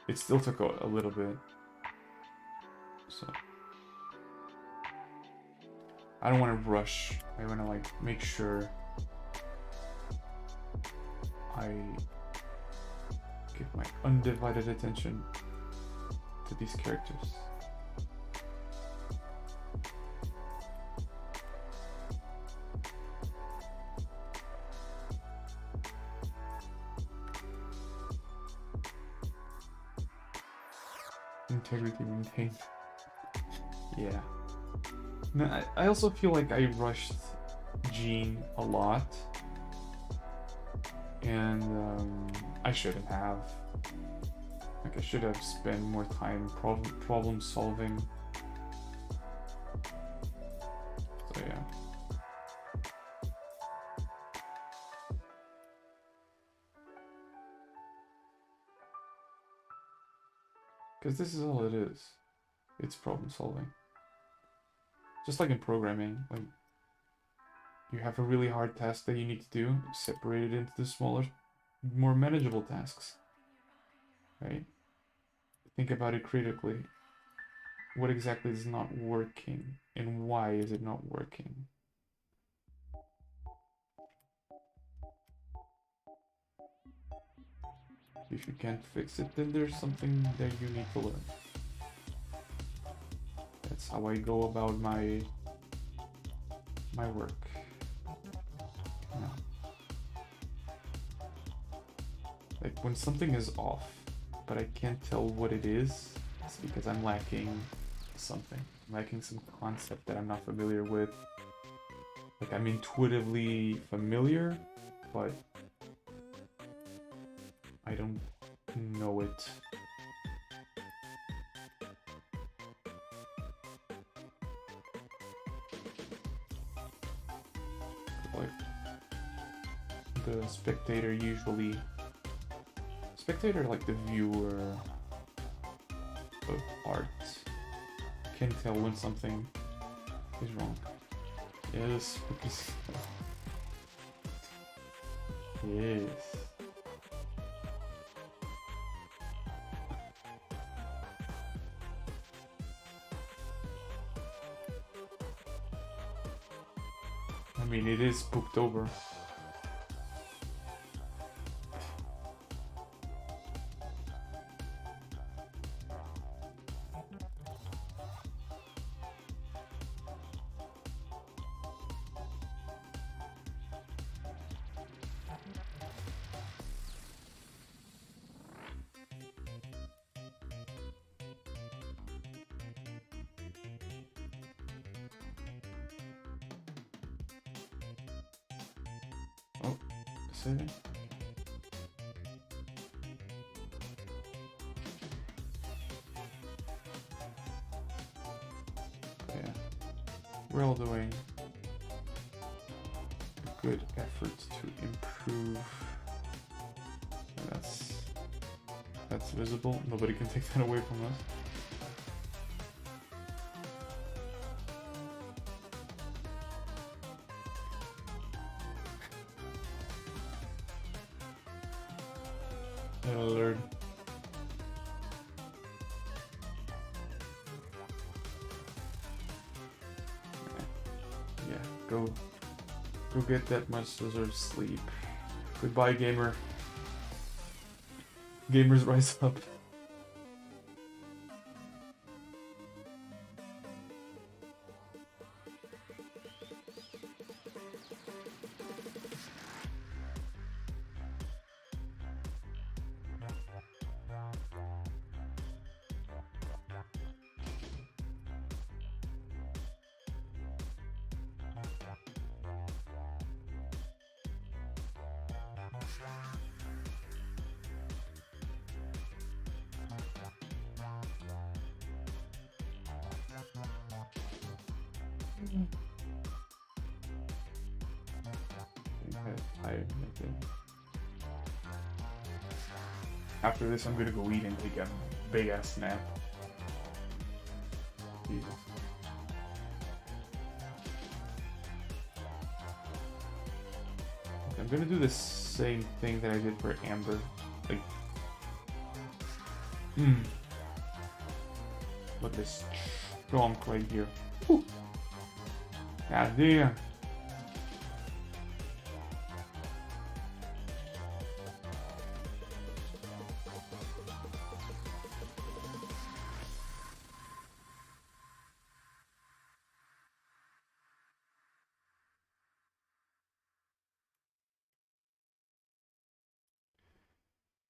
it still took a little bit. So I don't want to rush. I want to like make sure I give my undivided attention to these characters. Integrity maintained. Yeah. No, I also feel like I rushed Jean a lot, and I shouldn't have. Like I should have spent more time problem solving. So yeah. Because this is all it is. It's problem solving. Just like in programming, like you have a really hard task that you need to do, separate it into the smaller, more manageable tasks. Right? Think about it critically. what exactly is not working and why is it not working. If you can't fix it, then there's something that you need to learn. That's how I go about my work. Yeah. Like when something is off, but I can't tell what it is, it's because I'm lacking something. I'm lacking some concept that I'm not familiar with. Like I'm intuitively familiar, but I don't know it. Like the spectator usually, like the viewer of art, can tell when something is wrong. Yes, because yes. I mean, it is Spooktober. Oh, saving. Yeah, we're all doing a good effort to improve. And that's visible. Nobody can take that away from us. Alert. Yeah, go get that much deserved sleep. Goodbye, gamer. Gamers rise up. After this, I'm gonna go eat and take a big ass nap. Jesus. Okay, I'm gonna do the same thing that I did for Amber. Like, look at this chunk right here. Whew. God damn.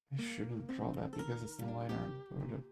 I shouldn't draw that because it's in light art.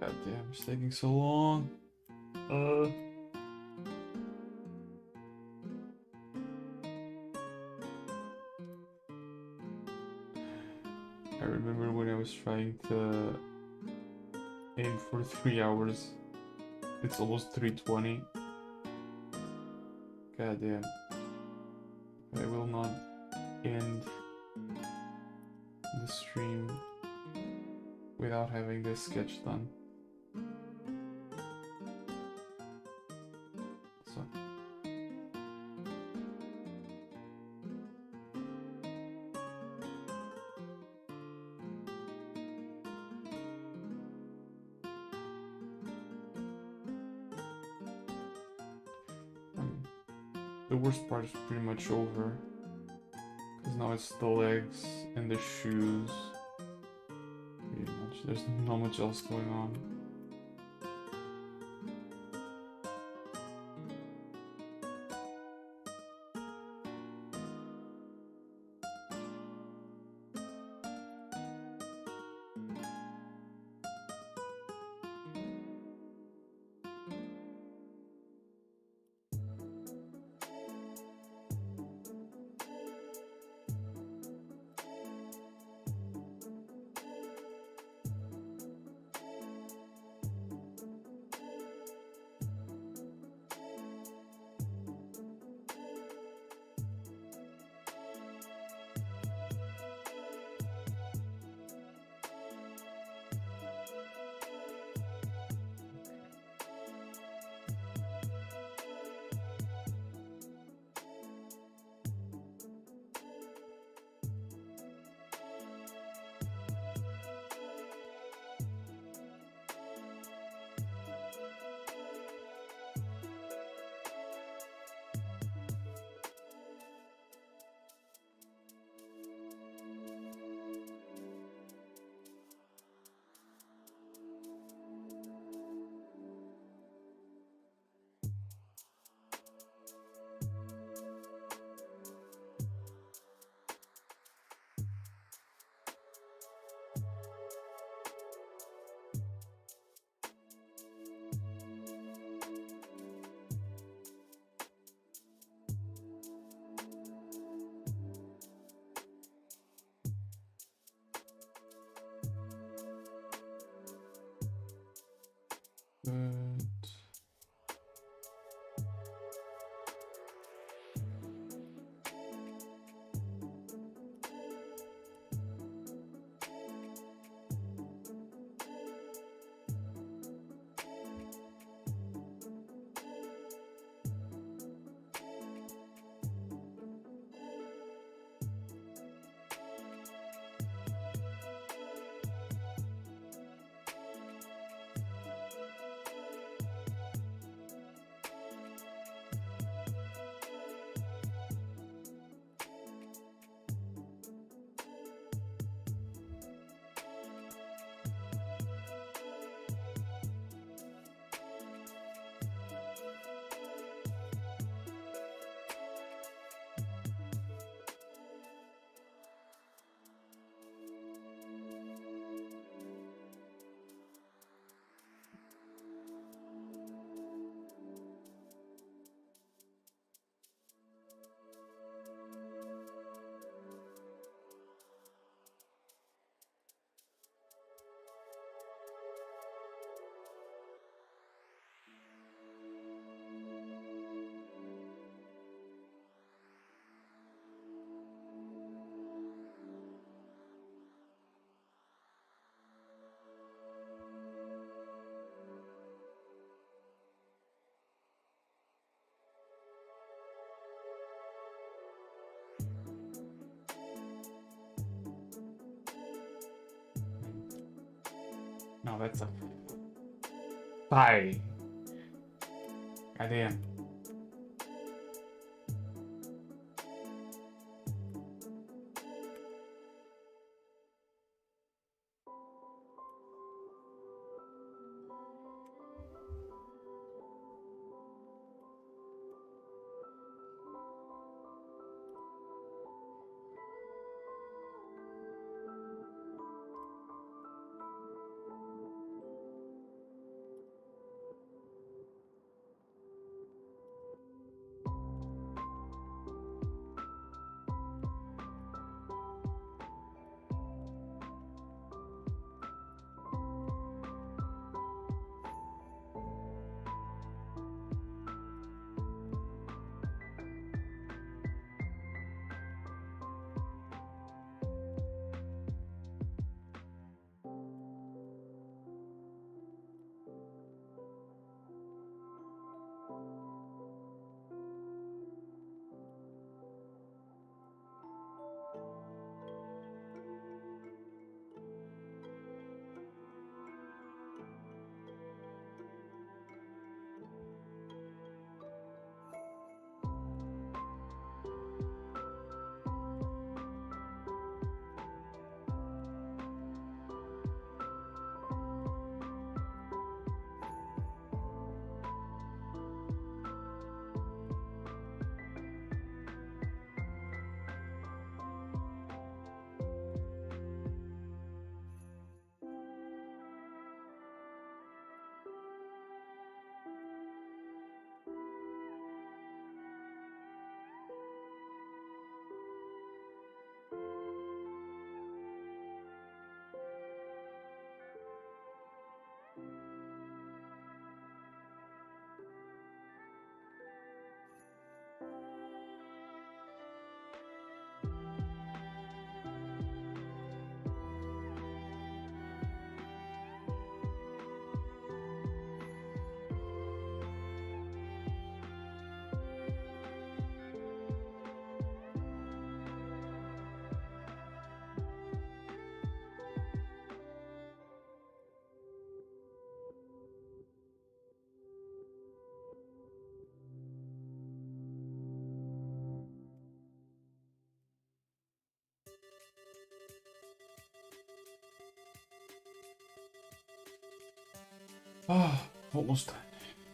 God damn, it's taking so long. I remember when I was trying to aim for 3 hours. It's almost 3:20. God damn. I will not end the stream without having this sketch done. So. The worst part is pretty much over. Because now it's the legs and the shoes. Pretty much. There's not much else going on. But no, that's a thigh. Goddamn. Ah, almost done.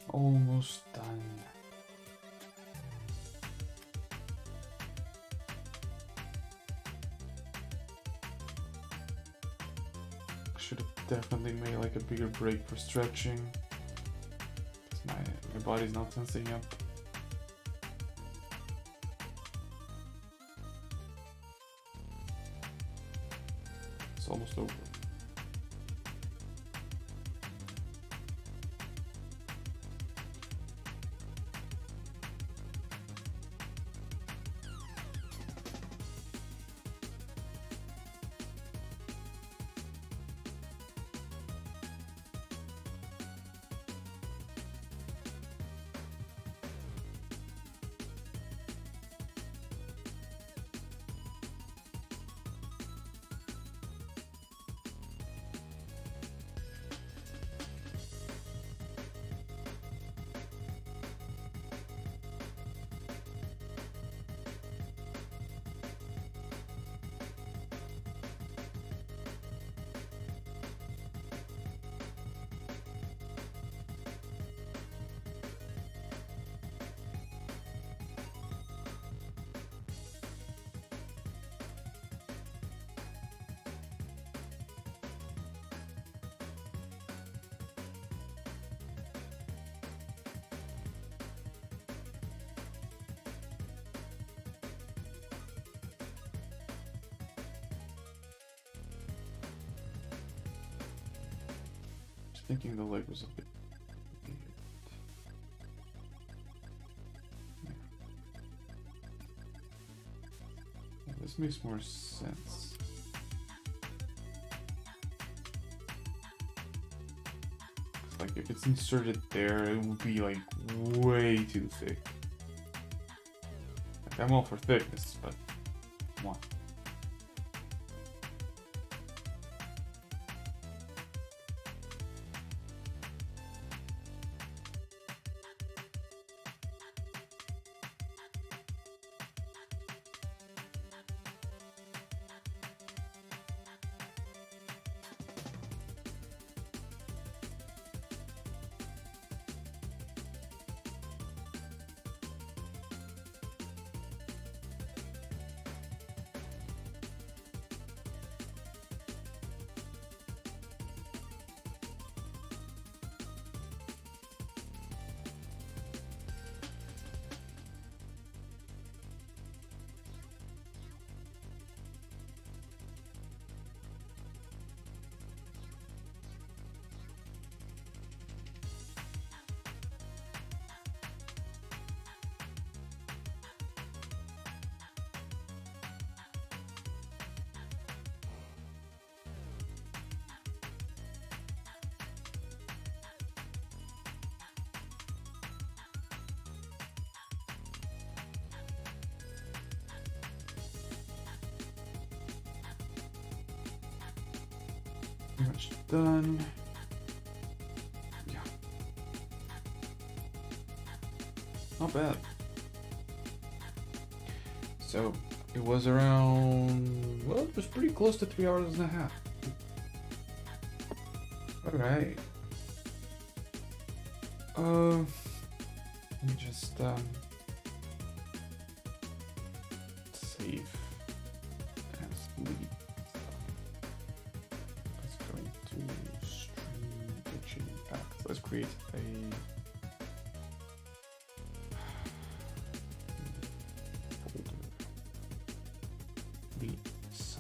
Almost done. Should have definitely made like a bigger break for stretching. Because my body's not tensing up. It's almost over. Thinking the leg was a bit weird. Yeah, this makes more sense. Like if it's inserted there, it would be like way too thick. Like, I'm all for thickness, but come on. Pretty much done. Yeah. Not bad. So it was around, well, it was pretty close to 3 hours and a half. Alright. Let me just save and sleep. Let's go into stream kitchen impact. Let's create a folder. Leads.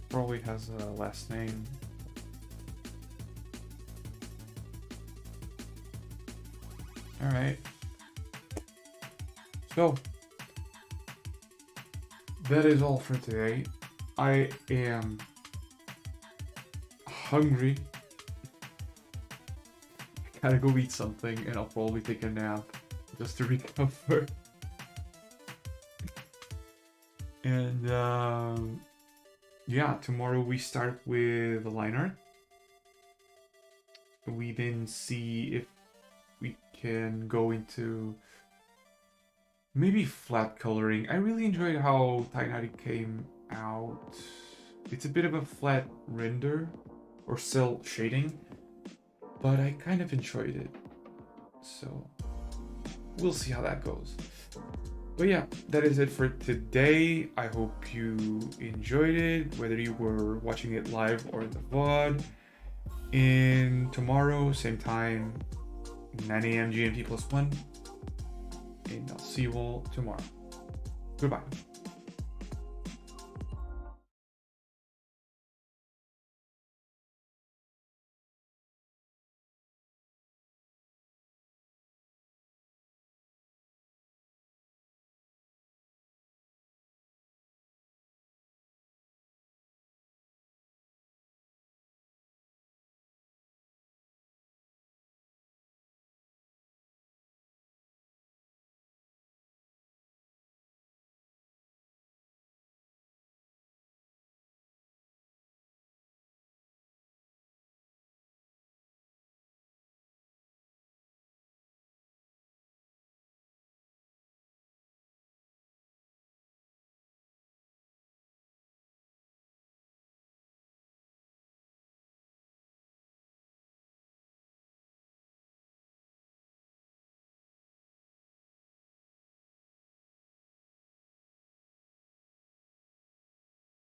Probably has a last name. Alright. So, that is all for today. I am hungry. Gotta go eat something and I'll probably take a nap just to recover. And yeah, tomorrow we start with line art. We then see if we can go into maybe flat coloring. I really enjoyed how Tainari came out. It's a bit of a flat render or cell shading, but I kind of enjoyed it. So we'll see how that goes. But yeah, that is it for today. I hope you enjoyed it, whether you were watching it live or the VOD. In tomorrow, same time, 9 a.m. GMT +1. And I'll see you all tomorrow. Goodbye.